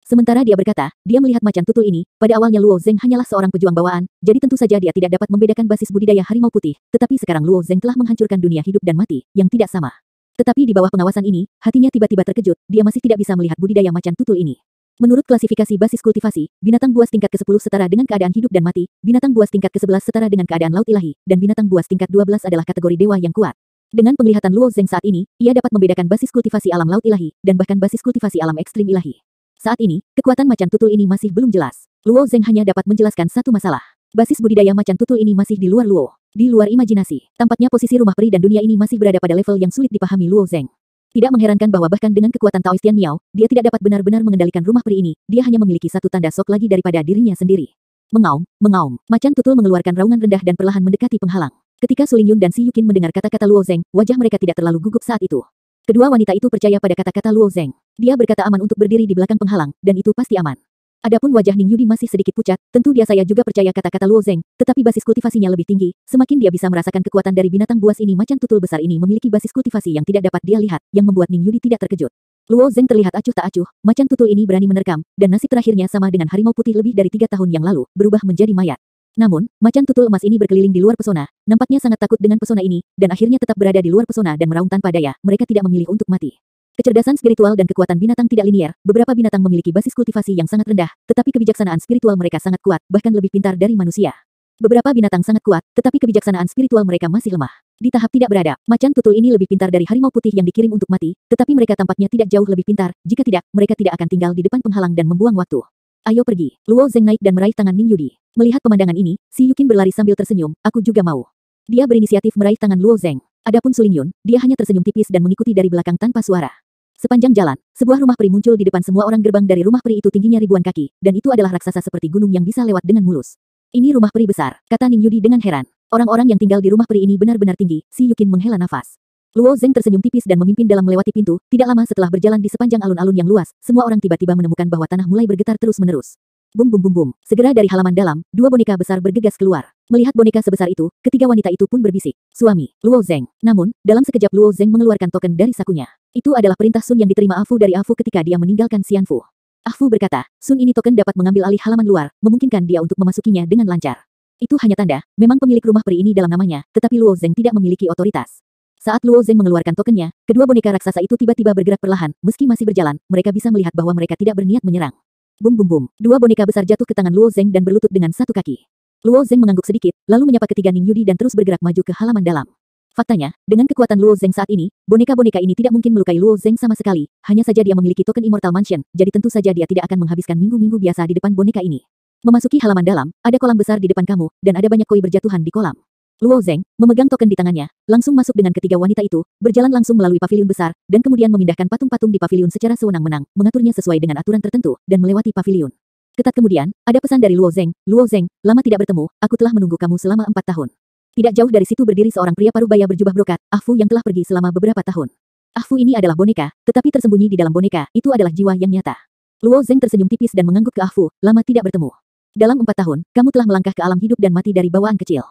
Sementara dia berkata, dia melihat macan tutul ini, pada awalnya Luo Zeng hanyalah seorang pejuang bawaan, jadi tentu saja dia tidak dapat membedakan basis budidaya harimau putih, tetapi sekarang Luo Zeng telah menghancurkan dunia hidup dan mati, yang tidak sama. Tetapi di bawah pengawasan ini, hatinya tiba-tiba terkejut, dia masih tidak bisa melihat budidaya macan tutul ini. Menurut klasifikasi basis kultivasi, binatang buas tingkat ke-10 setara dengan keadaan hidup dan mati, binatang buas tingkat ke-11 setara dengan keadaan laut ilahi, dan binatang buas tingkat 12 adalah kategori dewa yang kuat. Dengan penglihatan Luo Zeng saat ini, ia dapat membedakan basis kultivasi alam laut ilahi, dan bahkan basis kultivasi alam ekstrim ilahi. Saat ini, kekuatan macan tutul ini masih belum jelas. Luo Zeng hanya dapat menjelaskan satu masalah. Basis budidaya macan tutul ini masih di luar Luo. Di luar imajinasi. Tampaknya posisi rumah peri dan dunia ini masih berada pada level yang sulit dipahami Luo Zeng. Tidak mengherankan bahwa bahkan dengan kekuatan Taoist Tian Miao, dia tidak dapat benar-benar mengendalikan rumah peri ini. Dia hanya memiliki satu tanda sok lagi daripada dirinya sendiri. Mengaum, mengaum. Macan tutul mengeluarkan raungan rendah dan perlahan mendekati penghalang. Ketika Su Lingyun dan Si Yukin mendengar kata-kata Luo Zeng, wajah mereka tidak terlalu gugup saat itu. Kedua wanita itu percaya pada kata-kata Luo Zeng. Dia berkata aman untuk berdiri di belakang penghalang, dan itu pasti aman. Adapun wajah Ning Yudi masih sedikit pucat, tentu saya juga percaya kata-kata Luo Zeng, tetapi basis kultivasinya lebih tinggi, semakin dia bisa merasakan kekuatan dari binatang buas ini macan tutul besar ini memiliki basis kultivasi yang tidak dapat dia lihat, yang membuat Ning Yudi tidak terkejut. Luo Zeng terlihat acuh tak acuh, macan tutul ini berani menerkam, dan nasib terakhirnya sama dengan harimau putih lebih dari 3 tahun yang lalu, berubah menjadi mayat. Namun, macan tutul emas ini berkeliling di luar pesona, nampaknya sangat takut dengan pesona ini, dan akhirnya tetap berada di luar pesona dan meraung tanpa daya, mereka tidak memilih untuk mati. Kecerdasan spiritual dan kekuatan binatang tidak linier, beberapa binatang memiliki basis kultivasi yang sangat rendah, tetapi kebijaksanaan spiritual mereka sangat kuat, bahkan lebih pintar dari manusia. Beberapa binatang sangat kuat, tetapi kebijaksanaan spiritual mereka masih lemah. Di tahap tidak beradab, macan tutul ini lebih pintar dari harimau putih yang dikirim untuk mati, tetapi mereka tampaknya tidak jauh lebih pintar, jika tidak, mereka tidak akan tinggal di depan penghalang dan membuang waktu. Ayo pergi. Luo Zeng naik dan meraih tangan Ning Yudi. Melihat pemandangan ini, Si Yukin berlari sambil tersenyum, aku juga mau. Dia berinisiatif meraih tangan Luo Zeng. Adapun Su Lingyun, dia hanya tersenyum tipis dan mengikuti dari belakang tanpa suara. Sepanjang jalan, sebuah rumah peri muncul di depan semua orang. Gerbang dari rumah peri itu tingginya ribuan kaki, dan itu adalah raksasa seperti gunung yang bisa lewat dengan mulus. Ini rumah peri besar, kata Ning Yudi dengan heran. Orang-orang yang tinggal di rumah peri ini benar-benar tinggi. Si Yukin menghela nafas. Luo Zeng tersenyum tipis dan memimpin dalam melewati pintu. Tidak lama setelah berjalan di sepanjang alun-alun yang luas, semua orang tiba-tiba menemukan bahwa tanah mulai bergetar terus-menerus. Bum bum bum bum. Segera dari halaman dalam, dua boneka besar bergegas keluar. Melihat boneka sebesar itu, ketiga wanita itu pun berbisik. Suami, Luo Zeng. Namun, dalam sekejap Luo Zeng mengeluarkan token dari sakunya. Itu adalah perintah Sun yang diterima Afu dari Afu ketika dia meninggalkan Xianfu. Afu berkata, Sun ini token dapat mengambil alih halaman luar, memungkinkan dia untuk memasukinya dengan lancar. Itu hanya tanda, memang pemilik rumah peri ini dalam namanya, tetapi Luo Zeng tidak memiliki otoritas. Saat Luo Zeng mengeluarkan tokennya, kedua boneka raksasa itu tiba-tiba bergerak perlahan, meski masih berjalan, mereka bisa melihat bahwa mereka tidak berniat menyerang. Bum bum bum, dua boneka besar jatuh ke tangan Luo Zeng dan berlutut dengan satu kaki. Luo Zeng mengangguk sedikit, lalu menyapa ketiga Ning Yudi dan terus bergerak maju ke halaman dalam. Faktanya, dengan kekuatan Luo Zeng saat ini, boneka-boneka ini tidak mungkin melukai Luo Zeng sama sekali, hanya saja dia memiliki token Immortal Mansion, jadi tentu saja dia tidak akan menghabiskan minggu-minggu biasa di depan boneka ini. Memasuki halaman dalam, ada kolam besar di depan kamu, dan ada banyak koi berjatuhan di kolam. Luo Zeng, memegang token di tangannya, langsung masuk dengan ketiga wanita itu, berjalan langsung melalui paviliun besar, dan kemudian memindahkan patung-patung di paviliun secara sewenang-wenang, mengaturnya sesuai dengan aturan tertentu, dan melewati paviliun. Ketat kemudian, ada pesan dari Luo Zeng, lama tidak bertemu, aku telah menunggu kamu selama 4 tahun. Tidak jauh dari situ berdiri seorang pria parubaya berjubah brokat, Afu yang telah pergi selama beberapa tahun. Afu ini adalah boneka, tetapi tersembunyi di dalam boneka, itu adalah jiwa yang nyata. Luo Zeng tersenyum tipis dan mengangguk ke Afu, lama tidak bertemu. Dalam 4 tahun, kamu telah melangkah ke alam hidup dan mati dari bawaan kecil.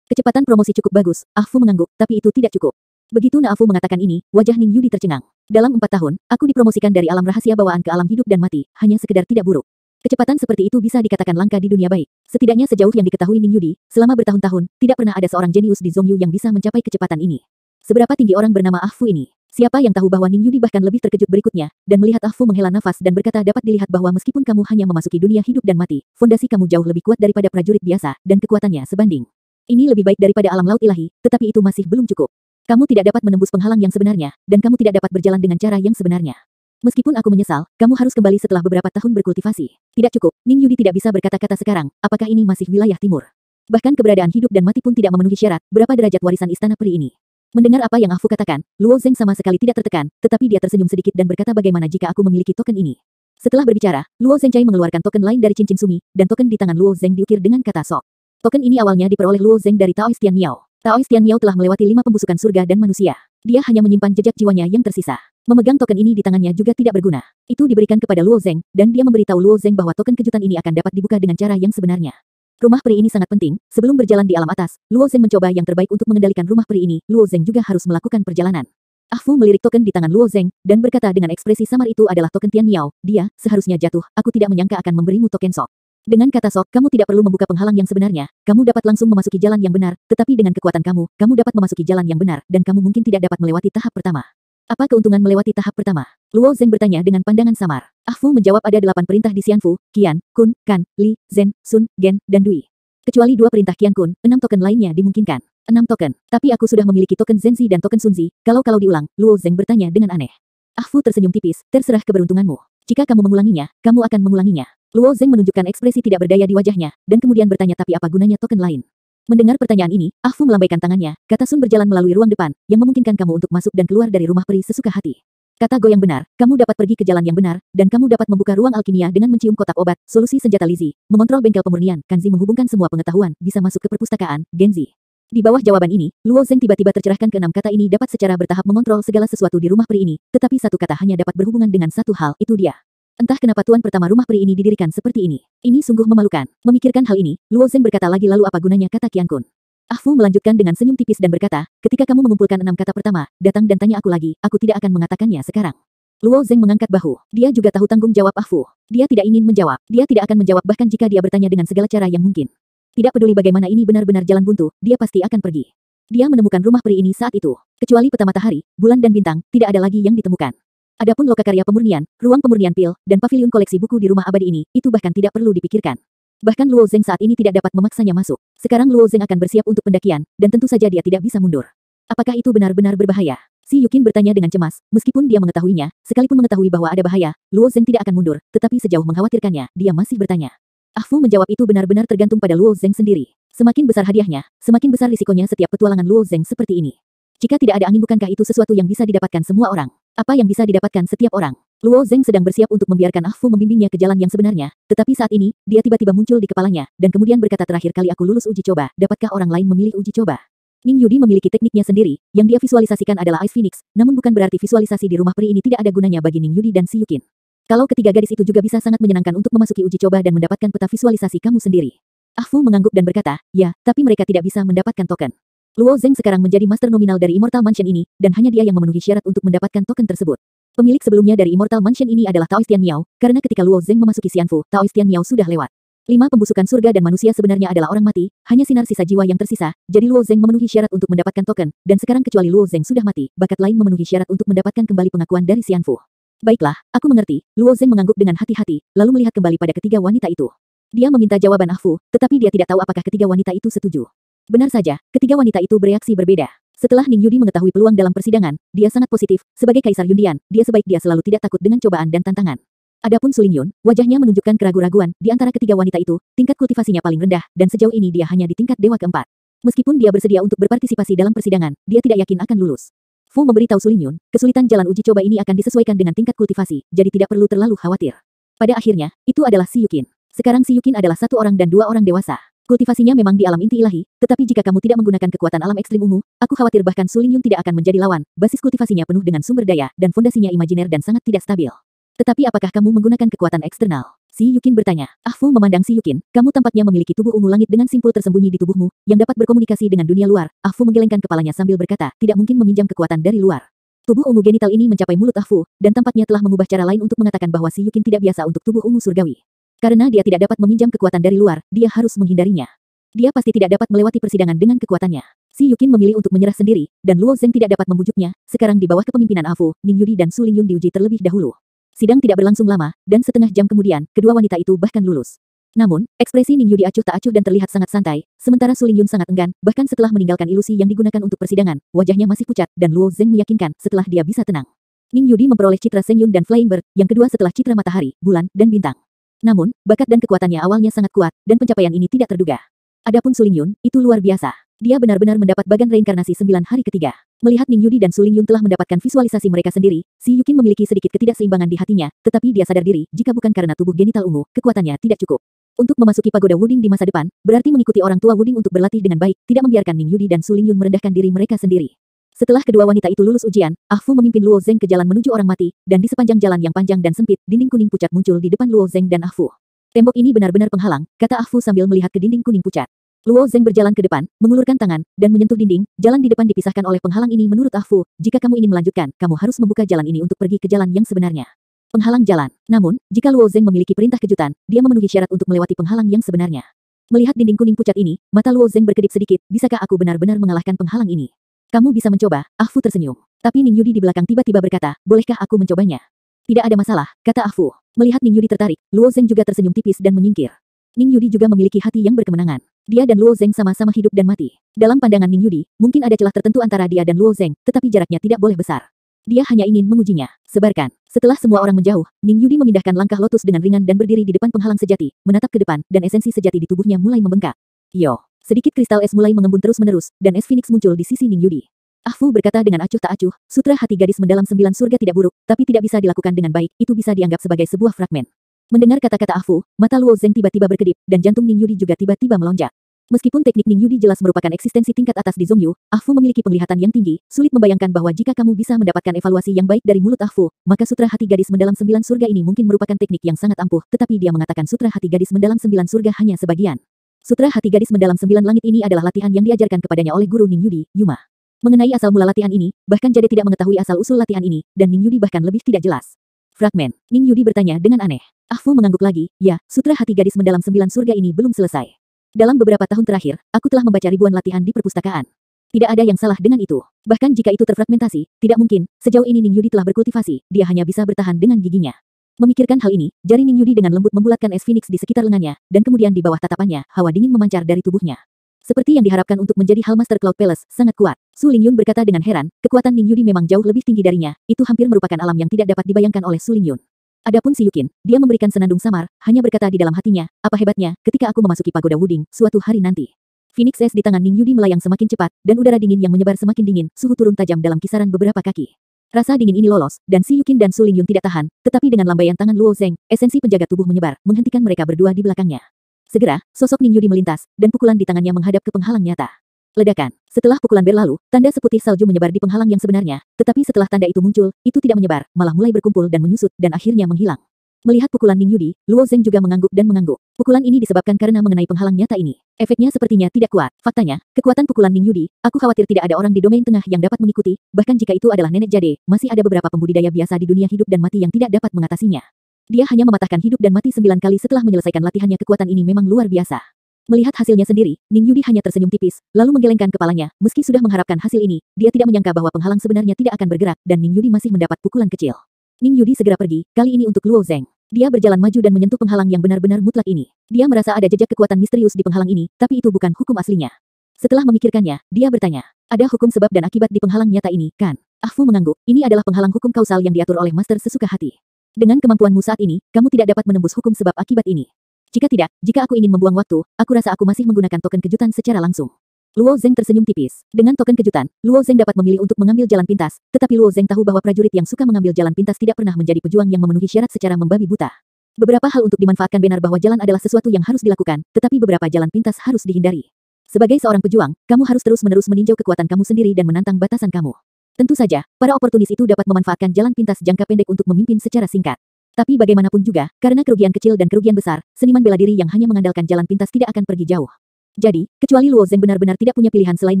Kecepatan promosi cukup bagus, Afu mengangguk, tapi itu tidak cukup. Begitu Afu mengatakan ini, wajah Ning Yudi tercengang. Dalam 4 tahun, aku dipromosikan dari alam rahasia bawaan ke alam hidup dan mati, hanya sekedar tidak buruk. Kecepatan seperti itu bisa dikatakan langka di dunia baik. Setidaknya sejauh yang diketahui Ning Yudi, selama bertahun-tahun, tidak pernah ada seorang jenius di Zhongyu yang bisa mencapai kecepatan ini. Seberapa tinggi orang bernama Afu ini? Siapa yang tahu bahwa Ning Yudi bahkan lebih terkejut berikutnya, dan melihat Afu menghela nafas dan berkata dapat dilihat bahwa meskipun kamu hanya memasuki dunia hidup dan mati, fondasi kamu jauh lebih kuat daripada prajurit biasa, dan kekuatannya sebanding. Ini lebih baik daripada alam laut ilahi, tetapi itu masih belum cukup. Kamu tidak dapat menembus penghalang yang sebenarnya, dan kamu tidak dapat berjalan dengan cara yang sebenarnya. Meskipun aku menyesal, kamu harus kembali setelah beberapa tahun berkultivasi. Tidak cukup, Ning Yudi tidak bisa berkata-kata sekarang, apakah ini masih wilayah timur. Bahkan keberadaan hidup dan mati pun tidak memenuhi syarat, berapa derajat warisan istana peri ini. Mendengar apa yang Afu katakan, Luo Zeng sama sekali tidak tertekan, tetapi dia tersenyum sedikit dan berkata bagaimana jika aku memiliki token ini. Setelah berbicara, Luo Zengcai mengeluarkan token lain dari cincin sumi, dan token di tangan Luo Zeng diukir dengan kata sok. Token ini awalnya diperoleh Luo Zeng dari Taoist Tian Miao. Taoist Tian Miao telah melewati 5 pembusukan surga dan manusia. Dia hanya menyimpan jejak jiwanya yang tersisa. Memegang token ini di tangannya juga tidak berguna. Itu diberikan kepada Luo Zeng, dan dia memberitahu Luo Zeng bahwa token kejutan ini akan dapat dibuka dengan cara yang sebenarnya. Rumah peri ini sangat penting, sebelum berjalan di alam atas, Luo Zeng mencoba yang terbaik untuk mengendalikan rumah peri ini, Luo Zeng juga harus melakukan perjalanan. Afu melirik token di tangan Luo Zeng, dan berkata dengan ekspresi samar itu adalah token Tian Miao, dia, seharusnya jatuh, aku tidak menyangka akan memberimu token sok. Dengan kata sok, kamu tidak perlu membuka penghalang yang sebenarnya, kamu dapat langsung memasuki jalan yang benar, tetapi dengan kekuatan kamu, kamu dapat memasuki jalan yang benar, dan kamu mungkin tidak dapat melewati tahap pertama. Apa keuntungan melewati tahap pertama? Luo Zeng bertanya dengan pandangan samar. Afu menjawab ada 8 perintah di Xianfu, Qian, Kun, Kan, Li, Zhen, Sun, Gen, dan Dui. Kecuali 2 perintah Qian Kun, 6 token lainnya dimungkinkan. 6 token. Tapi aku sudah memiliki token Zenzi dan token Sunzi, kalau diulang, Luo Zeng bertanya dengan aneh. Afu tersenyum tipis, terserah keberuntunganmu. Jika kamu mengulanginya, kamu akan mengulanginya. Luo Zeng menunjukkan ekspresi tidak berdaya di wajahnya, dan kemudian bertanya tapi apa gunanya token lain? Mendengar pertanyaan ini, Afu melambaikan tangannya, kata Sun berjalan melalui ruang depan, yang memungkinkan kamu untuk masuk dan keluar dari rumah peri sesuka hati. Kata Go yang benar, kamu dapat pergi ke jalan yang benar, dan kamu dapat membuka ruang alkimia dengan mencium kotak obat, solusi senjata Lizi, mengontrol bengkel pemurnian, Kanzi menghubungkan semua pengetahuan, bisa masuk ke perpustakaan, Genzi. Di bawah jawaban ini, Luo Zeng tiba-tiba tercerahkan ke 6 kata ini dapat secara bertahap mengontrol segala sesuatu di rumah peri ini, tetapi satu kata hanya dapat berhubungan dengan satu hal, itu dia. Entah kenapa tuan pertama rumah peri ini didirikan seperti ini. Ini sungguh memalukan. Memikirkan hal ini, Luo Zeng berkata lagi lalu apa gunanya kata Qian Kun. Afu melanjutkan dengan senyum tipis dan berkata, ketika kamu mengumpulkan 6 kata pertama, datang dan tanya aku lagi, aku tidak akan mengatakannya sekarang. Luo Zeng mengangkat bahu. Dia juga tahu tanggung jawab Afu. Dia tidak ingin menjawab. Dia tidak akan menjawab bahkan jika dia bertanya dengan segala cara yang mungkin. Tidak peduli bagaimana ini benar-benar jalan buntu, dia pasti akan pergi. Dia menemukan rumah peri ini saat itu. Kecuali peta matahari, bulan dan bintang, tidak ada lagi yang ditemukan. Adapun lokakarya pemurnian, ruang pemurnian pil, dan paviliun koleksi buku di rumah abadi ini, itu bahkan tidak perlu dipikirkan. Bahkan Luo Zeng saat ini tidak dapat memaksanya masuk. Sekarang Luo Zeng akan bersiap untuk pendakian, dan tentu saja dia tidak bisa mundur. Apakah itu benar-benar berbahaya? Si Yukin bertanya dengan cemas, meskipun dia mengetahuinya, sekalipun mengetahui bahwa ada bahaya, Luo Zeng tidak akan mundur, tetapi sejauh mengkhawatirkannya, dia masih bertanya. Ah Fu menjawab itu benar-benar tergantung pada Luo Zeng sendiri. Semakin besar hadiahnya, semakin besar risikonya setiap petualangan Luo Zeng seperti ini. Jika tidak ada angin, bukankah itu sesuatu yang bisa didapatkan semua orang? Apa yang bisa didapatkan setiap orang? Luo Zeng sedang bersiap untuk membiarkan Ah Fu membimbingnya ke jalan yang sebenarnya, tetapi saat ini, dia tiba-tiba muncul di kepalanya, dan kemudian berkata, terakhir kali aku lulus uji coba, dapatkah orang lain memilih uji coba? Ning Yudi memiliki tekniknya sendiri, yang dia visualisasikan adalah Ice Phoenix, namun bukan berarti visualisasi di rumah peri ini tidak ada gunanya bagi Ning Yudi dan Si Yukin. Kalau ketiga gadis itu juga bisa sangat menyenangkan untuk memasuki uji coba dan mendapatkan peta visualisasi kamu sendiri. Ah Fu mengangguk dan berkata, ya, tapi mereka tidak bisa mendapatkan token. Luo Zeng sekarang menjadi master nominal dari Immortal Mansion ini, dan hanya dia yang memenuhi syarat untuk mendapatkan token tersebut. Pemilik sebelumnya dari Immortal Mansion ini adalah Taoistian Miao, karena ketika Luo Zeng memasuki Xianfu, Taoistian Miao sudah lewat. 5 pembusukan surga dan manusia sebenarnya adalah orang mati, hanya sinar sisa jiwa yang tersisa, jadi Luo Zeng memenuhi syarat untuk mendapatkan token, dan sekarang kecuali Luo Zeng sudah mati, bakat lain memenuhi syarat untuk mendapatkan kembali pengakuan dari Xianfu. Baiklah, aku mengerti, Luo Zeng mengangguk dengan hati-hati, lalu melihat kembali pada ketiga wanita itu. Dia meminta jawaban Ah Fu, tetapi dia tidak tahu apakah ketiga wanita itu setuju. Benar saja, ketiga wanita itu bereaksi berbeda. Setelah Ning Yudi mengetahui peluang dalam persidangan, dia sangat positif, sebagai Kaisar Yundian, dia selalu tidak takut dengan cobaan dan tantangan. Adapun Su Lingyun, wajahnya menunjukkan keraguan-raguan, di antara ketiga wanita itu, tingkat kultivasinya paling rendah, dan sejauh ini dia hanya di tingkat dewa keempat. Meskipun dia bersedia untuk berpartisipasi dalam persidangan, dia tidak yakin akan lulus. Fu memberitahu Su Lingyun, kesulitan jalan uji coba ini akan disesuaikan dengan tingkat kultivasi, jadi tidak perlu terlalu khawatir. Pada akhirnya, itu adalah Si Yukin. Sekarang Si Yukin adalah satu orang dan dua orang dewasa. Kultivasinya memang di alam inti ilahi, tetapi jika kamu tidak menggunakan kekuatan alam ekstrim ungu, aku khawatir bahkan Su Lingyun tidak akan menjadi lawan. Basis kultivasinya penuh dengan sumber daya, dan fondasinya imajiner dan sangat tidak stabil. Tetapi apakah kamu menggunakan kekuatan eksternal? Si Yukin bertanya. Ah Fu memandang Si Yukin, kamu tampaknya memiliki tubuh ungu langit dengan simpul tersembunyi di tubuhmu, yang dapat berkomunikasi dengan dunia luar. Ah Fu menggelengkan kepalanya sambil berkata, tidak mungkin meminjam kekuatan dari luar. Tubuh ungu genital ini mencapai mulut Ah Fu, dan tampaknya telah mengubah cara lain untuk mengatakan bahwa Si Yukin tidak biasa untuk tubuh ungu surgawi. Karena dia tidak dapat meminjam kekuatan dari luar, dia harus menghindarinya. Dia pasti tidak dapat melewati persidangan dengan kekuatannya. Si Yukin memilih untuk menyerah sendiri, dan Luo Zeng tidak dapat membujuknya. Sekarang di bawah kepemimpinan Ah Fu, Ning Yudi dan Su Lingyun diuji terlebih dahulu. Sidang tidak berlangsung lama, dan setengah jam kemudian, kedua wanita itu bahkan lulus. Namun, ekspresi Ning Yudi acuh tak acuh dan terlihat sangat santai, sementara Su Lingyun sangat enggan, bahkan setelah meninggalkan ilusi yang digunakan untuk persidangan, wajahnya masih pucat, dan Luo Zeng meyakinkan setelah dia bisa tenang. Ning Yudi memperoleh citra Seng Yun dan Flying Bird, yang kedua setelah citra matahari, bulan, dan bintang. Namun, bakat dan kekuatannya awalnya sangat kuat, dan pencapaian ini tidak terduga. Adapun Su Lingyun, itu luar biasa. Dia benar-benar mendapat bagan reinkarnasi 9 hari ketiga. Melihat Ning Yudi dan Su Lingyun telah mendapatkan visualisasi mereka sendiri, Si Yukin memiliki sedikit ketidakseimbangan di hatinya, tetapi dia sadar diri, jika bukan karena tubuh genital ungu, kekuatannya tidak cukup. Untuk memasuki pagoda Wuding di masa depan, berarti mengikuti orang tua Wuding untuk berlatih dengan baik, tidak membiarkan Ning Yudi dan Su Lingyun merendahkan diri mereka sendiri. Setelah kedua wanita itu lulus ujian, Ah Fu memimpin Luo Zeng ke jalan menuju orang mati, dan di sepanjang jalan yang panjang dan sempit, dinding kuning pucat muncul di depan Luo Zeng dan Ah Fu. Tembok ini benar-benar penghalang, kata Ah Fu sambil melihat ke dinding kuning pucat. Luo Zeng berjalan ke depan, mengulurkan tangan, dan menyentuh dinding. Jalan di depan dipisahkan oleh penghalang ini menurut Ah Fu. Jika kamu ingin melanjutkan, kamu harus membuka jalan ini untuk pergi ke jalan yang sebenarnya. Penghalang jalan. Namun, jika Luo Zeng memiliki perintah kejutan, dia memenuhi syarat untuk melewati penghalang yang sebenarnya. Melihat dinding kuning pucat ini, mata Luo Zeng berkedip sedikit. Bisakah aku benar-benar mengalahkan penghalang ini? Kamu bisa mencoba. Ah Fu tersenyum. Tapi Ning Yudi di belakang tiba-tiba berkata, bolehkah aku mencobanya? Tidak ada masalah, kata Ah Fu. Melihat Ning Yudi tertarik, Luo Zeng juga tersenyum tipis dan menyingkir. Ning Yudi juga memiliki hati yang berkemenangan. Dia dan Luo Zeng sama-sama hidup dan mati. Dalam pandangan Ning Yudi, mungkin ada celah tertentu antara dia dan Luo Zeng, tetapi jaraknya tidak boleh besar. Dia hanya ingin mengujinya. Sebarkan. Setelah semua orang menjauh, Ning Yudi memindahkan langkah lotus dengan ringan dan berdiri di depan penghalang sejati, menatap ke depan, dan esensi sejati di tubuhnya mulai membengkak. Yo. Sedikit kristal es mulai mengembun terus-menerus, dan es Phoenix muncul di sisi Ning Yudi. Ah Fu berkata dengan acuh tak acuh, sutra hati gadis mendalam 9 surga tidak buruk, tapi tidak bisa dilakukan dengan baik, itu bisa dianggap sebagai sebuah fragmen. Mendengar kata-kata Ah Fu, mata Luo Zeng tiba-tiba berkedip, dan jantung Ning Yudi juga tiba-tiba melonjak. Meskipun teknik Ning Yudi jelas merupakan eksistensi tingkat atas di Zhongyu, Ah Fu memiliki penglihatan yang tinggi, sulit membayangkan bahwa jika kamu bisa mendapatkan evaluasi yang baik dari mulut Ah Fu, maka sutra hati gadis mendalam 9 surga ini mungkin merupakan teknik yang sangat ampuh, tetapi dia mengatakan sutra hati gadis mendalam 9 surga hanya sebagian. Sutra hati gadis mendalam 9 langit ini adalah latihan yang diajarkan kepadanya oleh guru Ning Yudi, Yuma. Mengenai asal mula latihan ini, bahkan Jade tidak mengetahui asal-usul latihan ini, dan Ning Yudi bahkan lebih tidak jelas. Fragmen. Ning Yudi bertanya dengan aneh. Ah Fu mengangguk lagi, ya, sutra hati gadis mendalam 9 surga ini belum selesai. Dalam beberapa tahun terakhir, aku telah membaca ribuan latihan di perpustakaan. Tidak ada yang salah dengan itu. Bahkan jika itu terfragmentasi, tidak mungkin, sejauh ini Ning Yudi telah berkultivasi, dia hanya bisa bertahan dengan giginya. Memikirkan hal ini, jari Ning Yudi dengan lembut membulatkan es Phoenix di sekitar lengannya, dan kemudian di bawah tatapannya, hawa dingin memancar dari tubuhnya. Seperti yang diharapkan untuk menjadi Hall Master Cloud Palace, sangat kuat. Su Lingyun berkata dengan heran, kekuatan Ning Yudi memang jauh lebih tinggi darinya, itu hampir merupakan alam yang tidak dapat dibayangkan oleh Su Lingyun. Adapun si Yukin, dia memberikan senandung samar, hanya berkata di dalam hatinya, apa hebatnya, ketika aku memasuki pagoda Wuding, suatu hari nanti. Phoenix es di tangan Ning Yudi melayang semakin cepat, dan udara dingin yang menyebar semakin dingin, suhu turun tajam dalam kisaran beberapa kaki. Rasa dingin ini lolos, dan si Yukin dan Su Lingyun tidak tahan, tetapi dengan lambaian tangan Luo Zeng, esensi penjaga tubuh menyebar, menghentikan mereka berdua di belakangnya. Segera, sosok Ning Yudi melintas, dan pukulan di tangannya menghadap ke penghalang nyata. Ledakan. Setelah pukulan berlalu, tanda seputih salju menyebar di penghalang yang sebenarnya, tetapi setelah tanda itu muncul, itu tidak menyebar, malah mulai berkumpul dan menyusut, dan akhirnya menghilang. Melihat pukulan Ning Yudi, Luo Zeng juga mengangguk dan mengangguk. Pukulan ini disebabkan karena mengenai penghalang nyata ini. Efeknya sepertinya tidak kuat. Faktanya, kekuatan pukulan Ning Yudi, aku khawatir tidak ada orang di domain tengah yang dapat mengikuti, bahkan jika itu adalah nenek jade, masih ada beberapa pembudidaya biasa di dunia hidup dan mati yang tidak dapat mengatasinya. Dia hanya mematahkan hidup dan mati 9 kali setelah menyelesaikan latihannya. Kekuatan ini memang luar biasa. Melihat hasilnya sendiri, Ning Yudi hanya tersenyum tipis, lalu menggelengkan kepalanya, meski sudah mengharapkan hasil ini, dia tidak menyangka bahwa penghalang sebenarnya tidak akan bergerak, dan Ning Yudi masih mendapat pukulan kecil. Ning Yudi segera pergi, kali ini untuk Luo Zeng. Dia berjalan maju dan menyentuh penghalang yang benar-benar mutlak ini. Dia merasa ada jejak kekuatan misterius di penghalang ini, tapi itu bukan hukum aslinya. Setelah memikirkannya, dia bertanya, ada hukum sebab dan akibat di penghalang nyata ini, kan? Ah Fu mengangguk, ini adalah penghalang hukum kausal yang diatur oleh master sesuka hati. Dengan kemampuanmu saat ini, kamu tidak dapat menembus hukum sebab akibat ini. Jika tidak, jika aku ingin membuang waktu, aku rasa aku masih menggunakan token kejutan secara langsung. Luo Zeng tersenyum tipis. Dengan token kejutan, Luo Zeng dapat memilih untuk mengambil jalan pintas, tetapi Luo Zeng tahu bahwa prajurit yang suka mengambil jalan pintas tidak pernah menjadi pejuang yang memenuhi syarat secara membabi buta. Beberapa hal untuk dimanfaatkan benar bahwa jalan adalah sesuatu yang harus dilakukan, tetapi beberapa jalan pintas harus dihindari. Sebagai seorang pejuang, kamu harus terus-menerus meninjau kekuatan kamu sendiri dan menantang batasan kamu. Tentu saja, para oportunis itu dapat memanfaatkan jalan pintas jangka pendek untuk memimpin secara singkat. Tapi bagaimanapun juga, karena kerugian kecil dan kerugian besar, seniman bela diri yang hanya mengandalkan jalan pintas tidak akan pergi jauh. Jadi, kecuali Luo Zeng benar-benar tidak punya pilihan selain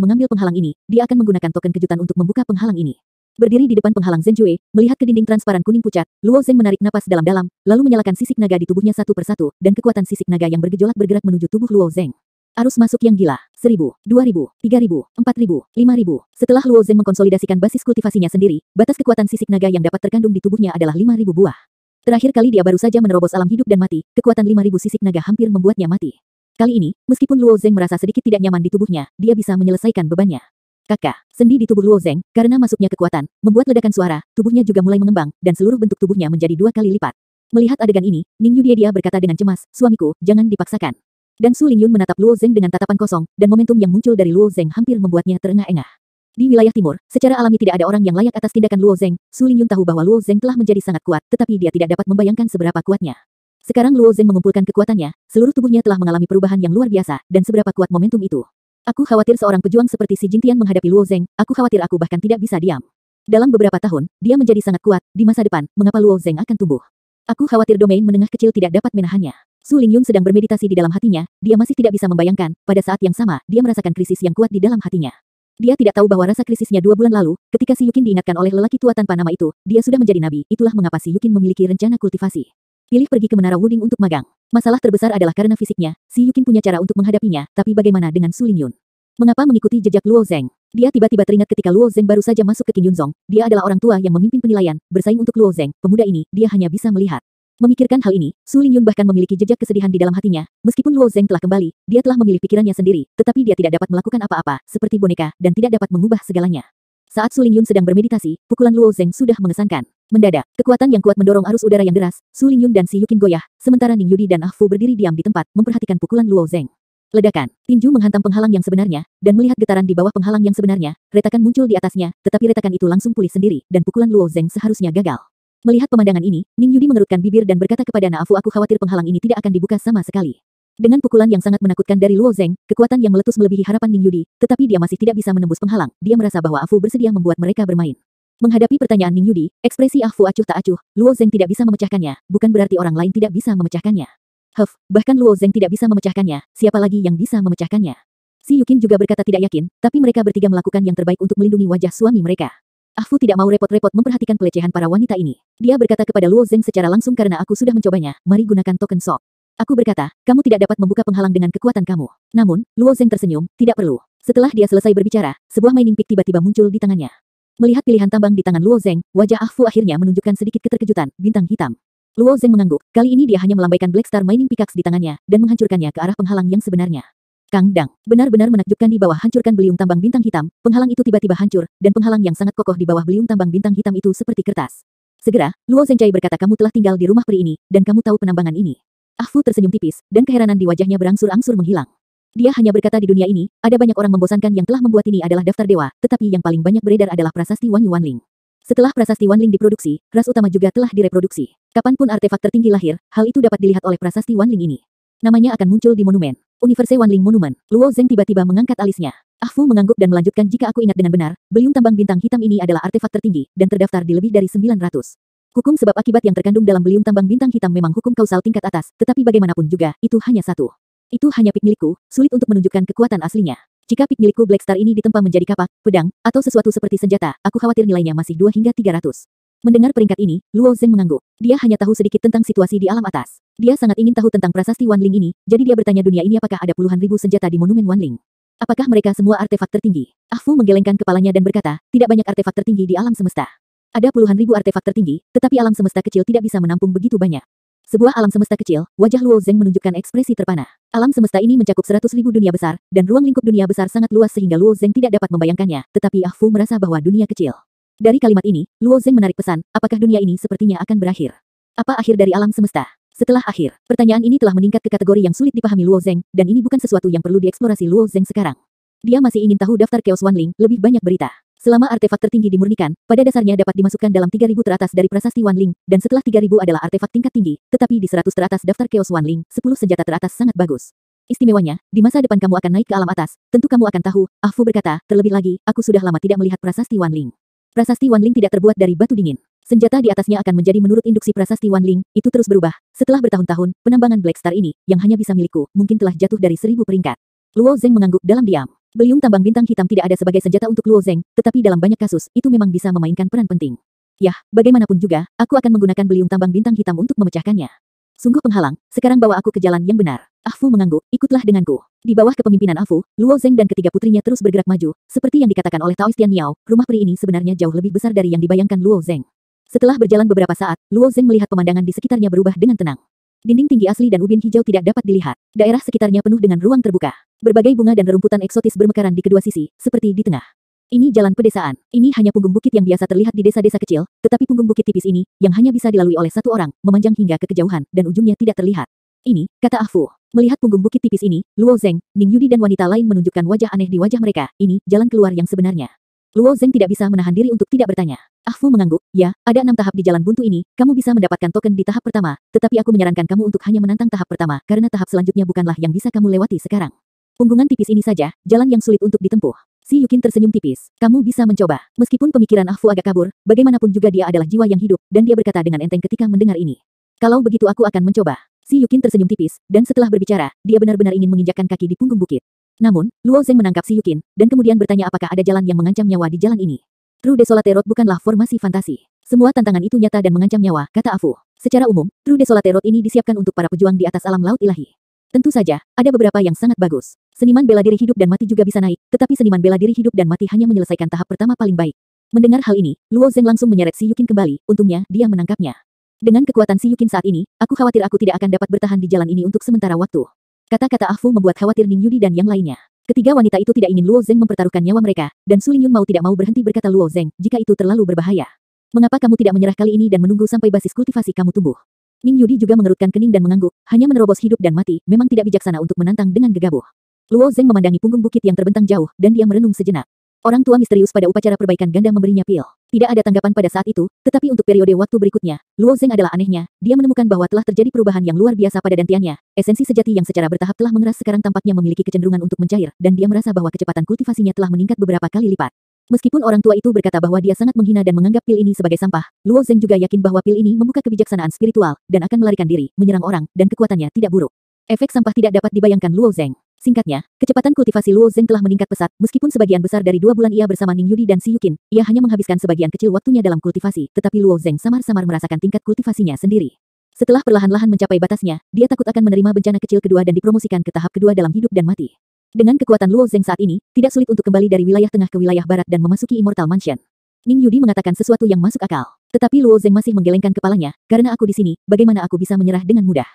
mengambil penghalang ini, dia akan menggunakan token kejutan untuk membuka penghalang ini. Berdiri di depan penghalang Zhenjue, melihat ke dinding transparan kuning pucat, Luo Zeng menarik napas dalam-dalam, lalu menyalakan sisik naga di tubuhnya satu persatu, dan kekuatan sisik naga yang bergejolak bergerak menuju tubuh Luo Zeng. Arus masuk yang gila. 1000, 2000, 3000, 4000, 5000. Setelah Luo Zeng mengkonsolidasikan basis kultivasinya sendiri, batas kekuatan sisik naga yang dapat terkandung di tubuhnya adalah 5000 buah. Terakhir kali dia baru saja menerobos alam hidup dan mati, kekuatan 5000 sisik naga hampir membuatnya mati. Kali ini, meskipun Luo Zeng merasa sedikit tidak nyaman di tubuhnya, dia bisa menyelesaikan bebannya. Kakak, sendi di tubuh Luo Zeng, karena masuknya kekuatan, membuat ledakan suara, tubuhnya juga mulai mengembang, dan seluruh bentuk tubuhnya menjadi 2 kali lipat. Melihat adegan ini, Ning Yudi dia berkata dengan cemas, suamiku, jangan dipaksakan. Dan Su Lingyun menatap Luo Zeng dengan tatapan kosong, dan momentum yang muncul dari Luo Zeng hampir membuatnya terengah-engah. Di wilayah timur, secara alami tidak ada orang yang layak atas tindakan Luo Zeng. Su Lingyun tahu bahwa Luo Zeng telah menjadi sangat kuat, tetapi dia tidak dapat membayangkan seberapa kuatnya. Sekarang Luo Zeng mengumpulkan kekuatannya, seluruh tubuhnya telah mengalami perubahan yang luar biasa, dan seberapa kuat momentum itu. Aku khawatir seorang pejuang seperti si Jingtian menghadapi Luo Zeng, aku khawatir aku bahkan tidak bisa diam. Dalam beberapa tahun, dia menjadi sangat kuat, di masa depan, mengapa Luo Zeng akan tumbuh? Aku khawatir domain menengah kecil tidak dapat menahannya. Su Lingyun sedang bermeditasi di dalam hatinya, dia masih tidak bisa membayangkan, pada saat yang sama, dia merasakan krisis yang kuat di dalam hatinya. Dia tidak tahu bahwa rasa krisisnya 2 bulan lalu, ketika si Yukin diingatkan oleh lelaki tua tanpa nama itu, dia sudah menjadi nabi, itulah mengapa si Yukin memiliki rencana kultivasi. Pilih pergi ke Menara Wuding untuk magang. Masalah terbesar adalah karena fisiknya, si Yukin punya cara untuk menghadapinya, tapi bagaimana dengan Su Lingyun? Mengapa mengikuti jejak Luo Zeng? Dia tiba-tiba teringat ketika Luo Zeng baru saja masuk ke Qin Yunzong, dia adalah orang tua yang memimpin penilaian, bersaing untuk Luo Zeng, pemuda ini, dia hanya bisa melihat. Memikirkan hal ini, Su Lingyun bahkan memiliki jejak kesedihan di dalam hatinya, meskipun Luo Zeng telah kembali, dia telah memilih pikirannya sendiri, tetapi dia tidak dapat melakukan apa-apa, seperti boneka, dan tidak dapat mengubah segalanya. Saat Su Lingyun sedang bermeditasi, pukulan Luo Zeng sudah mengesankan. Mendadak, kekuatan yang kuat mendorong arus udara yang deras, Su Lingyun dan si Yukin goyah, sementara Ning Yudi dan Ah Fu berdiri diam di tempat, memperhatikan pukulan Luo Zeng. Ledakan, tinju menghantam penghalang yang sebenarnya, dan melihat getaran di bawah penghalang yang sebenarnya, retakan muncul di atasnya, tetapi retakan itu langsung pulih sendiri, dan pukulan Luo Zeng seharusnya gagal. Melihat pemandangan ini, Ning Yudi mengerutkan bibir dan berkata kepada Naafu, aku khawatir penghalang ini tidak akan dibuka sama sekali. Dengan pukulan yang sangat menakutkan dari Luo Zeng, kekuatan yang meletus melebihi harapan Ning Yudi, tetapi dia masih tidak bisa menembus penghalang, dia merasa bahwa Afu bersedia membuat mereka bermain. Menghadapi pertanyaan Ning Yudi, ekspresi Ah Fu acuh tak acuh, Luo Zeng tidak bisa memecahkannya, bukan berarti orang lain tidak bisa memecahkannya. Bahkan Luo Zeng tidak bisa memecahkannya, siapa lagi yang bisa memecahkannya? Si Yukin juga berkata tidak yakin, tapi mereka bertiga melakukan yang terbaik untuk melindungi wajah suami mereka. Ah Fu tidak mau repot-repot memperhatikan pelecehan para wanita ini. Dia berkata kepada Luo Zeng secara langsung karena aku sudah mencobanya, mari gunakan token sok. Aku berkata, kamu tidak dapat membuka penghalang dengan kekuatan kamu. Namun, Luo Zeng tersenyum, tidak perlu. Setelah dia selesai berbicara, sebuah mining pick tiba-tiba muncul di tangannya. Melihat pilihan tambang di tangan Luo Zeng, wajah Ah Fu akhirnya menunjukkan sedikit keterkejutan, bintang hitam. Luo Zeng mengangguk, kali ini dia hanya melambaikan Black Star Mining Pickaxe di tangannya, dan menghancurkannya ke arah penghalang yang sebenarnya. Kang Dang, benar-benar menakjubkan di bawah hancurkan beliung tambang bintang hitam, penghalang itu tiba-tiba hancur, dan penghalang yang sangat kokoh di bawah beliung tambang bintang hitam itu seperti kertas. Segera, Luo Zengcai berkata kamu telah tinggal di rumah peri ini, dan kamu tahu penambangan ini. Ah Fu tersenyum tipis, dan keheranan di wajahnya berangsur-angsur menghilang. Dia hanya berkata di dunia ini, ada banyak orang membosankan yang telah membuat ini adalah daftar dewa, tetapi yang paling banyak beredar adalah prasasti Wanyu Wanling. Setelah prasasti Wanling diproduksi, ras utama juga telah direproduksi. Kapanpun artefak tertinggi lahir, hal itu dapat dilihat oleh prasasti Wanling ini. Namanya akan muncul di monumen. Universe Wanling Monument. Luo Zeng tiba-tiba mengangkat alisnya. Ah Fu mengangguk dan melanjutkan jika aku ingat dengan benar, beliung tambang bintang hitam ini adalah artefak tertinggi, dan terdaftar di lebih dari 900. Hukum sebab akibat yang terkandung dalam beliung tambang bintang hitam memang hukum kausal tingkat atas, tetapi bagaimanapun juga, itu hanya satu. Itu hanya pik milikku, sulit untuk menunjukkan kekuatan aslinya. Jika pik milikku Black Star ini ditempa menjadi kapak, pedang, atau sesuatu seperti senjata, aku khawatir nilainya masih 2 hingga 300. Mendengar peringkat ini, Luo Zeng mengangguk. Dia hanya tahu sedikit tentang situasi di alam atas. Dia sangat ingin tahu tentang prasasti Wanling ini, jadi dia bertanya dunia ini apakah ada puluhan ribu senjata di monumen Wanling. Apakah mereka semua artefak tertinggi? Ah Fu menggelengkan kepalanya dan berkata, tidak banyak artefak tertinggi di alam semesta. Ada puluhan ribu artefak tertinggi, tetapi alam semesta kecil tidak bisa menampung begitu banyak. Sebuah alam semesta kecil, wajah Luo Zeng menunjukkan ekspresi terpana. Alam semesta ini mencakup 100.000 dunia besar, dan ruang lingkup dunia besar sangat luas sehingga Luo Zeng tidak dapat membayangkannya, tetapi Ah Fu merasa bahwa dunia kecil. Dari kalimat ini, Luo Zeng menarik pesan, apakah dunia ini sepertinya akan berakhir? Apa akhir dari alam semesta? Setelah akhir, pertanyaan ini telah meningkat ke kategori yang sulit dipahami Luo Zeng, dan ini bukan sesuatu yang perlu dieksplorasi Luo Zeng sekarang. Dia masih ingin tahu daftar Chaos Wanling, lebih banyak berita. Selama artefak tertinggi dimurnikan, pada dasarnya dapat dimasukkan dalam 3.000 teratas dari prasasti Wanling, dan setelah 3.000 adalah artefak tingkat tinggi, tetapi di 100 teratas daftar Chaos Wanling, 10 senjata teratas sangat bagus. Istimewanya, di masa depan kamu akan naik ke alam atas, tentu kamu akan tahu, Ah Fu berkata, terlebih lagi, aku sudah lama tidak melihat prasasti Wanling. Prasasti Wanling tidak terbuat dari batu dingin. Senjata di atasnya akan menjadi menurut induksi prasasti Wanling, itu terus berubah. Setelah bertahun-tahun, penambangan Black Star ini, yang hanya bisa milikku, mungkin telah jatuh dari 1000 peringkat. Luo Zeng mengangguk dalam diam. Beliung tambang bintang hitam tidak ada sebagai senjata untuk Luo Zeng, tetapi dalam banyak kasus, itu memang bisa memainkan peran penting. Yah, bagaimanapun juga, aku akan menggunakan beliung tambang bintang hitam untuk memecahkannya. Sungguh penghalang, sekarang bawa aku ke jalan yang benar. Ah Fu mengangguk, ikutlah denganku. Di bawah kepemimpinan Ah Fu, Luo Zeng dan ketiga putrinya terus bergerak maju. Seperti yang dikatakan oleh Taoist Tian Miao, rumah peri ini sebenarnya jauh lebih besar dari yang dibayangkan Luo Zeng. Setelah berjalan beberapa saat, Luo Zeng melihat pemandangan di sekitarnya berubah dengan tenang. Dinding tinggi asli dan ubin hijau tidak dapat dilihat. Daerah sekitarnya penuh dengan ruang terbuka. Berbagai bunga dan rerumputan eksotis bermekaran di kedua sisi, seperti di tengah. Ini jalan pedesaan. Ini hanya punggung bukit yang biasa terlihat di desa-desa kecil, tetapi punggung bukit tipis ini, yang hanya bisa dilalui oleh satu orang, memanjang hingga ke kejauhan, dan ujungnya tidak terlihat. Ini, kata Ah Fu. Melihat punggung bukit tipis ini, Luo Zeng, Ning Yudi dan wanita lain menunjukkan wajah aneh di wajah mereka. Ini, jalan keluar yang sebenarnya. Luo Zeng tidak bisa menahan diri untuk tidak bertanya. Ah Fu mengangguk, ya, ada 6 tahap di jalan buntu ini, kamu bisa mendapatkan token di tahap pertama, tetapi aku menyarankan kamu untuk hanya menantang tahap pertama, karena tahap selanjutnya bukanlah yang bisa kamu lewati sekarang. Punggungan tipis ini saja, jalan yang sulit untuk ditempuh. Si Yukin tersenyum tipis, kamu bisa mencoba. Meskipun pemikiran Ah Fu agak kabur, bagaimanapun juga dia adalah jiwa yang hidup, dan dia berkata dengan enteng ketika mendengar ini. Kalau begitu aku akan mencoba. Si Yukin tersenyum tipis, dan setelah berbicara, dia benar-benar ingin menginjakkan kaki di punggung bukit. Namun, Luo Zeng menangkap si Yukin, dan kemudian bertanya apakah ada jalan yang mengancam nyawa di jalan ini. True Desolate Road bukanlah formasi fantasi. Semua tantangan itu nyata dan mengancam nyawa, kata Ah Fu. Secara umum, True Desolate Road ini disiapkan untuk para pejuang di atas alam laut ilahi. Tentu saja, ada beberapa yang sangat bagus. Seniman bela diri hidup dan mati juga bisa naik, tetapi seniman bela diri hidup dan mati hanya menyelesaikan tahap pertama paling baik. Mendengar hal ini, Luo Zeng langsung menyeret si Yukin kembali, untungnya, dia menangkapnya. Dengan kekuatan si Yukin saat ini, aku khawatir aku tidak akan dapat bertahan di jalan ini untuk sementara waktu. Kata-kata Ah Fu membuat khawatir Ning Yudi dan yang lainnya. Ketiga wanita itu tidak ingin Luo Zeng mempertaruhkan nyawa mereka, dan Su Lingyun mau tidak mau berhenti berkata Luo Zeng, jika itu terlalu berbahaya. Mengapa kamu tidak menyerah kali ini dan menunggu sampai basis kultivasi kamu tumbuh? Ning Yudi juga mengerutkan kening dan mengangguk, hanya menerobos hidup dan mati, memang tidak bijaksana untuk menantang dengan gegabah. Luo Zeng memandangi punggung bukit yang terbentang jauh, dan dia merenung sejenak. Orang tua misterius pada upacara perbaikan ganda memberinya pil. Tidak ada tanggapan pada saat itu, tetapi untuk periode waktu berikutnya, Luo Zeng adalah anehnya, dia menemukan bahwa telah terjadi perubahan yang luar biasa pada dantiannya. Esensi sejati yang secara bertahap telah mengeras sekarang tampaknya memiliki kecenderungan untuk mencair, dan dia merasa bahwa kecepatan kultivasinya telah meningkat beberapa kali lipat. Meskipun orang tua itu berkata bahwa dia sangat menghina dan menganggap pil ini sebagai sampah, Luo Zeng juga yakin bahwa pil ini membuka kebijaksanaan spiritual, dan akan melarikan diri, menyerang orang, dan kekuatannya tidak buruk. Efek sampah tidak dapat dibayangkan Luo Zeng. Singkatnya, kecepatan kultivasi Luo Zeng telah meningkat pesat, meskipun sebagian besar dari 2 bulan ia bersama Ning Yudi dan Si Yukin, ia hanya menghabiskan sebagian kecil waktunya dalam kultivasi, tetapi Luo Zeng samar-samar merasakan tingkat kultivasinya sendiri. Setelah perlahan-lahan mencapai batasnya, dia takut akan menerima bencana kecil kedua dan dipromosikan ke tahap kedua dalam hidup dan mati. Dengan kekuatan Luo Zeng saat ini, tidak sulit untuk kembali dari wilayah tengah ke wilayah barat dan memasuki Immortal Mansion. Ning Yudi mengatakan sesuatu yang masuk akal. Tetapi Luo Zeng masih menggelengkan kepalanya, karena aku di sini, bagaimana aku bisa menyerah dengan mudah?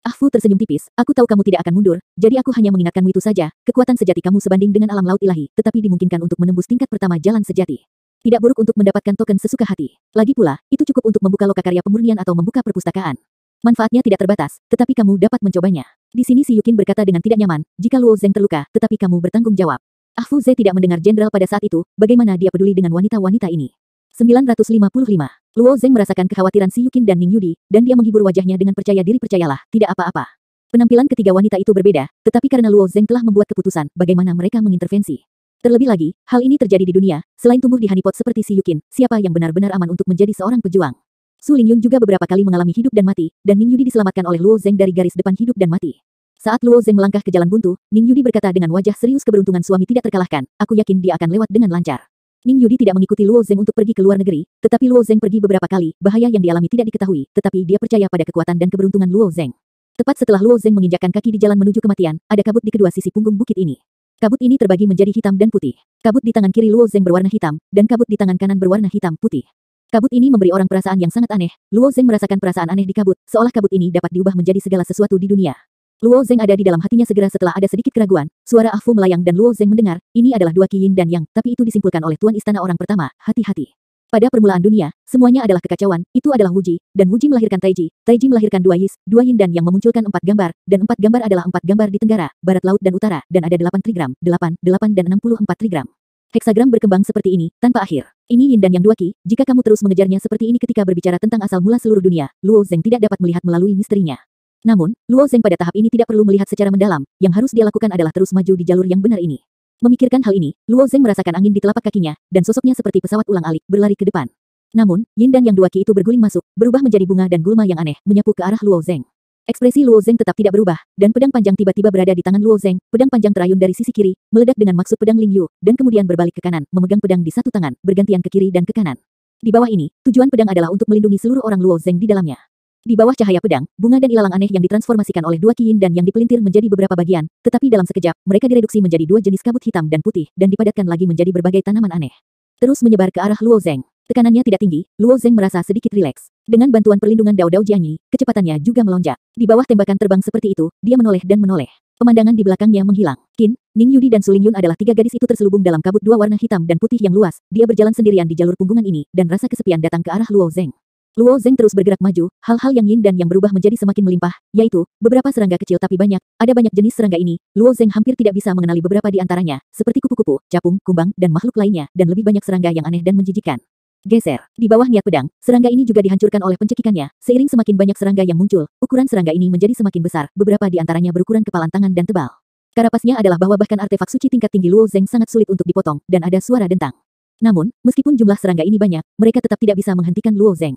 Ah Fu tersenyum tipis, aku tahu kamu tidak akan mundur, jadi aku hanya mengingatkanmu itu saja, kekuatan sejati kamu sebanding dengan alam laut ilahi, tetapi dimungkinkan untuk menembus tingkat pertama jalan sejati. Tidak buruk untuk mendapatkan token sesuka hati. Lagi pula, itu cukup untuk membuka lokakarya pemurnian atau membuka perpustakaan. Manfaatnya tidak terbatas, tetapi kamu dapat mencobanya. Di sini si Yukin berkata dengan tidak nyaman, jika Luo Zeng terluka, tetapi kamu bertanggung jawab. Ah Fu Ze tidak mendengar jenderal pada saat itu, bagaimana dia peduli dengan wanita-wanita ini. 955. Luo Zeng merasakan kekhawatiran si Yukin dan Ning Yudi, dan dia menghibur wajahnya dengan percaya diri percayalah, tidak apa-apa. Penampilan ketiga wanita itu berbeda, tetapi karena Luo Zeng telah membuat keputusan, bagaimana mereka mengintervensi. Terlebih lagi, hal ini terjadi di dunia, selain tumbuh di honeypot seperti si Yukin, siapa yang benar-benar aman untuk menjadi seorang pejuang. Su Lingyun juga beberapa kali mengalami hidup dan mati, dan Ning Yudi diselamatkan oleh Luo Zeng dari garis depan hidup dan mati. Saat Luo Zeng melangkah ke jalan buntu, Ning Yudi berkata dengan wajah serius keberuntungan suami tidak terkalahkan, aku yakin dia akan lewat dengan lancar. Ning Yudi tidak mengikuti Luo Zeng untuk pergi ke luar negeri, tetapi Luo Zeng pergi beberapa kali, bahaya yang dialami tidak diketahui, tetapi dia percaya pada kekuatan dan keberuntungan Luo Zeng. Tepat setelah Luo Zeng menginjakkan kaki di jalan menuju kematian, ada kabut di kedua sisi punggung bukit ini. Kabut ini terbagi menjadi hitam dan putih. Kabut di tangan kiri Luo Zeng berwarna hitam, dan kabut di tangan kanan berwarna hitam putih. Kabut ini memberi orang perasaan yang sangat aneh. Luo Zeng merasakan perasaan aneh di kabut, seolah kabut ini dapat diubah menjadi segala sesuatu di dunia. Luo Zeng ada di dalam hatinya segera setelah ada sedikit keraguan. Suara Ah Fu melayang dan Luo Zeng mendengar, ini adalah dua Qi Yin dan Yang, tapi itu disimpulkan oleh Tuan Istana orang pertama, hati-hati. Pada permulaan dunia, semuanya adalah kekacauan, itu adalah Wuji, dan Wuji melahirkan Taiji, Taiji melahirkan dua Yis, dua Yin dan Yang memunculkan 4 gambar, dan 4 gambar adalah 4 gambar di tenggara, barat laut dan utara, dan ada 8 trigram, 8, 8 dan 64 trigram. Heksagram berkembang seperti ini, tanpa akhir. Ini Yin dan Yang 2 Qi, jika kamu terus mengejarnya seperti ini ketika berbicara tentang asal mula seluruh dunia, Luo Zeng tidak dapat melihat melalui misterinya. Namun, Luo Zeng pada tahap ini tidak perlu melihat secara mendalam, yang harus dia lakukan adalah terus maju di jalur yang benar ini. Memikirkan hal ini, Luo Zeng merasakan angin di telapak kakinya, dan sosoknya seperti pesawat ulang-alik berlari ke depan. Namun, Yin dan Yang 2 Qi itu berguling masuk, berubah menjadi bunga dan gulma yang aneh, menyapu ke arah Luo Zeng. Ekspresi Luo Zeng tetap tidak berubah, dan pedang panjang tiba-tiba berada di tangan Luo Zeng, pedang panjang terayun dari sisi kiri, meledak dengan maksud pedang Ling Yu, dan kemudian berbalik ke kanan, memegang pedang di satu tangan, bergantian ke kiri dan ke kanan. Di bawah ini, tujuan pedang adalah untuk melindungi seluruh orang Luo Zeng di dalamnya. Di bawah cahaya pedang, bunga dan ilalang aneh yang ditransformasikan oleh dua Qi Yin dan Yang dipelintir menjadi beberapa bagian, tetapi dalam sekejap, mereka direduksi menjadi dua jenis kabut hitam dan putih, dan dipadatkan lagi menjadi berbagai tanaman aneh. Terus menyebar ke arah Luo Zeng. Tekanannya tidak tinggi, Luo Zeng merasa sedikit rileks. Dengan bantuan perlindungan Dao Dao Jiangyi, kecepatannya juga melonjak. Di bawah tembakan terbang seperti itu, dia menoleh dan menoleh. Pemandangan di belakangnya menghilang. Qin, Ning Yudi dan Su Lingyun adalah 3 gadis itu terselubung dalam kabut dua warna hitam dan putih yang luas. Dia berjalan sendirian di jalur punggungan ini, dan rasa kesepian datang ke arah Luo Zeng. Luo Zeng terus bergerak maju, hal-hal yang Yin dan Yang berubah menjadi semakin melimpah, yaitu, beberapa serangga kecil tapi banyak, ada banyak jenis serangga ini, Luo Zeng hampir tidak bisa mengenali beberapa di antaranya, seperti kupu-kupu, capung, kumbang, dan makhluk lainnya, dan lebih banyak serangga yang aneh dan menjijikan. Geser. Di bawah niat pedang, serangga ini juga dihancurkan oleh pencekikannya, seiring semakin banyak serangga yang muncul, ukuran serangga ini menjadi semakin besar, beberapa di antaranya berukuran kepalan tangan dan tebal. Karapasnya adalah bahwa bahkan artefak suci tingkat tinggi Luo Zeng sangat sulit untuk dipotong, dan ada suara dentang. Namun, meskipun jumlah serangga ini banyak, mereka tetap tidak bisa menghentikan Luo Zeng.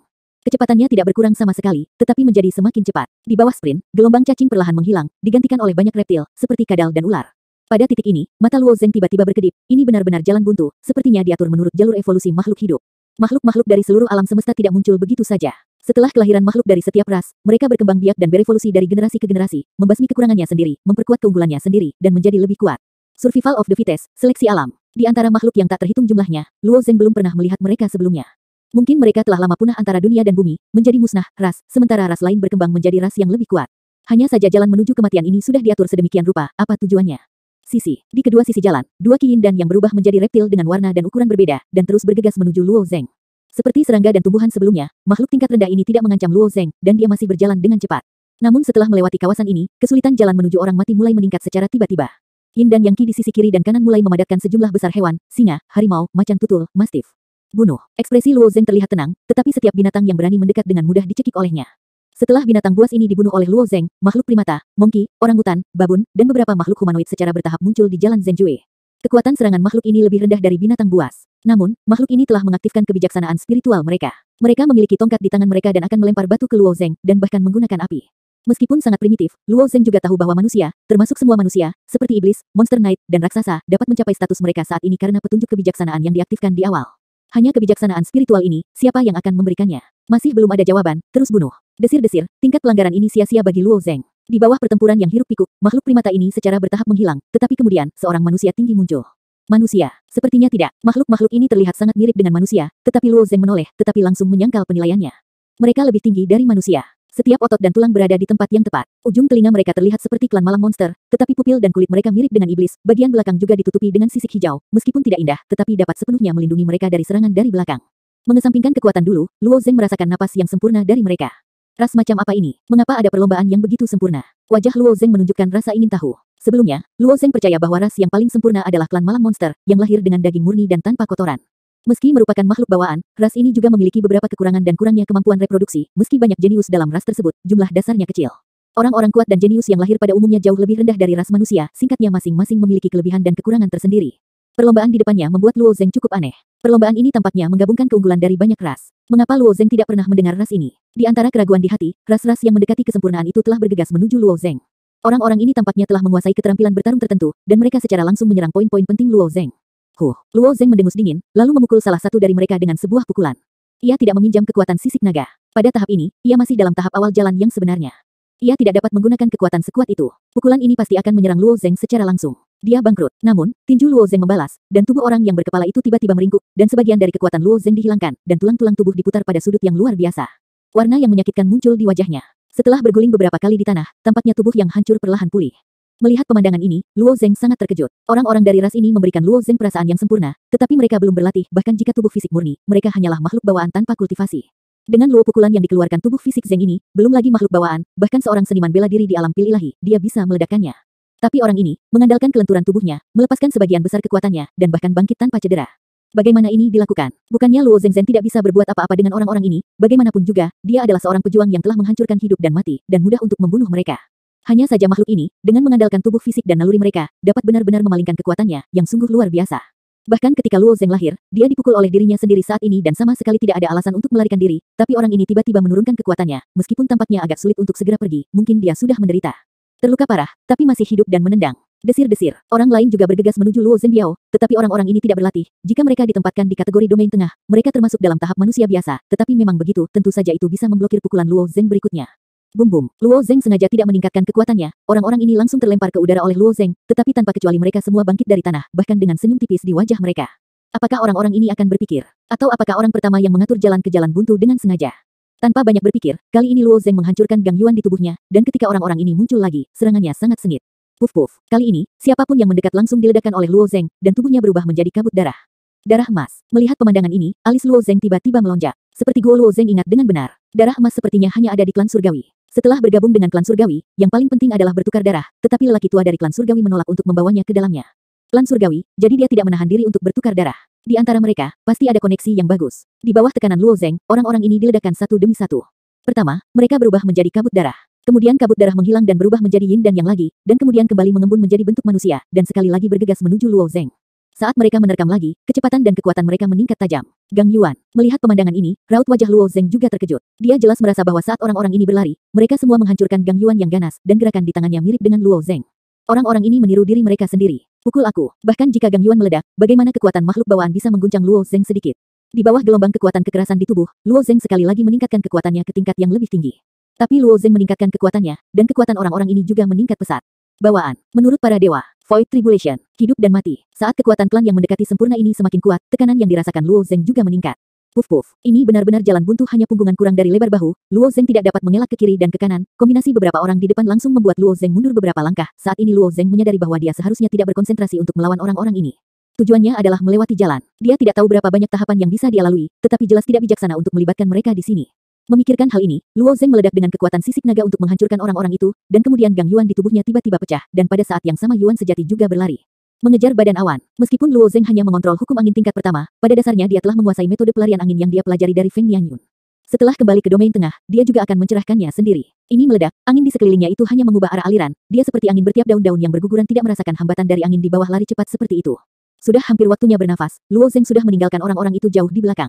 Kecepatannya tidak berkurang sama sekali, tetapi menjadi semakin cepat. Di bawah sprint, gelombang cacing perlahan menghilang, digantikan oleh banyak reptil, seperti kadal dan ular. Pada titik ini, mata Luo Zeng tiba-tiba berkedip, ini benar-benar jalan buntu, sepertinya diatur menurut jalur evolusi makhluk hidup. Makhluk-makhluk dari seluruh alam semesta tidak muncul begitu saja. Setelah kelahiran makhluk dari setiap ras, mereka berkembang biak dan berevolusi dari generasi ke generasi, membasmi kekurangannya sendiri, memperkuat keunggulannya sendiri, dan menjadi lebih kuat. Survival of the fittest, seleksi alam. Di antara makhluk yang tak terhitung jumlahnya, Luo Zeng belum pernah melihat mereka sebelumnya. Mungkin mereka telah lama punah antara dunia dan bumi, menjadi musnah, ras, sementara ras lain berkembang menjadi ras yang lebih kuat. Hanya saja jalan menuju kematian ini sudah diatur sedemikian rupa, apa tujuannya? Sisi. Di kedua sisi jalan, dua Qi Yin dan Yang berubah menjadi reptil dengan warna dan ukuran berbeda, dan terus bergegas menuju Luo Zeng. Seperti serangga dan tumbuhan sebelumnya, makhluk tingkat rendah ini tidak mengancam Luo Zeng, dan dia masih berjalan dengan cepat. Namun setelah melewati kawasan ini, kesulitan jalan menuju orang mati mulai meningkat secara tiba-tiba. Yin dan Yang Qi di sisi kiri dan kanan mulai memadatkan sejumlah besar hewan, singa, harimau, macan tutul, mastif. Bunuh. Ekspresi Luo Zeng terlihat tenang, tetapi setiap binatang yang berani mendekat dengan mudah dicekik olehnya. Setelah binatang buas ini dibunuh oleh Luo Zeng, makhluk primata, monkey, orangutan, babun, dan beberapa makhluk humanoid secara bertahap muncul di jalan Zhenjue. Kekuatan serangan makhluk ini lebih rendah dari binatang buas. Namun, makhluk ini telah mengaktifkan kebijaksanaan spiritual mereka. Mereka memiliki tongkat di tangan mereka dan akan melempar batu ke Luo Zeng, dan bahkan menggunakan api. Meskipun sangat primitif, Luo Zeng juga tahu bahwa manusia, termasuk semua manusia, seperti iblis, monster knight, dan raksasa, dapat mencapai status mereka saat ini karena petunjuk kebijaksanaan yang diaktifkan di awal. Hanya kebijaksanaan spiritual ini, siapa yang akan memberikannya? Masih belum ada jawaban, terus bunuh. Desir-desir, tingkat pelanggaran ini sia-sia bagi Luo Zeng. Di bawah pertempuran yang hiruk pikuk, makhluk primata ini secara bertahap menghilang, tetapi kemudian, seorang manusia tinggi muncul. Manusia? Sepertinya tidak. Makhluk-makhluk ini terlihat sangat mirip dengan manusia, tetapi Luo Zeng menoleh, tetapi langsung menyangkal penilaiannya. Mereka lebih tinggi dari manusia. Setiap otot dan tulang berada di tempat yang tepat. Ujung telinga mereka terlihat seperti klan malam monster, tetapi pupil dan kulit mereka mirip dengan iblis. Bagian belakang juga ditutupi dengan sisik hijau, meskipun tidak indah, tetapi dapat sepenuhnya melindungi mereka dari serangan dari belakang. Mengesampingkan kekuatan dulu, Luo Zeng merasakan napas yang sempurna dari mereka. Ras macam apa ini? Mengapa ada perlombaan yang begitu sempurna? Wajah Luo Zeng menunjukkan rasa ingin tahu. Sebelumnya, Luo Zeng percaya bahwa ras yang paling sempurna adalah klan malam monster, yang lahir dengan daging murni dan tanpa kotoran. Meski merupakan makhluk bawaan, ras ini juga memiliki beberapa kekurangan dan kurangnya kemampuan reproduksi. Meski banyak jenius dalam ras tersebut, jumlah dasarnya kecil. Orang-orang kuat dan jenius yang lahir pada umumnya jauh lebih rendah dari ras manusia, singkatnya masing-masing memiliki kelebihan dan kekurangan tersendiri. Perlombaan di depannya membuat Luo Zeng cukup aneh. Perlombaan ini tampaknya menggabungkan keunggulan dari banyak ras. Mengapa Luo Zeng tidak pernah mendengar ras ini? Di antara keraguan di hati, ras-ras yang mendekati kesempurnaan itu telah bergegas menuju Luo Zeng. Orang-orang ini tampaknya telah menguasai keterampilan bertarung tertentu, dan mereka secara langsung menyerang poin-poin penting Luo Zeng. Luo Zeng mendengus dingin, lalu memukul salah satu dari mereka dengan sebuah pukulan. Ia tidak meminjam kekuatan sisik naga. Pada tahap ini, ia masih dalam tahap awal jalan yang sebenarnya. Ia tidak dapat menggunakan kekuatan sekuat itu. Pukulan ini pasti akan menyerang Luo Zeng secara langsung. Dia bangkrut. Namun, tinju Luo Zeng membalas, dan tubuh orang yang berkepala itu tiba-tiba meringkuk, dan sebagian dari kekuatan Luo Zeng dihilangkan, dan tulang-tulang tubuh diputar pada sudut yang luar biasa. Warna yang menyakitkan muncul di wajahnya. Setelah berguling beberapa kali di tanah, tampaknya tubuh yang hancur perlahan pulih. Melihat pemandangan ini, Luo Zeng sangat terkejut. Orang-orang dari ras ini memberikan Luo Zeng perasaan yang sempurna, tetapi mereka belum berlatih, bahkan jika tubuh fisik murni, mereka hanyalah makhluk bawaan tanpa kultivasi. Dengan luo pukulan yang dikeluarkan tubuh fisik Zeng ini, belum lagi makhluk bawaan, bahkan seorang seniman bela diri di alam pil ilahi, dia bisa meledakkannya. Tapi orang ini, mengandalkan kelenturan tubuhnya, melepaskan sebagian besar kekuatannya, dan bahkan bangkit tanpa cedera. Bagaimana ini dilakukan? Bukannya Luo Zeng tidak bisa berbuat apa-apa dengan orang-orang ini, bagaimanapun juga, dia adalah seorang pejuang yang telah menghancurkan hidup dan mati, dan mudah untuk membunuh mereka. Hanya saja makhluk ini, dengan mengandalkan tubuh fisik dan naluri mereka, dapat benar-benar memalingkan kekuatannya, yang sungguh luar biasa. Bahkan ketika Luo Zeng lahir, dia dipukul oleh dirinya sendiri saat ini dan sama sekali tidak ada alasan untuk melarikan diri, tapi orang ini tiba-tiba menurunkan kekuatannya, meskipun tampaknya agak sulit untuk segera pergi, mungkin dia sudah menderita. Terluka parah, tapi masih hidup dan menendang. Desir-desir, orang lain juga bergegas menuju Luo Zeng Biao, tetapi orang-orang ini tidak berlatih. Jika mereka ditempatkan di kategori domain tengah, mereka termasuk dalam tahap manusia biasa, tetapi memang begitu, tentu saja itu bisa memblokir pukulan Luo Zeng berikutnya. Bum-bum, Luo Zeng sengaja tidak meningkatkan kekuatannya, orang-orang ini langsung terlempar ke udara oleh Luo Zeng, tetapi tanpa kecuali mereka semua bangkit dari tanah, bahkan dengan senyum tipis di wajah mereka. Apakah orang-orang ini akan berpikir? Atau apakah orang pertama yang mengatur jalan ke jalan buntu dengan sengaja? Tanpa banyak berpikir, kali ini Luo Zeng menghancurkan Gang Yuan di tubuhnya, dan ketika orang-orang ini muncul lagi, serangannya sangat sengit. Puf-puf, kali ini, siapapun yang mendekat langsung diledakkan oleh Luo Zeng, dan tubuhnya berubah menjadi kabut darah. Darah emas. Melihat pemandangan ini, alis Luo Zeng tiba-tiba melonjak. Seperti Guo Luo Zeng ingat dengan benar. Darah emas sepertinya hanya ada di klan surgawi. Setelah bergabung dengan klan surgawi, yang paling penting adalah bertukar darah, tetapi lelaki tua dari klan surgawi menolak untuk membawanya ke dalamnya. Klan surgawi, jadi dia tidak menahan diri untuk bertukar darah. Di antara mereka, pasti ada koneksi yang bagus. Di bawah tekanan Luo Zeng, orang-orang ini diledakkan satu demi satu. Pertama, mereka berubah menjadi kabut darah. Kemudian kabut darah menghilang dan berubah menjadi yin dan yang lagi, dan kemudian kembali mengembun menjadi bentuk manusia, dan sekali lagi bergegas menuju Luo Zeng. Saat mereka menerkam lagi, kecepatan dan kekuatan mereka meningkat tajam. Gang Yuan, melihat pemandangan ini, raut wajah Luo Zeng juga terkejut. Dia jelas merasa bahwa saat orang-orang ini berlari, mereka semua menghancurkan Gang Yuan yang ganas, dan gerakan di tangannya mirip dengan Luo Zeng. Orang-orang ini meniru diri mereka sendiri. Pukul aku. Bahkan jika Gang Yuan meledak, bagaimana kekuatan makhluk bawaan bisa mengguncang Luo Zeng sedikit? Di bawah gelombang kekuatan kekerasan di tubuh, Luo Zeng sekali lagi meningkatkan kekuatannya ke tingkat yang lebih tinggi. Tapi Luo Zeng meningkatkan kekuatannya, dan kekuatan orang-orang ini juga meningkat pesat. Bawaan. Menurut para dewa, Void Tribulation, hidup dan mati. Saat kekuatan klan yang mendekati sempurna ini semakin kuat, tekanan yang dirasakan Luo Zeng juga meningkat. Puf-puf, ini benar-benar jalan buntu hanya punggungan kurang dari lebar bahu. Luo Zeng tidak dapat mengelak ke kiri dan ke kanan. Kombinasi beberapa orang di depan langsung membuat Luo Zeng mundur beberapa langkah. Saat ini Luo Zeng menyadari bahwa dia seharusnya tidak berkonsentrasi untuk melawan orang-orang ini. Tujuannya adalah melewati jalan. Dia tidak tahu berapa banyak tahapan yang bisa dia lalui, tetapi jelas tidak bijaksana untuk melibatkan mereka di sini. Memikirkan hal ini, Luo Zeng meledak dengan kekuatan sisik naga untuk menghancurkan orang-orang itu, dan kemudian Gang Yuan di tubuhnya tiba-tiba pecah, dan pada saat yang sama Yuan sejati juga berlari. Mengejar badan awan. Meskipun Luo Zeng hanya mengontrol hukum angin tingkat pertama, pada dasarnya dia telah menguasai metode pelarian angin yang dia pelajari dari Feng Nianyun. Setelah kembali ke domain tengah, dia juga akan mencerahkannya sendiri. Ini meledak, angin di sekelilingnya itu hanya mengubah arah aliran, dia seperti angin bertiup daun-daun yang berguguran tidak merasakan hambatan dari angin di bawah lari cepat seperti itu. Sudah hampir waktunya bernafas, Luo Zeng sudah meninggalkan orang-orang itu jauh di belakang.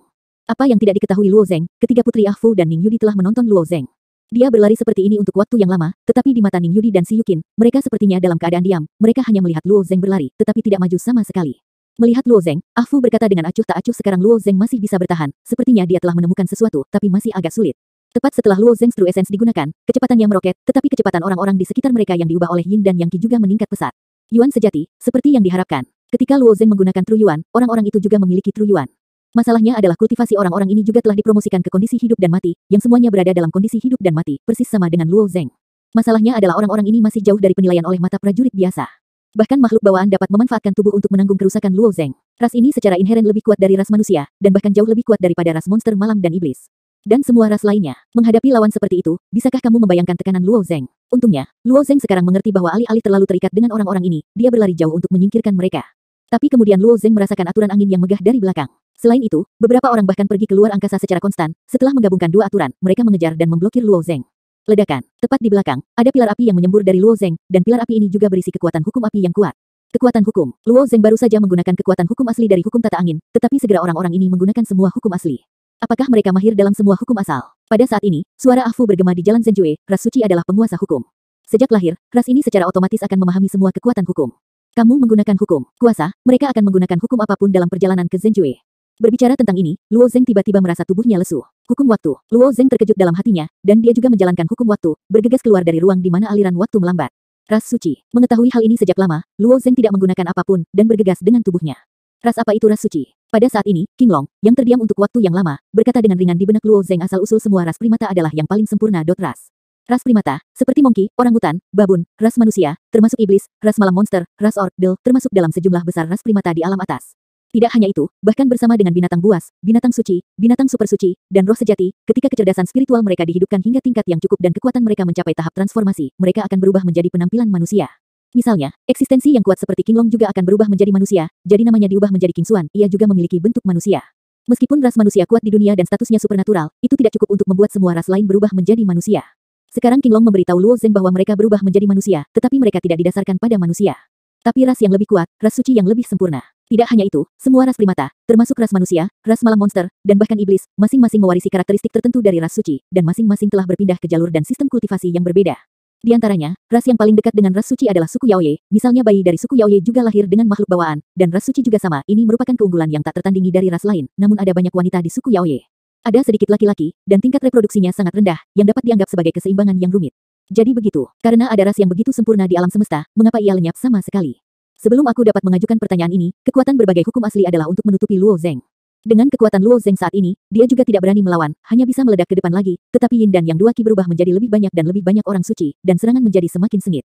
Apa yang tidak diketahui Luo Zeng, ketika Putri Ah Fu dan Ning Yudi telah menonton Luo Zeng. Dia berlari seperti ini untuk waktu yang lama, tetapi di mata Ning Yudi dan Si Yukin, mereka sepertinya dalam keadaan diam, mereka hanya melihat Luo Zeng berlari, tetapi tidak maju sama sekali. Melihat Luo Zeng, Ah Fu berkata dengan acuh tak acuh sekarang Luo Zeng masih bisa bertahan, sepertinya dia telah menemukan sesuatu, tapi masih agak sulit. Tepat setelah Luo Zeng True Essence digunakan, kecepatannya meroket, tetapi kecepatan orang-orang di sekitar mereka yang diubah oleh Yin dan Yang Qi juga meningkat pesat. Yuan sejati, seperti yang diharapkan. Ketika Luo Zeng menggunakan True Yuan, orang-orang itu juga memiliki True Yuan. Masalahnya adalah kultivasi orang-orang ini juga telah dipromosikan ke kondisi hidup dan mati, yang semuanya berada dalam kondisi hidup dan mati, persis sama dengan Luo Zeng. Masalahnya adalah orang-orang ini masih jauh dari penilaian oleh mata prajurit biasa. Bahkan makhluk bawaan dapat memanfaatkan tubuh untuk menanggung kerusakan Luo Zeng. Ras ini secara inheren lebih kuat dari ras manusia, dan bahkan jauh lebih kuat daripada ras monster malam dan iblis. Dan semua ras lainnya. Menghadapi lawan seperti itu, bisakah kamu membayangkan tekanan Luo Zeng? Untungnya, Luo Zeng sekarang mengerti bahwa alih-alih terlalu terikat dengan orang-orang ini, dia berlari jauh untuk menyingkirkan mereka. Tapi kemudian Luo Zeng merasakan aturan angin yang megah dari belakang. Selain itu, beberapa orang bahkan pergi ke luar angkasa secara konstan. Setelah menggabungkan dua aturan, mereka mengejar dan memblokir Luo Zeng. Ledakan. Tepat di belakang, ada pilar api yang menyembur dari Luo Zeng, dan pilar api ini juga berisi kekuatan hukum api yang kuat. Kekuatan hukum. Luo Zeng baru saja menggunakan kekuatan hukum asli dari hukum tata angin, tetapi segera orang-orang ini menggunakan semua hukum asli. Apakah mereka mahir dalam semua hukum asal? Pada saat ini, suara Afu bergema di Jalan Zhenjue, ras suci adalah penguasa hukum. Sejak lahir, ras ini secara otomatis akan memahami semua kekuatan hukum. Kamu menggunakan hukum, kuasa, mereka akan menggunakan hukum apapun dalam perjalanan ke Zhenjue. Berbicara tentang ini, Luo Zeng tiba-tiba merasa tubuhnya lesu. Hukum waktu. Luo Zeng terkejut dalam hatinya, dan dia juga menjalankan hukum waktu, bergegas keluar dari ruang di mana aliran waktu melambat. Ras suci. Mengetahui hal ini sejak lama, Luo Zeng tidak menggunakan apapun, dan bergegas dengan tubuhnya. Ras apa itu ras suci? Pada saat ini, King Long, yang terdiam untuk waktu yang lama, berkata dengan ringan di benak Luo Zeng asal-usul semua ras primata adalah yang paling sempurna. Ras. Ras primata, seperti monkey, orangutan, babun, ras manusia, termasuk iblis, ras malam monster, ras orc, termasuk dalam sejumlah besar ras primata di alam atas. Tidak hanya itu, bahkan bersama dengan binatang buas, binatang suci, binatang super suci, dan roh sejati, ketika kecerdasan spiritual mereka dihidupkan hingga tingkat yang cukup dan kekuatan mereka mencapai tahap transformasi, mereka akan berubah menjadi penampilan manusia. Misalnya, eksistensi yang kuat seperti King Long juga akan berubah menjadi manusia, jadi namanya diubah menjadi King Xuan, ia juga memiliki bentuk manusia. Meskipun ras manusia kuat di dunia dan statusnya supernatural, itu tidak cukup untuk membuat semua ras lain berubah menjadi manusia. Sekarang King Long memberitahu Luo Zeng bahwa mereka berubah menjadi manusia, tetapi mereka tidak didasarkan pada manusia. Tapi ras yang lebih kuat, ras suci yang lebih sempurna. Tidak hanya itu, semua ras primata, termasuk ras manusia, ras malam monster, dan bahkan iblis, masing-masing mewarisi karakteristik tertentu dari ras suci, dan masing-masing telah berpindah ke jalur dan sistem kultivasi yang berbeda. Di antaranya, ras yang paling dekat dengan ras suci adalah suku Yaoye, misalnya bayi dari suku Yaoye juga lahir dengan makhluk bawaan, dan ras suci juga sama, ini merupakan keunggulan yang tak tertandingi dari ras lain, namun ada banyak wanita di suku Yaoye. Ada sedikit laki-laki, dan tingkat reproduksinya sangat rendah, yang dapat dianggap sebagai keseimbangan yang rumit. Jadi begitu, karena ada ras yang begitu sempurna di alam semesta, mengapa ia lenyap sama sekali? Sebelum aku dapat mengajukan pertanyaan ini, kekuatan berbagai hukum asli adalah untuk menutupi Luo Zeng. Dengan kekuatan Luo Zeng saat ini, dia juga tidak berani melawan, hanya bisa meledak ke depan lagi, tetapi Yin dan Yang dua Qi berubah menjadi lebih banyak dan lebih banyak orang suci, dan serangan menjadi semakin sengit.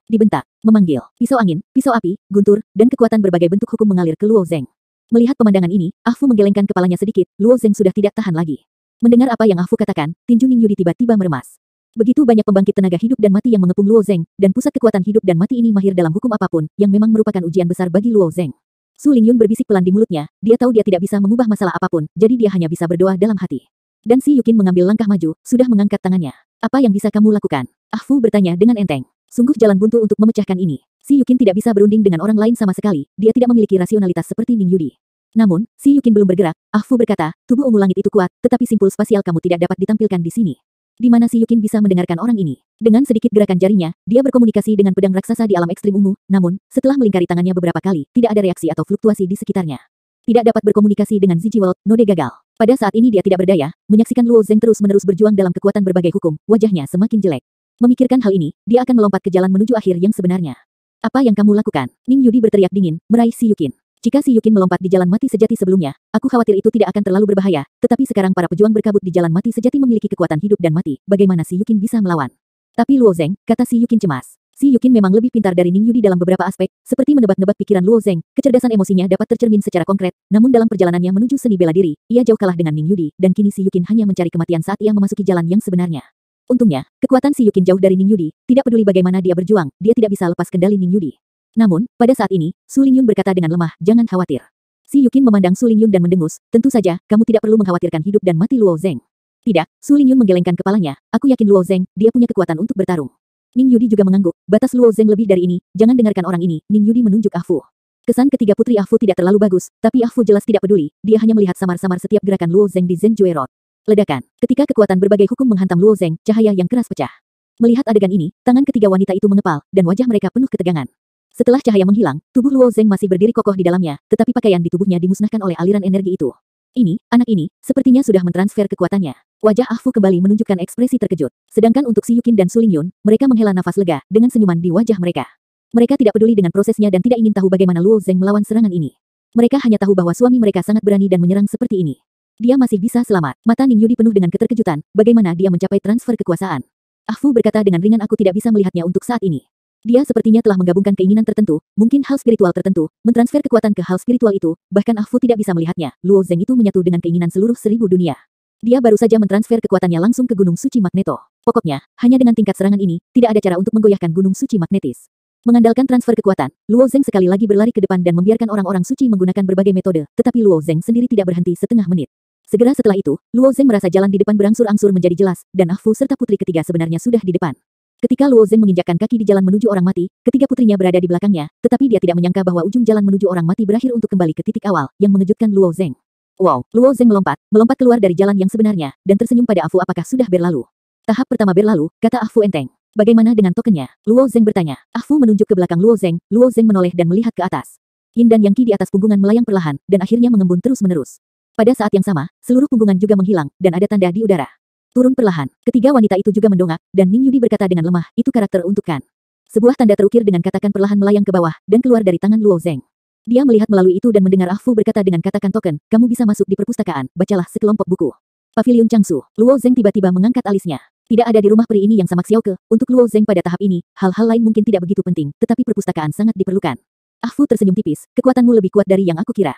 Dibentak, memanggil, pisau angin, pisau api, guntur, dan kekuatan berbagai bentuk hukum mengalir ke Luo Zeng. Melihat pemandangan ini, Ah Fu menggelengkan kepalanya sedikit, Luo Zeng sudah tidak tahan lagi. Mendengar apa yang Ah Fu katakan, tinju Ning Yudi tiba-tiba meremas. Begitu banyak pembangkit tenaga hidup dan mati yang mengepung Luo Zeng, dan pusat kekuatan hidup dan mati ini mahir dalam hukum apapun, yang memang merupakan ujian besar bagi Luo Zeng. Su Lingyun berbisik pelan di mulutnya, dia tahu dia tidak bisa mengubah masalah apapun, jadi dia hanya bisa berdoa dalam hati. Dan Si Yukin mengambil langkah maju, sudah mengangkat tangannya. Apa yang bisa kamu lakukan? Ah Fu bertanya dengan enteng. Sungguh jalan buntu untuk memecahkan ini. Si Yukin tidak bisa berunding dengan orang lain sama sekali, dia tidak memiliki rasionalitas seperti Ning Yudi. Namun, Si Yukin belum bergerak. Ah Fu berkata, tubuh ungu langit itu kuat, tetapi simpul spasial kamu tidak dapat ditampilkan di sini. Di mana Si Yukin bisa mendengarkan orang ini? Dengan sedikit gerakan jarinya, dia berkomunikasi dengan pedang raksasa di alam ekstrim ungu, namun, setelah melingkari tangannya beberapa kali, tidak ada reaksi atau fluktuasi di sekitarnya. Tidak dapat berkomunikasi dengan Zijiwald, Node gagal. Pada saat ini dia tidak berdaya, menyaksikan Luo Zeng terus-menerus berjuang dalam kekuatan berbagai hukum, wajahnya semakin jelek. Memikirkan hal ini, dia akan melompat ke jalan menuju akhir yang sebenarnya. Apa yang kamu lakukan? Ning Yudi berteriak dingin, meraih Si Yukin. Jika Si Yukin melompat di jalan mati sejati sebelumnya, aku khawatir itu tidak akan terlalu berbahaya, tetapi sekarang para pejuang berkabut di jalan mati sejati memiliki kekuatan hidup dan mati, bagaimana Si Yukin bisa melawan? Tapi Luo Zeng, kata Si Yukin cemas. Si Yukin memang lebih pintar dari Ning Yudi dalam beberapa aspek, seperti menebak-nebak pikiran Luo Zeng, kecerdasan emosinya dapat tercermin secara konkret, namun dalam perjalanannya menuju seni bela diri, ia jauh kalah dengan Ning Yudi, dan kini Si Yukin hanya mencari kematian saat ia memasuki jalan yang sebenarnya. Untungnya, kekuatan Si Yukin jauh dari Ning Yudi, tidak peduli bagaimana dia berjuang, dia tidak bisa lepas kendali Ning Yudi. Namun, pada saat ini, Su Lingyun berkata dengan lemah, jangan khawatir. Si Yukin memandang Su Lingyun dan mendengus, tentu saja, kamu tidak perlu mengkhawatirkan hidup dan mati Luo Zeng. Tidak, Su Lingyun menggelengkan kepalanya, aku yakin Luo Zeng, dia punya kekuatan untuk bertarung. Ning Yudi juga mengangguk, batas Luo Zeng lebih dari ini, jangan dengarkan orang ini, Ning Yudi menunjuk Ah Fu. Kesan ketiga putri Ah Fu tidak terlalu bagus, tapi Ah Fu jelas tidak peduli, dia hanya melihat samar-samar setiap gerakan Luo Zeng di Zhenjue Road. Ledakan, ketika kekuatan berbagai hukum menghantam Luo Zeng, cahaya yang keras pecah. Melihat adegan ini, tangan ketiga wanita itu mengepal, dan wajah mereka penuh ketegangan. Setelah cahaya menghilang, tubuh Luo Zeng masih berdiri kokoh di dalamnya, tetapi pakaian di tubuhnya dimusnahkan oleh aliran energi itu. Anak ini, sepertinya sudah mentransfer kekuatannya. Wajah Ah Fu kembali menunjukkan ekspresi terkejut. Sedangkan untuk Si Yukin dan Su Lingyun, mereka menghela nafas lega, dengan senyuman di wajah mereka. Mereka tidak peduli dengan prosesnya dan tidak ingin tahu bagaimana Luo Zeng melawan serangan ini. Mereka hanya tahu bahwa suami mereka sangat berani dan menyerang seperti ini. Dia masih bisa selamat. Mata Ning Yudi penuh dengan keterkejutan, bagaimana dia mencapai transfer kekuasaan. Ah Fu berkata dengan ringan, aku tidak bisa melihatnya untuk saat ini. Dia sepertinya telah menggabungkan keinginan tertentu, mungkin hal spiritual tertentu, mentransfer kekuatan ke hal spiritual itu, bahkan Ah Fu tidak bisa melihatnya. Luo Zeng itu menyatu dengan keinginan seluruh 1000 dunia. Dia baru saja mentransfer kekuatannya langsung ke Gunung Suci Magneto. Pokoknya, hanya dengan tingkat serangan ini, tidak ada cara untuk menggoyahkan Gunung Suci Magnetis. Mengandalkan transfer kekuatan, Luo Zeng sekali lagi berlari ke depan dan membiarkan orang-orang suci menggunakan berbagai metode, tetapi Luo Zeng sendiri tidak berhenti setengah menit. Segera setelah itu, Luo Zeng merasa jalan di depan berangsur-angsur menjadi jelas, dan Ah Fu serta putri ketiga sebenarnya sudah di depan. Ketika Luo Zeng menginjakkan kaki di jalan menuju orang mati, ketiga putrinya berada di belakangnya, tetapi dia tidak menyangka bahwa ujung jalan menuju orang mati berakhir untuk kembali ke titik awal, yang mengejutkan Luo Zeng. Wow, Luo Zeng melompat keluar dari jalan yang sebenarnya, dan tersenyum pada Ah Fu. Apakah sudah berlalu? Tahap pertama berlalu, kata Ah Fu enteng. Bagaimana dengan tokennya? Luo Zeng bertanya. Ah Fu menunjuk ke belakang Luo Zeng menoleh dan melihat ke atas. Yin dan Yang Qi di atas punggungan melayang perlahan, dan akhirnya mengembun terus-menerus. Pada saat yang sama, seluruh punggungan juga menghilang, dan ada tanda di udara. Turun perlahan. Ketiga wanita itu juga mendongak, dan Ning Yudi berkata dengan lemah, itu karakter untuk Kan. Sebuah tanda terukir dengan katakan perlahan melayang ke bawah, dan keluar dari tangan Luo Zeng. Dia melihat melalui itu dan mendengar Ah Fu berkata dengan katakan token, kamu bisa masuk di perpustakaan, bacalah sekelompok buku. Paviliun Changsu. Luo Zeng tiba-tiba mengangkat alisnya. Tidak ada di rumah peri ini yang sama Xiaoke. Untuk Luo Zeng pada tahap ini, hal-hal lain mungkin tidak begitu penting, tetapi perpustakaan sangat diperlukan. Ah Fu tersenyum tipis, kekuatanmu lebih kuat dari yang aku kira.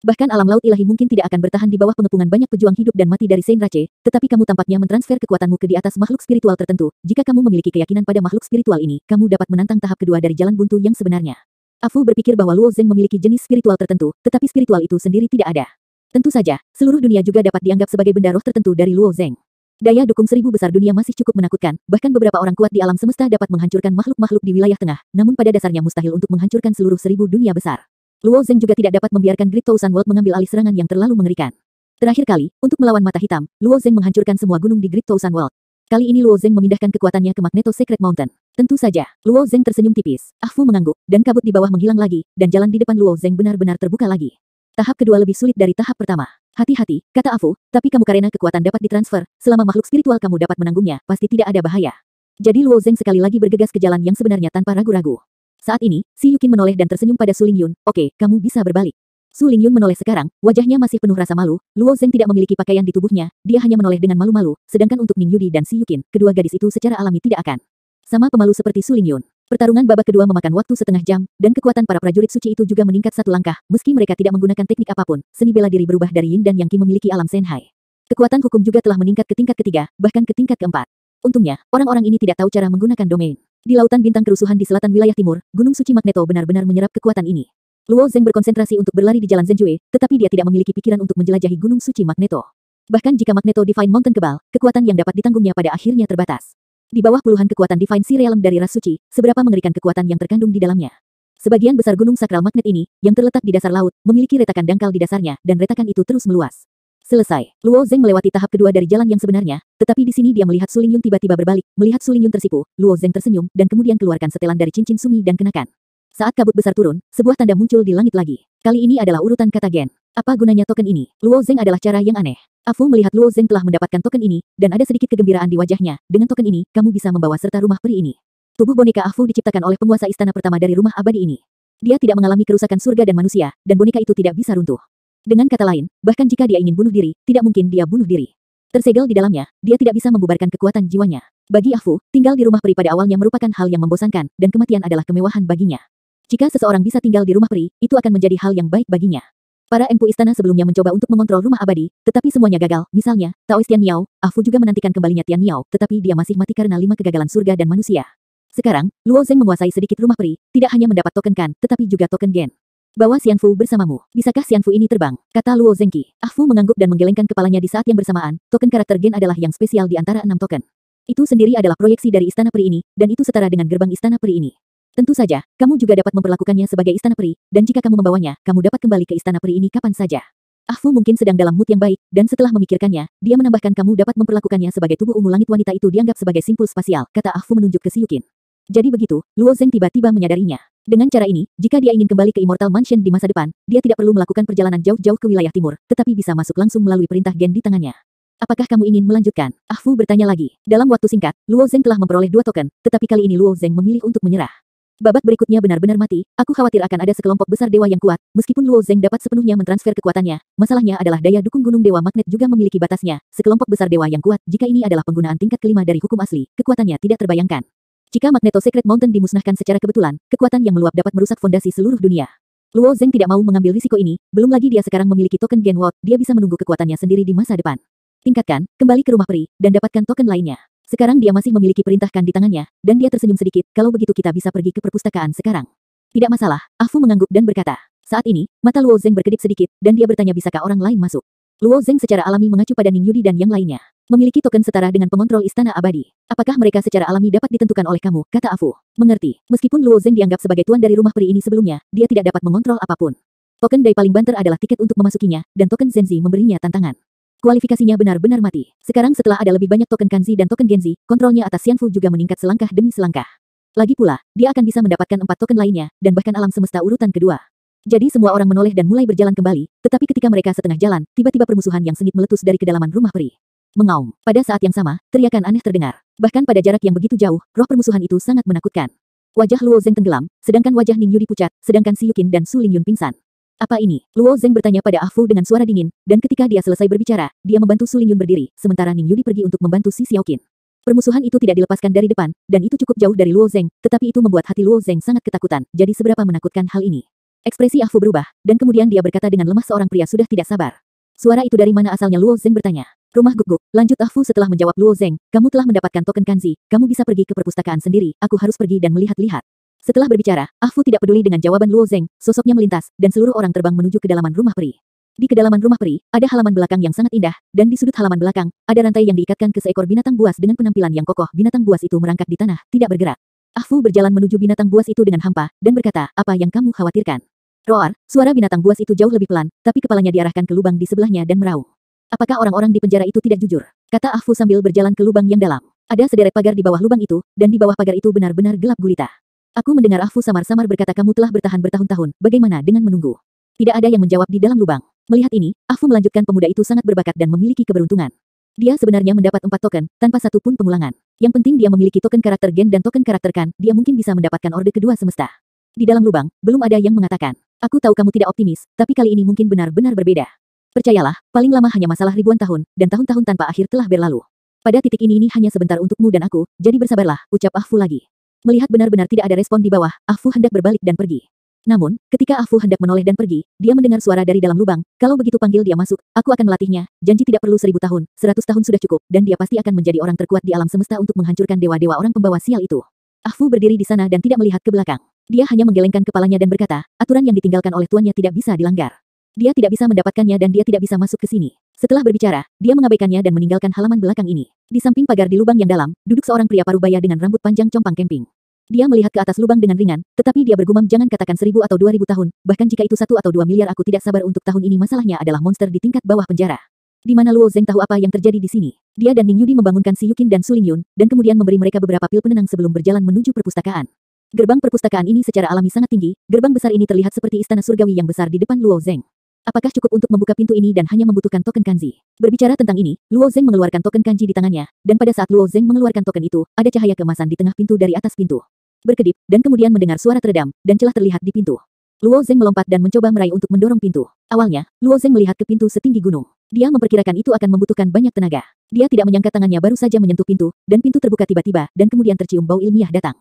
Bahkan alam laut ilahi mungkin tidak akan bertahan di bawah pengepungan banyak pejuang hidup dan mati dari Seinrache, tetapi kamu tampaknya mentransfer kekuatanmu ke di atas makhluk spiritual tertentu. Jika kamu memiliki keyakinan pada makhluk spiritual ini, kamu dapat menantang tahap kedua dari jalan buntu yang sebenarnya. Ah Fu berpikir bahwa Luo Zeng memiliki jenis spiritual tertentu, tetapi spiritual itu sendiri tidak ada. Tentu saja, seluruh dunia juga dapat dianggap sebagai benda roh tertentu dari Luo Zeng. Daya dukung 1000 besar dunia masih cukup menakutkan, bahkan beberapa orang kuat di alam semesta dapat menghancurkan makhluk-makhluk di wilayah tengah, namun pada dasarnya mustahil untuk menghancurkan seluruh 1000 dunia besar. Luo Zeng juga tidak dapat membiarkan Great Tousan World mengambil alih serangan yang terlalu mengerikan. Terakhir kali, untuk melawan mata hitam, Luo Zeng menghancurkan semua gunung di Great Tousan World. Kali ini Luo Zeng memindahkan kekuatannya ke Magneto Secret Mountain. Tentu saja, Luo Zeng tersenyum tipis. Ah Fu mengangguk, dan kabut di bawah menghilang lagi, dan jalan di depan Luo Zeng benar-benar terbuka lagi. Tahap kedua lebih sulit dari tahap pertama. Hati-hati, kata Ah Fu, tapi kamu karena kekuatan dapat ditransfer, selama makhluk spiritual kamu dapat menanggungnya, pasti tidak ada bahaya. Jadi Luo Zeng sekali lagi bergegas ke jalan yang sebenarnya tanpa ragu-ragu. Saat ini, Si Yukin menoleh dan tersenyum pada Su Lingyun, oke, kamu bisa berbalik. Su Lingyun menoleh sekarang, wajahnya masih penuh rasa malu, Luo Zeng tidak memiliki pakaian di tubuhnya, dia hanya menoleh dengan malu-malu, sedangkan untuk Ning Yudi dan Si Yukin, kedua gadis itu secara alami tidak akan sama pemalu seperti Su Lingyun. Pertarungan babak kedua memakan waktu setengah jam, dan kekuatan para prajurit suci itu juga meningkat satu langkah, meski mereka tidak menggunakan teknik apapun, seni bela diri berubah dari Yin dan Yang Qi memiliki alam Senhai. Kekuatan hukum juga telah meningkat ke tingkat ketiga, bahkan ke tingkat keempat. Untungnya, orang-orang ini tidak tahu cara menggunakan domain. Di lautan bintang kerusuhan di selatan wilayah timur, Gunung Suci Magneto benar-benar menyerap kekuatan ini. Luo Zeng berkonsentrasi untuk berlari di jalan Zhenjue, tetapi dia tidak memiliki pikiran untuk menjelajahi Gunung Suci Magneto. Bahkan jika Magneto Divine Mountain kebal, kekuatan yang dapat ditanggungnya pada akhirnya terbatas. Di bawah puluhan kekuatan Divine Sea Realm dari ras suci, seberapa mengerikan kekuatan yang terkandung di dalamnya. Sebagian besar gunung sakral magnet ini, yang terletak di dasar laut, memiliki retakan dangkal di dasarnya, dan retakan itu terus meluas. Selesai. Luo Zeng melewati tahap kedua dari jalan yang sebenarnya, tetapi di sini dia melihat Su Lingyun tiba-tiba berbalik, melihat Su Lingyun tersipu, Luo Zeng tersenyum, dan kemudian keluarkan setelan dari cincin sumi dan kenakan. Saat kabut besar turun, sebuah tanda muncul di langit lagi. Kali ini adalah urutan kata Gen. Apa gunanya token ini? Luo Zeng adalah cara yang aneh. Ah Fu melihat Luo Zeng telah mendapatkan token ini, dan ada sedikit kegembiraan di wajahnya. Dengan token ini, kamu bisa membawa serta rumah peri ini. Tubuh boneka Ah Fu diciptakan oleh penguasa istana pertama dari rumah abadi ini. Dia tidak mengalami kerusakan surga dan manusia, dan boneka itu tidak bisa runtuh. Dengan kata lain, bahkan jika dia ingin bunuh diri, tidak mungkin dia bunuh diri. Tersegel di dalamnya, dia tidak bisa membubarkan kekuatan jiwanya. Bagi Ah Fu, tinggal di rumah peri pada awalnya merupakan hal yang membosankan, dan kematian adalah kemewahan baginya. Jika seseorang bisa tinggal di rumah peri, itu akan menjadi hal yang baik baginya. Para empu istana sebelumnya mencoba untuk mengontrol rumah abadi, tetapi semuanya gagal. Misalnya, Taoist Tian Miao, Ah Fu juga menantikan kembalinya Tian Miao, tetapi dia masih mati karena 5 kegagalan surga dan manusia. Sekarang, Luo Zeng menguasai sedikit rumah peri, tidak hanya mendapat token Kan, tetapi juga token Gen. Bawa Xianfu bersamamu. Bisakah Xianfu ini terbang? Kata Luo Zengqi. Ah Fu mengangguk dan menggelengkan kepalanya di saat yang bersamaan. Token karakter Gen adalah yang spesial di antara 6 token. Itu sendiri adalah proyeksi dari istana peri ini, dan itu setara dengan gerbang istana peri ini. Tentu saja, kamu juga dapat memperlakukannya sebagai istana peri, dan jika kamu membawanya, kamu dapat kembali ke istana peri ini kapan saja. Ah Fu mungkin sedang dalam mood yang baik, dan setelah memikirkannya, dia menambahkan kamu dapat memperlakukannya sebagai tubuh ungu langit wanita itu dianggap sebagai simpul spasial, kata Ah Fu menunjuk ke Si Yukin. Jadi begitu, Luo Zeng tiba-tiba menyadarinya. Dengan cara ini, jika dia ingin kembali ke Immortal Mansion di masa depan, dia tidak perlu melakukan perjalanan jauh-jauh ke wilayah timur, tetapi bisa masuk langsung melalui perintah Gen di tangannya. Apakah kamu ingin melanjutkan? Ah Fu bertanya lagi. Dalam waktu singkat, Luo Zeng telah memperoleh 2 token, tetapi kali ini Luo Zeng memilih untuk menyerah. Babak berikutnya benar-benar mati, aku khawatir akan ada sekelompok besar dewa yang kuat, meskipun Luo Zeng dapat sepenuhnya mentransfer kekuatannya, masalahnya adalah daya dukung gunung dewa magnet juga memiliki batasnya, sekelompok besar dewa yang kuat, jika ini adalah penggunaan tingkat kelima dari hukum asli, kekuatannya tidak terbayangkan. Jika Magneto Secret Mountain dimusnahkan secara kebetulan, kekuatan yang meluap dapat merusak fondasi seluruh dunia. Luo Zeng tidak mau mengambil risiko ini, belum lagi dia sekarang memiliki token Gen World, dia bisa menunggu kekuatannya sendiri di masa depan. Tingkatkan, kembali ke rumah peri, dan dapatkan token lainnya. Sekarang dia masih memiliki perintahkan di tangannya, dan dia tersenyum sedikit, kalau begitu kita bisa pergi ke perpustakaan sekarang. Tidak masalah, Ah Fu mengangguk dan berkata. Saat ini, mata Luo Zeng berkedip sedikit, dan dia bertanya bisakah orang lain masuk. Luo Zeng secara alami mengacu pada Ning Yudi dan yang lainnya. Memiliki token setara dengan pengontrol istana abadi. Apakah mereka secara alami dapat ditentukan oleh kamu, kata Ah Fu. Mengerti, meskipun Luo Zeng dianggap sebagai tuan dari rumah peri ini sebelumnya, dia tidak dapat mengontrol apapun. Token Dai paling banter adalah tiket untuk memasukinya, dan token Zenzi memberinya tantangan. Kualifikasinya benar-benar mati. Sekarang setelah ada lebih banyak token Kanzi dan token Genzi, kontrolnya atas Xianfu juga meningkat selangkah demi selangkah. Lagi pula, dia akan bisa mendapatkan 4 token lainnya, dan bahkan alam semesta urutan kedua. Jadi semua orang menoleh dan mulai berjalan kembali, tetapi ketika mereka setengah jalan, tiba-tiba permusuhan yang sengit meletus dari kedalaman rumah peri. Mengaum. Pada saat yang sama, teriakan aneh terdengar. Bahkan pada jarak yang begitu jauh, roh permusuhan itu sangat menakutkan. Wajah Luo Zeng tenggelam, sedangkan wajah Ning Yudi pucat, sedangkan Si Yukin dan Su Lingyun pingsan. Apa ini? Luo Zeng bertanya pada Ah Fu dengan suara dingin, dan ketika dia selesai berbicara, dia membantu Su Lingyun berdiri, sementara Ning Yudi pergi untuk membantu Si Xiaoqin. Permusuhan itu tidak dilepaskan dari depan, dan itu cukup jauh dari Luo Zeng, tetapi itu membuat hati Luo Zeng sangat ketakutan, jadi seberapa menakutkan hal ini. Ekspresi Ah Fu berubah, dan kemudian dia berkata dengan lemah seorang pria sudah tidak sabar. Suara itu dari mana asalnya? Luo Zeng bertanya. Rumah guguk, lanjut Ah Fu setelah menjawab Luo Zeng, kamu telah mendapatkan token Kanzi, kamu bisa pergi ke perpustakaan sendiri, aku harus pergi dan melihat-lihat. Setelah berbicara, Ah Fu tidak peduli dengan jawaban Luo Zeng, sosoknya melintas, dan seluruh orang terbang menuju kedalaman rumah peri. Di kedalaman rumah peri, ada halaman belakang yang sangat indah, dan di sudut halaman belakang, ada rantai yang diikatkan ke seekor binatang buas dengan penampilan yang kokoh. Binatang buas itu merangkak di tanah, tidak bergerak. Ah Fu berjalan menuju binatang buas itu dengan hampa, dan berkata, apa yang kamu khawatirkan? Roar, suara binatang buas itu jauh lebih pelan, tapi kepalanya diarahkan ke lubang di sebelahnya dan meraung. Apakah orang-orang di penjara itu tidak jujur? Kata Ah Fu sambil berjalan ke lubang yang dalam. Ada sederet pagar di bawah lubang itu, dan di bawah pagar itu benar-benar gelap gulita. Aku mendengar Ah Fu samar-samar berkata kamu telah bertahan bertahun-tahun, bagaimana dengan menunggu? Tidak ada yang menjawab di dalam lubang. Melihat ini, Ah Fu melanjutkan pemuda itu sangat berbakat dan memiliki keberuntungan. Dia sebenarnya mendapat 4 token, tanpa satu pun pengulangan. Yang penting dia memiliki token karakter Gen dan token karakter Kan, dia mungkin bisa mendapatkan orde kedua semesta. Di dalam lubang, belum ada yang mengatakan. Aku tahu kamu tidak optimis, tapi kali ini mungkin benar-benar berbeda. Percayalah, paling lama hanya masalah ribuan tahun, dan tahun-tahun tanpa akhir telah berlalu. Pada titik ini hanya sebentar untukmu dan aku, jadi bersabarlah, ucap Ah Fu lagi. Melihat benar-benar tidak ada respon di bawah, Ah Fu hendak berbalik dan pergi. Namun, ketika Ah Fu hendak menoleh dan pergi, dia mendengar suara dari dalam lubang, kalau begitu panggil dia masuk, aku akan melatihnya, janji tidak perlu 1000 tahun, 100 tahun sudah cukup, dan dia pasti akan menjadi orang terkuat di alam semesta untuk menghancurkan dewa-dewa orang pembawa sial itu. Ah Fu berdiri di sana dan tidak melihat ke belakang. Dia hanya menggelengkan kepalanya dan berkata, aturan yang ditinggalkan oleh tuannya tidak bisa dilanggar. Dia tidak bisa mendapatkannya dan dia tidak bisa masuk ke sini. Setelah berbicara, dia mengabaikannya dan meninggalkan halaman belakang ini. Di samping pagar di lubang yang dalam, duduk seorang pria parubaya dengan rambut panjang compang camping. Dia melihat ke atas lubang dengan ringan, tetapi dia bergumam jangan katakan 1000 atau 2000 tahun, bahkan jika itu 1 atau 2 miliar aku tidak sabar untuk tahun ini masalahnya adalah monster di tingkat bawah penjara. Di mana Luo Zeng tahu apa yang terjadi di sini. Dia dan Ning Yudi membangunkan Si Yukin dan Su Lingyun, dan kemudian memberi mereka beberapa pil penenang sebelum berjalan menuju perpustakaan. Gerbang perpustakaan ini secara alami sangat tinggi, gerbang besar ini terlihat seperti istana surgawi yang besar di depan Luo Zeng. Apakah cukup untuk membuka pintu ini dan hanya membutuhkan token kanji? Berbicara tentang ini, Luo Zeng mengeluarkan token kanji di tangannya, dan pada saat Luo Zeng mengeluarkan token itu, ada cahaya keemasan di tengah pintu dari atas pintu. Berkedip, dan kemudian mendengar suara teredam, dan celah terlihat di pintu. Luo Zeng melompat dan mencoba meraih untuk mendorong pintu. Awalnya, Luo Zeng melihat ke pintu setinggi gunung. Dia memperkirakan itu akan membutuhkan banyak tenaga. Dia tidak menyangka tangannya baru saja menyentuh pintu, dan pintu terbuka tiba-tiba, dan kemudian tercium bau ilmiah datang.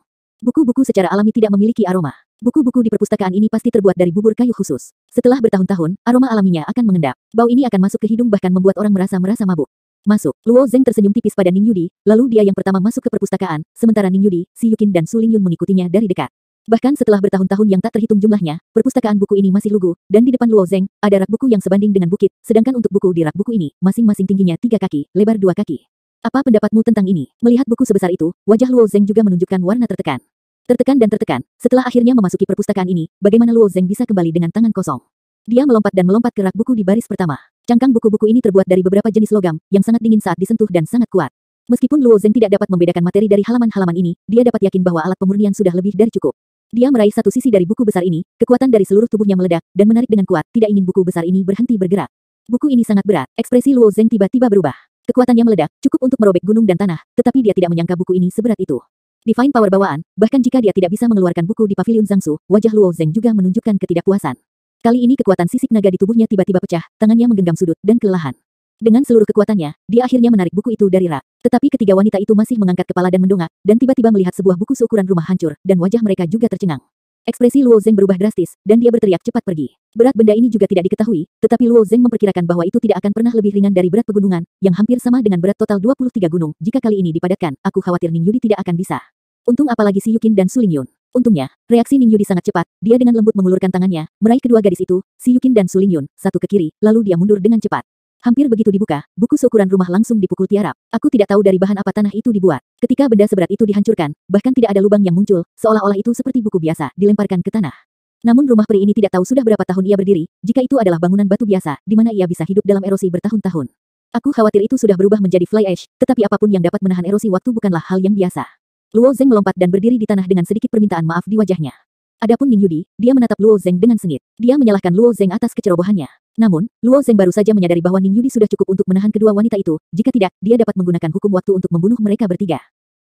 Buku-buku secara alami tidak memiliki aroma. Buku-buku di perpustakaan ini pasti terbuat dari bubur kayu khusus. Setelah bertahun-tahun, aroma alaminya akan mengendap. Bau ini akan masuk ke hidung bahkan membuat orang merasa mabuk. Masuk. Luo Zeng tersenyum tipis pada Ning Yudi, lalu dia yang pertama masuk ke perpustakaan, sementara Ning Yudi, Si Yukin dan Su Lingyun mengikutinya dari dekat. Bahkan setelah bertahun-tahun yang tak terhitung jumlahnya, perpustakaan buku ini masih lugu, dan di depan Luo Zeng, ada rak buku yang sebanding dengan bukit, sedangkan untuk buku di rak buku ini, masing-masing tingginya 3 kaki, lebar 2 kaki. Apa pendapatmu tentang ini? Melihat buku sebesar itu, wajah Luo Zeng juga menunjukkan warna tertekan. Tertekan dan tertekan, setelah akhirnya memasuki perpustakaan ini, bagaimana Luo Zeng bisa kembali dengan tangan kosong? Dia melompat dan melompat ke rak buku di baris pertama. Cangkang buku-buku ini terbuat dari beberapa jenis logam, yang sangat dingin saat disentuh dan sangat kuat. Meskipun Luo Zeng tidak dapat membedakan materi dari halaman-halaman ini, dia dapat yakin bahwa alat pemurnian sudah lebih dari cukup. Dia meraih satu sisi dari buku besar ini, kekuatan dari seluruh tubuhnya meledak, dan menarik dengan kuat, tidak ingin buku besar ini berhenti bergerak. Buku ini sangat berat, ekspresi Luo Zeng tiba-tiba berubah. Kekuatannya meledak, cukup untuk merobek gunung dan tanah, tetapi dia tidak menyangka buku ini seberat itu. Divine Power bawaan, bahkan jika dia tidak bisa mengeluarkan buku di Pavilion Zhangsu, wajah Luo Zeng juga menunjukkan ketidakpuasan. Kali ini kekuatan sisik naga di tubuhnya tiba-tiba pecah, tangannya menggenggam sudut dan kelelahan. Dengan seluruh kekuatannya, dia akhirnya menarik buku itu dari rak. Tetapi ketiga wanita itu masih mengangkat kepala dan mendongak, dan tiba-tiba melihat sebuah buku seukuran rumah hancur, dan wajah mereka juga tercengang. Ekspresi Luo Zeng berubah drastis, dan dia berteriak cepat pergi. Berat benda ini juga tidak diketahui, tetapi Luo Zeng memperkirakan bahwa itu tidak akan pernah lebih ringan dari berat pegunungan, yang hampir sama dengan berat total 23 gunung. Jika kali ini dipadatkan, aku khawatir Ning Yudi tidak akan bisa. Untung apalagi si Yukin dan Su Lingyun. Untungnya, reaksi Ning Yudi sangat cepat, dia dengan lembut mengulurkan tangannya, meraih kedua gadis itu, si Yukin dan Su Lingyun, satu ke kiri, lalu dia mundur dengan cepat. Hampir begitu dibuka, buku seukuran rumah langsung dipukul tiarap. Aku tidak tahu dari bahan apa tanah itu dibuat. Ketika benda seberat itu dihancurkan, bahkan tidak ada lubang yang muncul, seolah-olah itu seperti buku biasa, dilemparkan ke tanah. Namun rumah peri ini tidak tahu sudah berapa tahun ia berdiri, jika itu adalah bangunan batu biasa, di mana ia bisa hidup dalam erosi bertahun-tahun. Aku khawatir itu sudah berubah menjadi fly ash, tetapi apapun yang dapat menahan erosi waktu bukanlah hal yang biasa. Luo Zeng melompat dan berdiri di tanah dengan sedikit permintaan maaf di wajahnya. Adapun Ning Yudi, dia menatap Luo Zeng dengan sengit. Dia menyalahkan Luo Zeng atas kecerobohannya. Namun, Luo Zeng baru saja menyadari bahwa Ning Yudi sudah cukup untuk menahan kedua wanita itu, jika tidak, dia dapat menggunakan hukum waktu untuk membunuh mereka bertiga.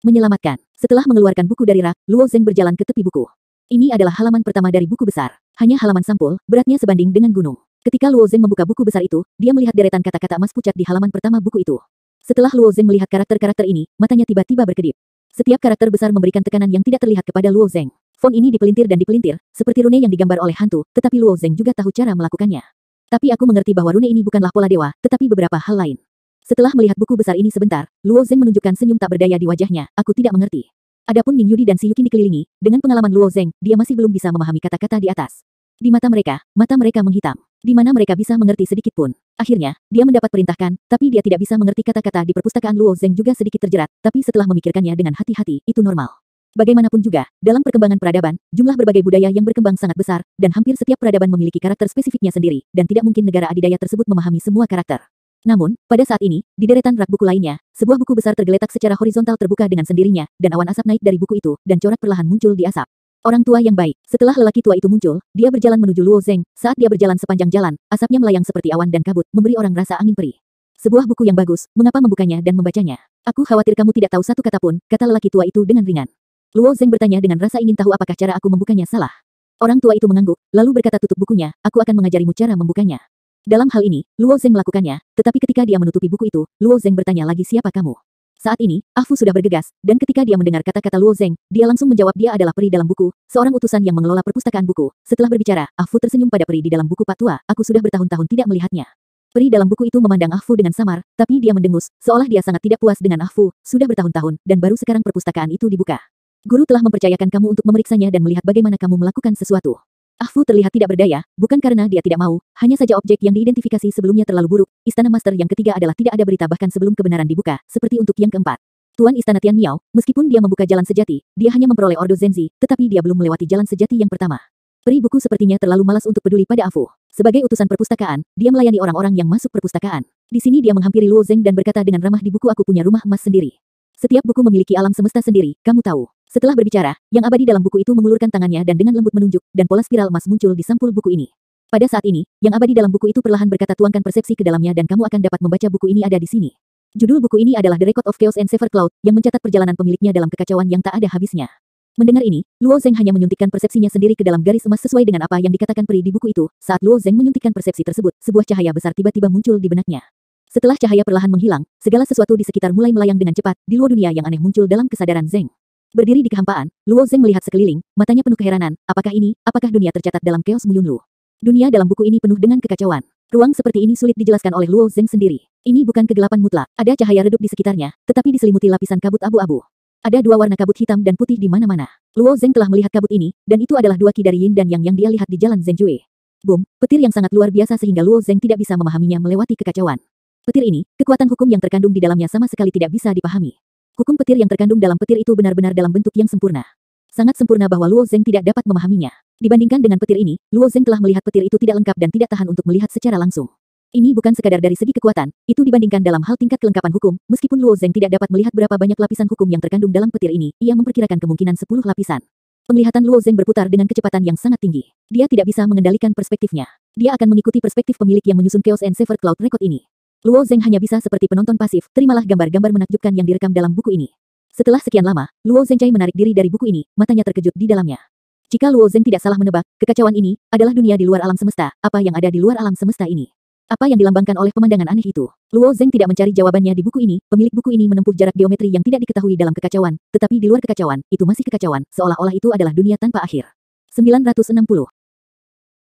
Menyelamatkan. Setelah mengeluarkan buku dari rak, Luo Zeng berjalan ke tepi buku. Ini adalah halaman pertama dari buku besar. Hanya halaman sampul, beratnya sebanding dengan gunung. Ketika Luo Zeng membuka buku besar itu, dia melihat deretan kata-kata emas pucat di halaman pertama buku itu. Setelah Luo Zeng melihat karakter-karakter ini, matanya tiba-tiba berkedip. Setiap karakter besar memberikan tekanan yang tidak terlihat kepada Luo Zeng. Font ini dipelintir dan dipelintir, seperti rune yang digambar oleh hantu, tetapi Luo Zeng juga tahu cara melakukannya. Tapi aku mengerti bahwa rune ini bukanlah pola dewa, tetapi beberapa hal lain. Setelah melihat buku besar ini sebentar, Luo Zeng menunjukkan senyum tak berdaya di wajahnya, aku tidak mengerti. Adapun Ning Yudi dan si Yukin dikelilingi, dengan pengalaman Luo Zeng, dia masih belum bisa memahami kata-kata di atas. Di mata mereka menghitam. Di mana mereka bisa mengerti sedikit pun. Akhirnya, dia mendapat perintahkan, tapi dia tidak bisa mengerti kata-kata di perpustakaan Luo Zeng juga sedikit terjerat, tapi setelah memikirkannya dengan hati-hati, itu normal. Bagaimanapun juga, dalam perkembangan peradaban, jumlah berbagai budaya yang berkembang sangat besar, dan hampir setiap peradaban memiliki karakter spesifiknya sendiri, dan tidak mungkin negara adidaya tersebut memahami semua karakter. Namun, pada saat ini, di deretan rak buku lainnya, sebuah buku besar tergeletak secara horizontal terbuka dengan sendirinya, dan awan asap naik dari buku itu, dan corak perlahan muncul di asap. Orang tua yang baik. Setelah lelaki tua itu muncul, dia berjalan menuju Luo Zeng. Saat dia berjalan sepanjang jalan, asapnya melayang seperti awan dan kabut, memberi orang rasa angin perih. Sebuah buku yang bagus, mengapa membukanya dan membacanya? Aku khawatir kamu tidak tahu satu kata pun, kata lelaki tua itu dengan ringan. Luo Zeng bertanya dengan rasa ingin tahu apakah cara aku membukanya salah. Orang tua itu mengangguk, lalu berkata tutup bukunya, aku akan mengajarimu cara membukanya. Dalam hal ini, Luo Zeng melakukannya, tetapi ketika dia menutupi buku itu, Luo Zeng bertanya lagi siapa kamu? Saat ini, Ah Fu sudah bergegas, dan ketika dia mendengar kata-kata Luo Zeng, dia langsung menjawab dia adalah peri dalam buku, seorang utusan yang mengelola perpustakaan buku. Setelah berbicara, Ah Fu tersenyum pada peri di dalam buku Pak Tua, aku sudah bertahun-tahun tidak melihatnya. Peri dalam buku itu memandang Ah Fu dengan samar, tapi dia mendengus, seolah dia sangat tidak puas dengan Ah Fu, sudah bertahun-tahun, dan baru sekarang perpustakaan itu dibuka. Guru telah mempercayakan kamu untuk memeriksanya dan melihat bagaimana kamu melakukan sesuatu. Ah Fu terlihat tidak berdaya, bukan karena dia tidak mau, hanya saja objek yang diidentifikasi sebelumnya terlalu buruk. Istana Master yang ketiga adalah tidak ada berita bahkan sebelum kebenaran dibuka, seperti untuk yang keempat. Tuan Istana Tian Miao, meskipun dia membuka jalan sejati, dia hanya memperoleh Ordo Zenzi, tetapi dia belum melewati jalan sejati yang pertama. Peri buku sepertinya terlalu malas untuk peduli pada Ah Fu. Sebagai utusan perpustakaan, dia melayani orang-orang yang masuk perpustakaan. Di sini dia menghampiri Luo Zeng dan berkata dengan ramah di buku aku punya rumah emas sendiri. Setiap buku memiliki alam semesta sendiri, kamu tahu. Setelah berbicara, yang abadi dalam buku itu mengulurkan tangannya dan dengan lembut menunjuk, dan pola spiral emas muncul di sampul buku ini. Pada saat ini, yang abadi dalam buku itu perlahan berkata tuangkan persepsi ke dalamnya dan kamu akan dapat membaca buku ini ada di sini. Judul buku ini adalah The Record of Chaos and Sever Cloud, yang mencatat perjalanan pemiliknya dalam kekacauan yang tak ada habisnya. Mendengar ini, Luo Zeng hanya menyuntikkan persepsinya sendiri ke dalam garis emas sesuai dengan apa yang dikatakan peri di buku itu. Saat Luo Zeng menyuntikkan persepsi tersebut, sebuah cahaya besar tiba-tiba muncul di benaknya. Setelah cahaya perlahan menghilang, segala sesuatu di sekitar mulai melayang dengan cepat, di luar dunia yang aneh muncul dalam kesadaran Zeng. Berdiri di kehampaan, Luo Zeng melihat sekeliling, matanya penuh keheranan, apakah dunia tercatat dalam Chaos Muyunlu? Dunia dalam buku ini penuh dengan kekacauan. Ruang seperti ini sulit dijelaskan oleh Luo Zeng sendiri. Ini bukan kegelapan mutlak, ada cahaya redup di sekitarnya, tetapi diselimuti lapisan kabut abu-abu. Ada dua warna kabut hitam dan putih di mana-mana. Luo Zeng telah melihat kabut ini, dan itu adalah dua ki dari Yin dan Yang dia lihat di jalan Zhenjue. Boom, petir yang sangat luar biasa sehingga Luo Zeng tidak bisa memahaminya melewati kekacauan. Petir ini, kekuatan hukum yang terkandung di dalamnya sama sekali tidak bisa dipahami. Hukum petir yang terkandung dalam petir itu benar-benar dalam bentuk yang sempurna. Sangat sempurna bahwa Luo Zeng tidak dapat memahaminya. Dibandingkan dengan petir ini, Luo Zeng telah melihat petir itu tidak lengkap dan tidak tahan untuk melihat secara langsung. Ini bukan sekadar dari segi kekuatan, itu dibandingkan dalam hal tingkat kelengkapan hukum, meskipun Luo Zeng tidak dapat melihat berapa banyak lapisan hukum yang terkandung dalam petir ini, ia memperkirakan kemungkinan 10 lapisan. Penglihatan Luo Zeng berputar dengan kecepatan yang sangat tinggi. Dia tidak bisa mengendalikan perspektifnya. Dia akan mengikuti perspektif pemilik yang menyusun Chaos and Sever Cloud Record ini. Luo Zeng hanya bisa seperti penonton pasif, terimalah gambar-gambar menakjubkan yang direkam dalam buku ini. Setelah sekian lama, Luo Zhengjai menarik diri dari buku ini, matanya terkejut di dalamnya. Jika Luo Zheng tidak salah menebak, kekacauan ini adalah dunia di luar alam semesta. Apa yang ada di luar alam semesta ini? Apa yang dilambangkan oleh pemandangan aneh itu? Luo Zheng tidak mencari jawabannya di buku ini. Pemilik buku ini menempuh jarak geometri yang tidak diketahui dalam kekacauan, tetapi di luar kekacauan, itu masih kekacauan, seolah-olah itu adalah dunia tanpa akhir. 960.